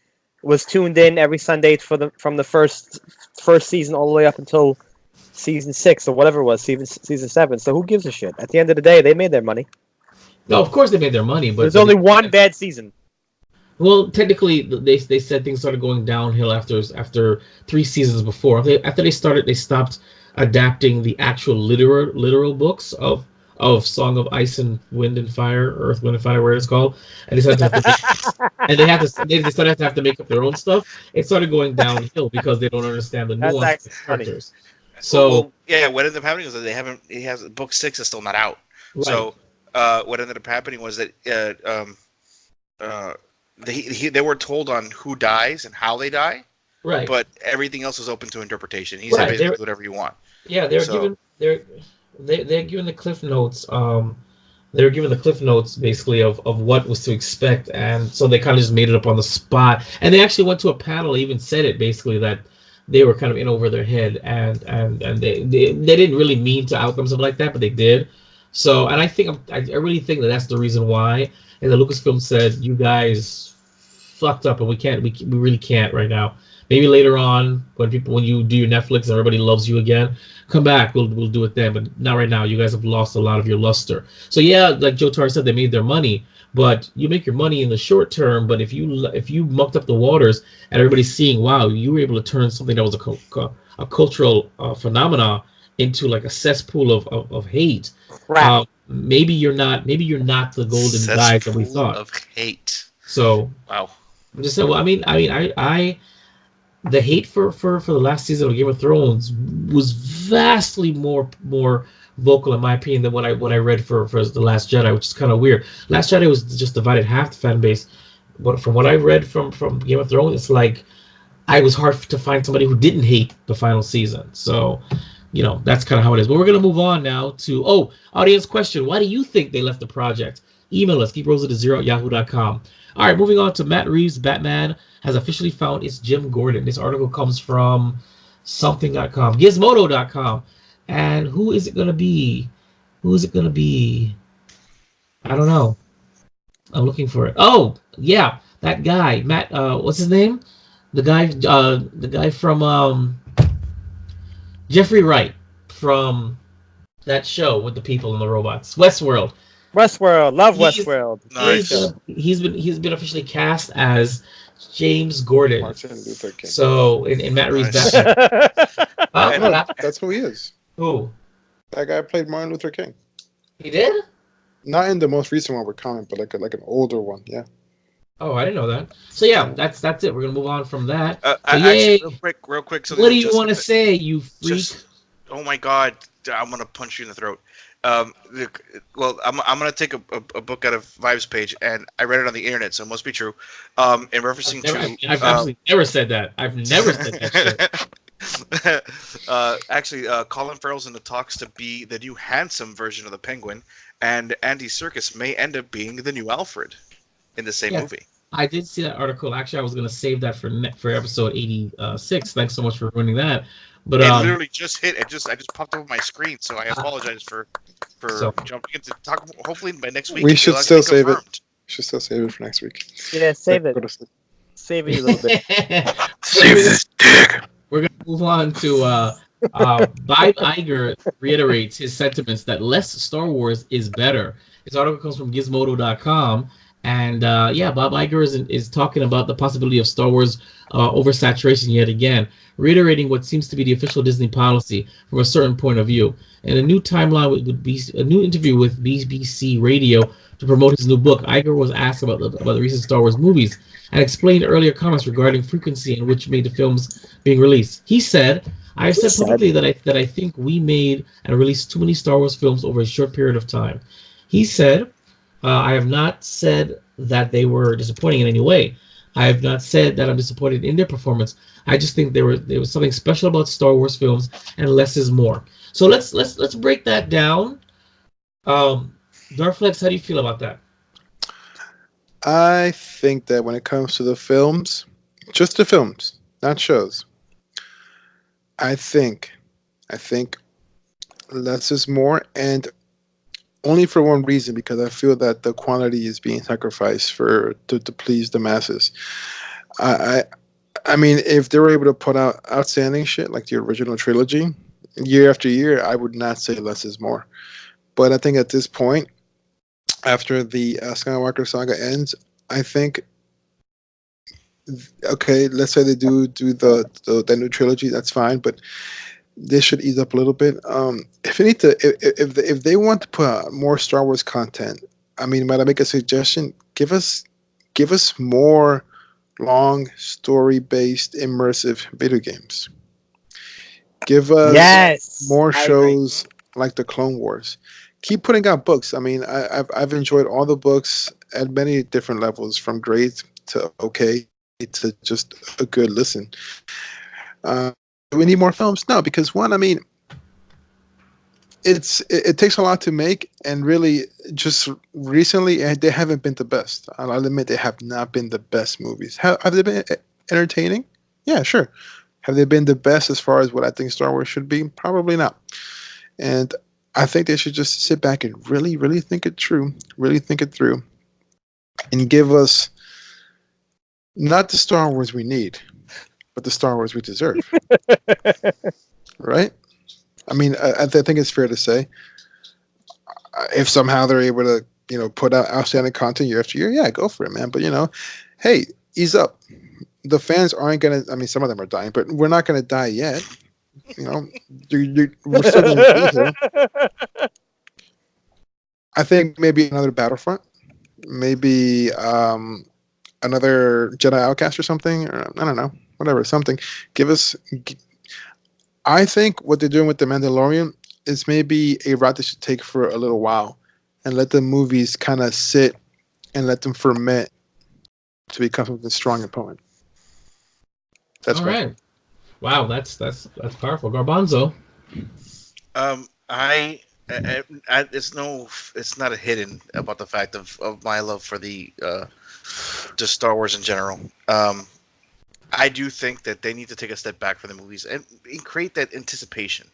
was tuned in every Sunday from the first season all the way up until season 6 or whatever it was, season 7. So who gives a shit? At the end of the day, they made their money. No, of course they made their money, but there's only one bad season. Well, technically, they said things started going downhill after 3 seasons before. After they stopped adapting the actual literal books of Song of Ice and Wind and Fire, Earth, Wind and Fire, whatever it's called, and they started to have to make up their own stuff. It started going downhill because they don't understand the nuance of the characters. So what ended up happening is that book 6 is still not out. Right. So what ended up happening was that they were told on who dies and how they die, right? But everything else was open to interpretation. He said basically whatever you want. Yeah, they're given the cliff notes. They were given the cliff notes basically of what was to expect, and so they kind of just made it up on the spot. And they actually went to a panel, even said it basically that they were kind of in over their head, and they didn't really mean to out them something like that, but they did. So, and I really think that's the reason why. And the Lucasfilm said, you guys fucked up, and we really can't right now. Maybe later on, when you do your Netflix and everybody loves you again, come back. We'll do it then. But not right now. You guys have lost a lot of your luster. So yeah, like Jotaro said, they made their money, but you make your money in the short term. But if you mucked up the waters and everybody's seeing, wow, you were able to turn something that was a cultural phenomena into like a cesspool of hate. Maybe you're not the golden guy that we thought. Of hate. So Wow. I'm just saying. Well, I the hate for the last season of Game of Thrones was vastly more vocal in my opinion than what I read for the Last Jedi, which is kind of weird. Last Jedi was just divided half the fan base, but from what I read from Game of Thrones, it's like I was hard to find somebody who didn't hate the final season. So, that's kind of how it is. But we're gonna move on now to audience question. Why do you think they left the project? Email us keeproseit0 at yahoo.com. All right, moving on to Matt Reeves. Batman has officially found its Jim Gordon. This article comes from something.com, gizmodo.com. And who is it going to be? Who is it going to be? I don't know. I'm looking for it. Oh, yeah, that guy, Matt, what's his name? The guy from Jeffrey Wright from that show with the people and the robots, Westworld. Westworld, love Westworld. Nice. He's been officially cast as James Gordon. Martin Luther King. So in Matt Reeves' Nice. Batman. That's who he is. Who? That guy played Martin Luther King. He did? Not in the most recent one we're comic, but like an older one. Yeah. Oh, I didn't know that. So yeah, that's it. We're gonna move on from that. Actually, real quick. What do you want to say, you freak? Oh my God, I'm gonna punch you in the throat. Well, I'm gonna take a book out of Vibe's page, and I read it on the internet, so it must be true. In referencing I've actually never said that. I've never said that shit. Actually, Colin Farrell's in the talks to be the new handsome version of the Penguin, and Andy Serkis may end up being the new Alfred in the same movie. I did see that article. Actually, I was going to save that for episode 86. Thanks so much for ruining that. But it literally just hit. I just popped up on my screen, so I apologize for jumping into talk. Hopefully by next week we should still save it. Should still save it for next week. Yeah, save it. Save it a little bit. Save this dick. We're going to move on to Bob Iger reiterates his sentiments that less Star Wars is better. His article comes from Gizmodo.com. And Bob Iger is talking about the possibility of Star Wars oversaturation yet again, reiterating what seems to be the official Disney policy from a certain point of view. In a new timeline would be a new interview with BBC Radio to promote his new book. Iger was asked about the recent Star Wars movies and explained earlier comments regarding frequency in which made the films being released. He said, "I have said publicly that I think we made and released too many Star Wars films over a short period of time." He said, "I have not said that they were disappointing in any way. I have not said that I'm disappointed in their performance. I just think there was something special about Star Wars films, and less is more." So let's break that down. Darflex, how do you feel about that? I think that when it comes to the films, just the films, not shows, I think less is more, and only for one reason, because I feel that the quantity is being sacrificed to please the masses. I mean, if they were able to put out outstanding shit like the original trilogy year after year, I would not say less is more. But I think at this point, after the Skywalker saga ends, I think, okay, let's say they do the new trilogy, that's fine, but they should ease up a little bit. If they want to put out more Star Wars content, I mean, might I make a suggestion? Give us more long story-based immersive video games. Give us more shows like the Clone Wars. Keep putting out books. I mean, I've enjoyed all the books at many different levels, from great to okay to just a good listen. Do we need more films? No, because one, I mean, it takes a lot to make, and really, just recently, they haven't been the best. I'll admit they have not been the best movies. Have they been entertaining? Yeah, sure. Have they been the best as far as what I think Star Wars should be? Probably not. And I think they should just sit back and really, really think it through, and give us not the Star Wars we need, but the Star Wars we deserve. Right? I mean, I think it's fair to say, if somehow they're able to, put out outstanding content year after year, yeah, go for it, man. But, hey, ease up. The fans aren't going to, I mean, some of them are dying, but we're not going to die yet. We're still going to be here. I think maybe another Battlefront. Maybe another Jedi Outcast or something, or I don't know, whatever, something. Give us. I think what they're doing with the Mandalorian is maybe a route they should take for a little while, and let the movies kind of sit and let them ferment to become something strong and potent. That's All right. right. Wow, that's powerful. Garbanzo. It's not a hidden about the fact of my love for the just Star Wars in general. I do think that they need to take a step back from the movies and create that anticipation.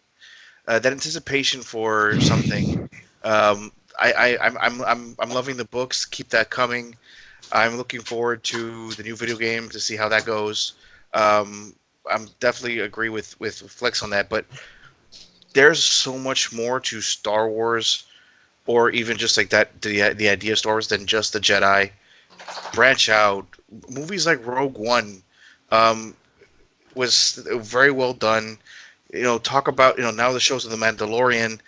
That anticipation for something. I'm loving the books. Keep that coming. I'm looking forward to the new video game to see how that goes. I'm definitely agree with Flex on that, but there's so much more to Star Wars, or even just like that the idea of Star Wars than just the Jedi. Branch out. Movies like Rogue One was very well done. Talk about now the shows of the Mandalorian.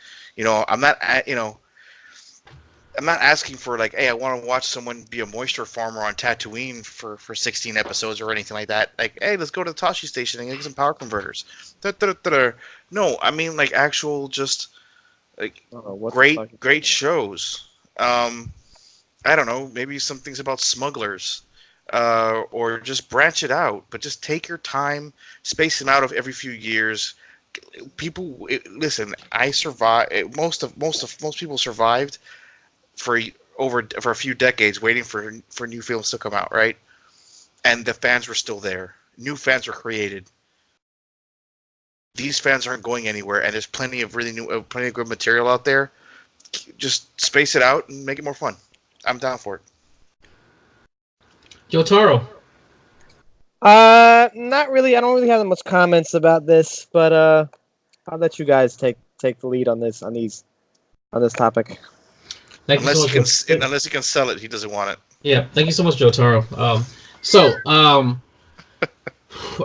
I'm not asking for like, hey, I want to watch someone be a moisture farmer on Tatooine for 16 episodes or anything like that. Like, hey, let's go to the Tashi station and get some power converters. No, I mean like actual just like great shows. I don't know, maybe some things about smugglers, or just branch it out, but just take your time, space them out of every few years. People, listen. I survived. Most people survived for a few decades waiting for new films to come out, right? And the fans were still there. New fans were created. These fans aren't going anywhere, and there's plenty of good material out there. Just space it out and make it more fun. I'm down for it. Jotaro. Not really. I don't really have that much comments about this, but I'll let you guys take the lead on this topic. Unless he can sell it, he doesn't want it. Yeah, thank you so much, Jotaro.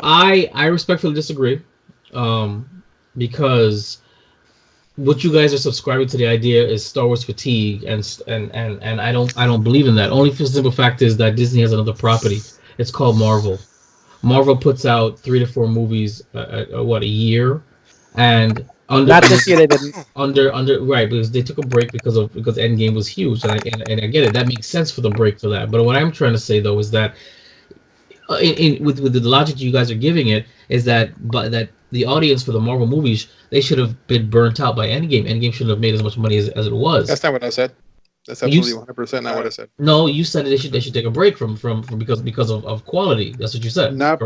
I respectfully disagree, because what you guys are subscribing to the idea is Star Wars fatigue, and I don't believe in that. Only for the simple fact is that Disney has another property. It's called Marvel. Marvel puts out 3 to 4 movies a year, and not this year they didn't. Right, because they took a break because Endgame was huge, and I get it. That makes sense for the break for that. But what I'm trying to say though is that with the logic you guys are giving it is that the audience for the Marvel movies, they should have been burnt out by Endgame. Endgame shouldn't have made as much money as it was. That's not what I said. That's absolutely 100% not what I said. No, you said they should take a break from because of quality. That's what you said. Not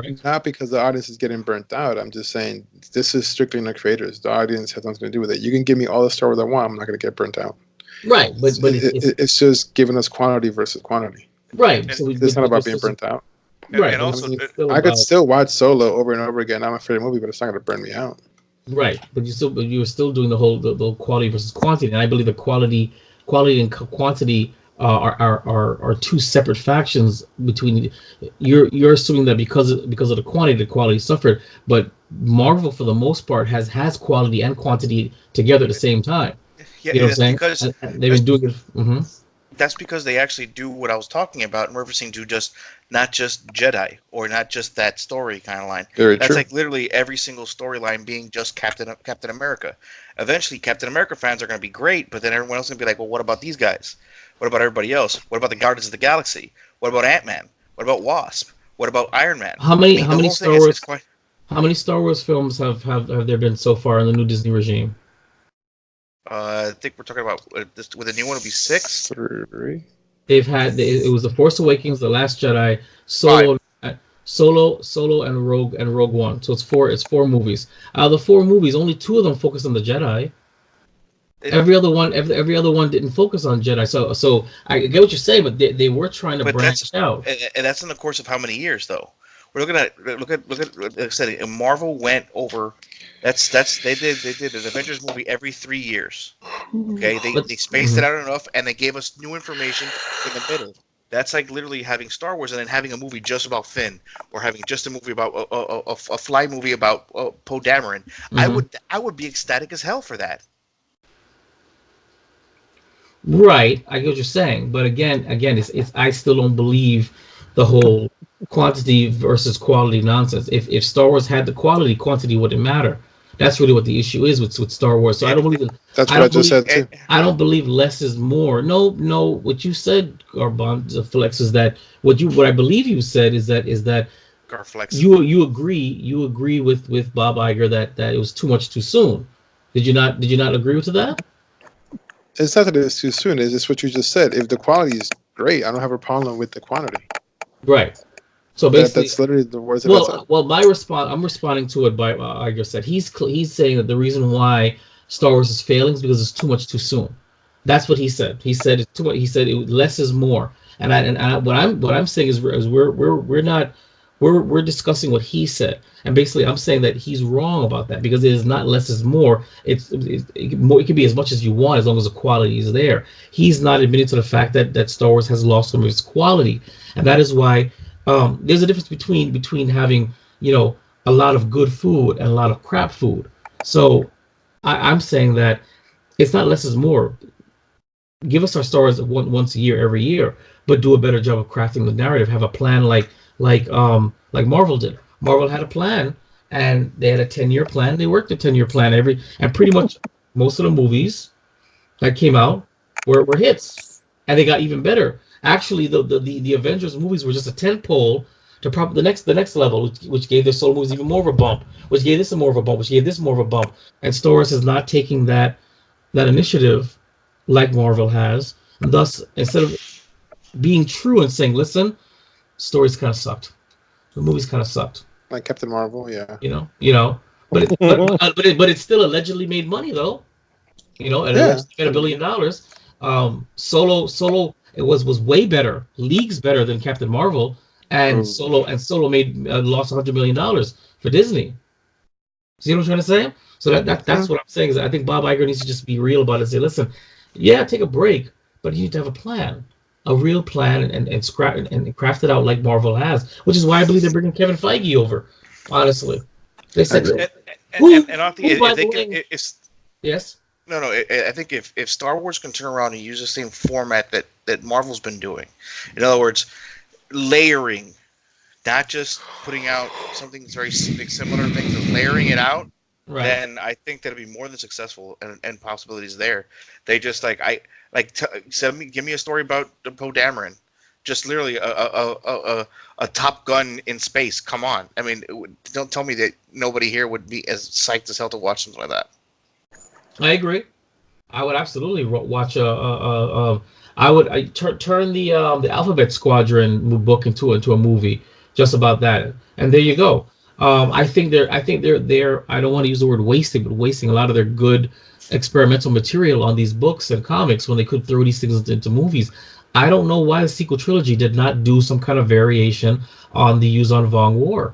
because the audience is getting burnt out. I'm just saying this is strictly on the creators. The audience has nothing to do with it. You can give me all the Star Wars I want. I'm not going to get burnt out. Right, but it's just giving us quantity versus quantity. Right. So it's not about being burnt out. Right. And also, I could still watch Solo over and over again. I'm a favorite movie, but it's not going to burn me out. Right, but you're still doing the quality versus quantity, and I believe the quality and quantity are two separate factions. Between you're assuming that because of the quality suffered, but Marvel for the most part has quality and quantity together at the same time. Yeah, you know what I'm saying? Because they've been doing it. Mm-hmm. That's because they actually do what I was talking about, and referencing to not just Jedi or not just that story kind of line. That's true. Like literally every single storyline being just Captain America. Eventually, Captain America fans are going to be great, but then everyone else is going to be like, well, what about these guys? What about everybody else? What about the Guardians of the Galaxy? What about Ant-Man? What about Wasp? What about Iron Man? How many Star Wars? How many Star Wars films have there been so far in the new Disney regime? I think we're talking about with the new one it'll be 6. 3. They've had it was The Force Awakens, The Last Jedi, Solo, and Rogue One. So it's 4 movies. Out of the 4 movies, only 2 of them focus on the Jedi. Every other one didn't focus on Jedi. So I get what you're saying, but they were trying to branch out. And that's in the course of how many years though? We're looking at like I said, Marvel went over. They did an Avengers movie every 3 years. Okay, they spaced it out enough, and they gave us new information in the middle. That's like literally having Star Wars and then having a movie just about Finn, or having just a movie about a fly movie about Poe Dameron. Mm-hmm. I would be ecstatic as hell for that. Right, I get what you're saying, but again, it's I still don't believe the whole quantity versus quality nonsense. If Star Wars had the quality, quantity wouldn't matter. That's really what the issue is with Star Wars. So I don't believe That's I what I don't just believe said too. I don't believe less is more. No, no. What you said, Garbon Flex, is that what I believe you said is that Garflex. you agree with Bob Iger that it was too much too soon. Did you not agree with that? It's not that it's too soon. It's just what you just said. If the quality is great, I don't have a problem with the quantity. Right. So basically, That's literally the words that I said. well, my response, I'm responding to it by Iger said he's saying that the reason why Star Wars is failing is because it's too much too soon. That's what he said. He said it's too much. He said less is more. And what I'm saying is we're not we're discussing what he said, and basically I'm saying that he's wrong about that because it is not less is more. It can be as much as you want as long as the quality is there. He's not admitting to the fact that Star Wars has lost some of its quality, and that is why there's a difference between having a lot of good food and a lot of crap food. So I'm saying that it's not less is more. Give us our stories once a year, every year, but do a better job of crafting the narrative. Have a plan like Marvel did. Marvel had a plan, and they had a 10-year plan. They worked a 10-year plan and pretty much most of the movies that came out were hits, and they got even better. Actually, the Avengers movies were just a tent pole to the next level, which gave their solo movies even more of a bump, which gave this more of a bump, which gave this more of a bump. And Star Wars is not taking that initiative like Marvel has. And thus, instead of being true and saying, listen, stories kind of sucked. The movies kind of sucked. Like Captain Marvel, yeah. But it still allegedly made money though. And allegedly made $1 billion. Solo it was way better, leagues better than Captain Marvel, and Solo made lost $100 million for Disney. See what I'm trying to say? So that's what I'm saying is I think Bob Iger needs to just be real about it and say, listen, yeah, take a break, but you need to have a plan, a real plan, and craft it out like Marvel has, which is why I believe they're bringing Kevin Feige over. Honestly, they said, yes. No. I think if Star Wars can turn around and use the same format that Marvel's been doing, in other words, layering, not just putting out something that's very similar things, but layering it out. Right. Then I think that'll be more than successful and possibilities there. They just give me a story about Poe Dameron, just literally a Top Gun in space. Come on, I mean, don't tell me that nobody here would be as psyched as hell to watch something like that. I agree. I would absolutely watch I turn the Alphabet Squadron book into a movie just about that, and there you go. I think they're I don't want to use the word wasting, but wasting a lot of their good experimental material on these books and comics when they could throw these things into movies. I don't know why the sequel trilogy did not do some kind of variation on the Yuzon Vong War.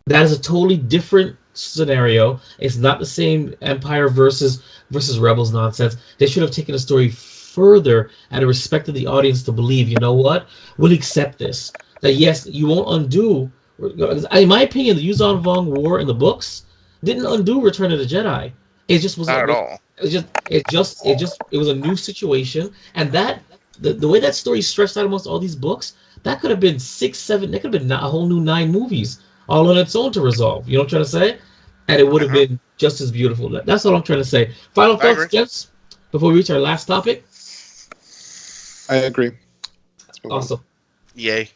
That is a totally different scenario. It's not the same Empire versus Rebels nonsense. They should have taken the story further and respected the audience to believe, you know what, we'll accept this. That yes, you won't undo. In my opinion, the Yuzon Vong War in the books didn't undo Return of the Jedi. It just was not at all. It was a new situation, and that the way that story stretched out amongst all these books, that could have been 6, 7. That could have been a whole new 9 movies all on its own to resolve. You know what I'm trying to say? And it would have been just as beautiful. That's all I'm trying to say. Final thoughts, gents, before we reach our last topic. I agree. Awesome. Yay.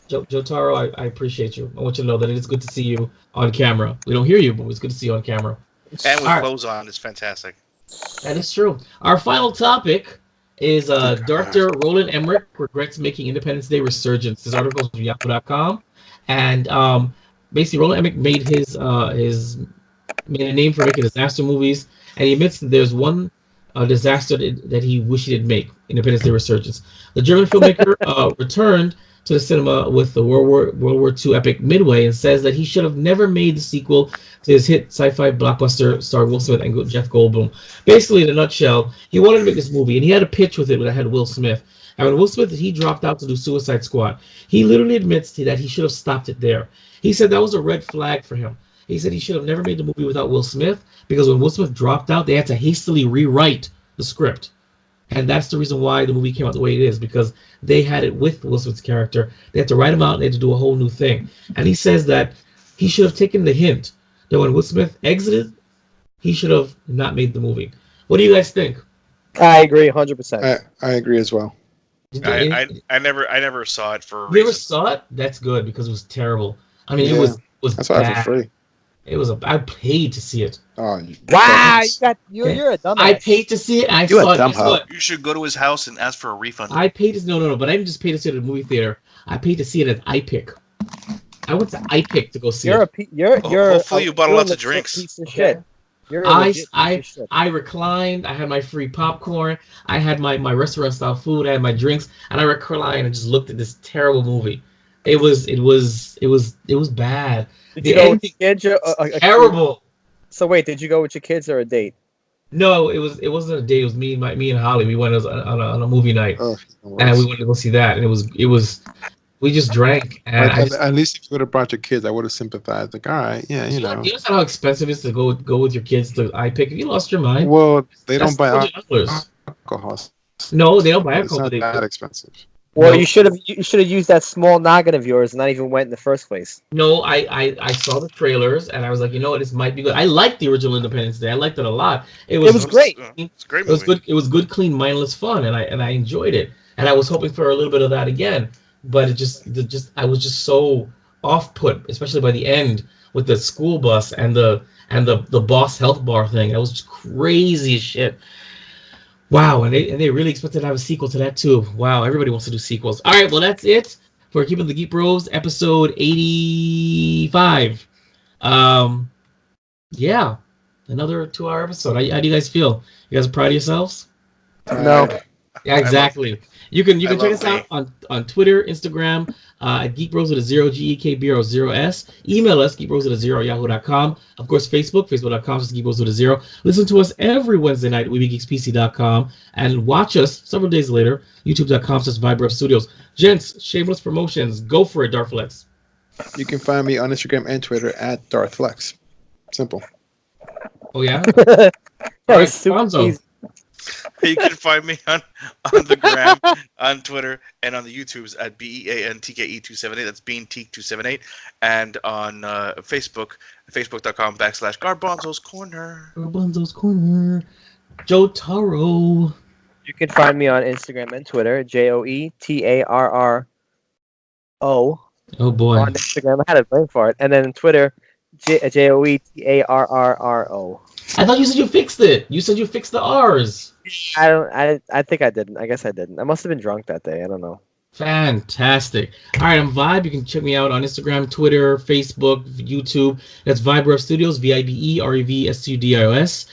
Jotaro, I appreciate you. I want you to know that it is good to see you on camera. We don't hear you, but it's good to see you on camera. And with clothes on, it's fantastic. That is true. Our final topic is Director Roland Emmerich regrets making Independence Day resurgence. This article is from Yahoo.com. And basically, Roland Emmerich made made a name for making disaster movies, and he admits that there's one disaster that he wished he didn't make, Independence Day resurgence. The German filmmaker returned to the cinema with the World War II epic Midway and says that he should have never made the sequel to his hit sci-fi blockbuster starring Will Smith and Jeff Goldblum. Basically, in a nutshell, he wanted to make this movie, and he had a pitch with it that had Will Smith. And when Will Smith, he dropped out to do Suicide Squad, he literally admits that he should have stopped it there. He said that was a red flag for him. He said he should have never made the movie without Will Smith, because when Will Smith dropped out, they had to hastily rewrite the script. And that's the reason why the movie came out the way it is, because they had it with Will Smith's character. They had to write him out and they had to do a whole new thing. And he says that he should have taken the hint that when Will Smith exited, he should have not made the movie. What do you guys think? I agree 100%. I agree as well. I never saw it for a You ever reason. saw it? That's good, because it was terrible. I mean, Yeah. it was That's why I bad. for free. It was I paid to see it. Oh, Wow, you're a dumbass. I paid to see it. I You a saw it. dumb Guess hoe. what? You should go to his house and ask for a refund. I paid to no, but I didn't just pay to see it at the movie theater. I paid to see it at iPick. I went to iPick to go see it. Hopefully you bought you're lots a of drinks. Piece of shit. You're a I legit piece of shit. I reclined. I had my free popcorn. I had my restaurant style food. I had my drinks, and I reclined and just looked at this terrible movie. It was bad. Did The you go with ending your kids? terrible. So wait, did you go with your kids or a date? No, it wasn't a date. It was me and Holly. We went on a movie night, Oh, and we went to go see that. And it was we just drank. And at least if you would have brought your kids, I would have sympathized. Like, all right, yeah, you know. Do you know how expensive it is to go with your kids to iPick? Have you lost your mind? Well, they don't buy $200. alcohol. No, they don't buy It's alcohol. not that expensive. Well, No. you should have used that small noggin of yours and not even went in the first place. No, I saw the trailers and I was like, you know what, this might be good. I liked the original Independence Day. I liked it a lot. It was great. It's a great It was movie. good. It was good, clean, mindless fun, and I enjoyed it. And I was hoping for a little bit of that again, but I was just so off put, especially by the end with the school bus and the Boss Health Bar thing. That was just crazy as shit. Wow, and they really expected to have a sequel to that too. Wow, everybody wants to do sequels. All right, well that's it for Keeping the Geek Bros episode 85. Yeah, another 2-hour episode. How do you guys feel? You guys are proud of yourselves? No. Yeah, exactly. You can check love us out on Twitter, Instagram, at Geek Bros with a 0, GEEK 0 S. Email us, geekbros@yahoo.com. Of course, facebook.com/Geek Bros with a 0. Listen to us every Wednesday night at WeBeGeeksPC.com. And watch us several days later, youtube.com/Vibref Studios. Gents, shameless promotions. Go for it, Darflex. You can find me on Instagram and Twitter at DarthFlex. Simple. Oh, yeah? That All right, was super Fonzo. easy. You can find me on the gram, on Twitter, and on the YouTubes at BEANTKE278. That's BeanTeek278. And on Facebook, facebook.com/Garbanzo's Corner. Garbanzo's Corner. Joe Taro. You can find me on Instagram and Twitter, JoeTarro. Oh, boy. On Instagram, I had a brain fart, and then Twitter, JoeTarro. I thought you said you fixed it. You said you fixed the R's. I think I didn't. I guess I didn't. I must have been drunk that day. I don't know. Fantastic. All right, I'm Vibe. You can check me out on Instagram, Twitter, Facebook, YouTube. That's Vibref Studios, VIBEREVSTUDIOS.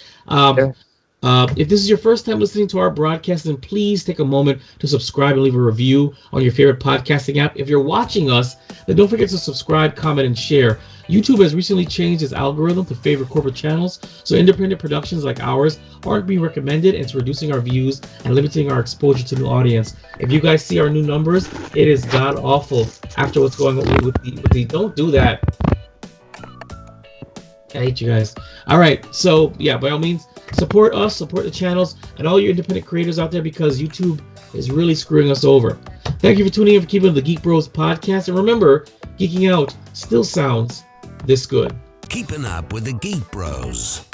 If this is your first time listening to our broadcast, then please take a moment to subscribe and leave a review on your favorite podcasting app. If you're watching us, then don't forget to subscribe, comment, and share. YouTube has recently changed its algorithm to favor corporate channels, so independent productions like ours aren't being recommended, and it's reducing our views and limiting our exposure to new audience. If you guys see our new numbers, it is god awful after what's going on with the don't do that. I hate you guys. All right, so yeah, by all means, support us, support the channels, and all your independent creators out there, because YouTube is really screwing us over. Thank you for tuning in for Keeping the Geek Bros podcast, and remember, geeking out still sounds this good. Keeping up with the Geek Bros.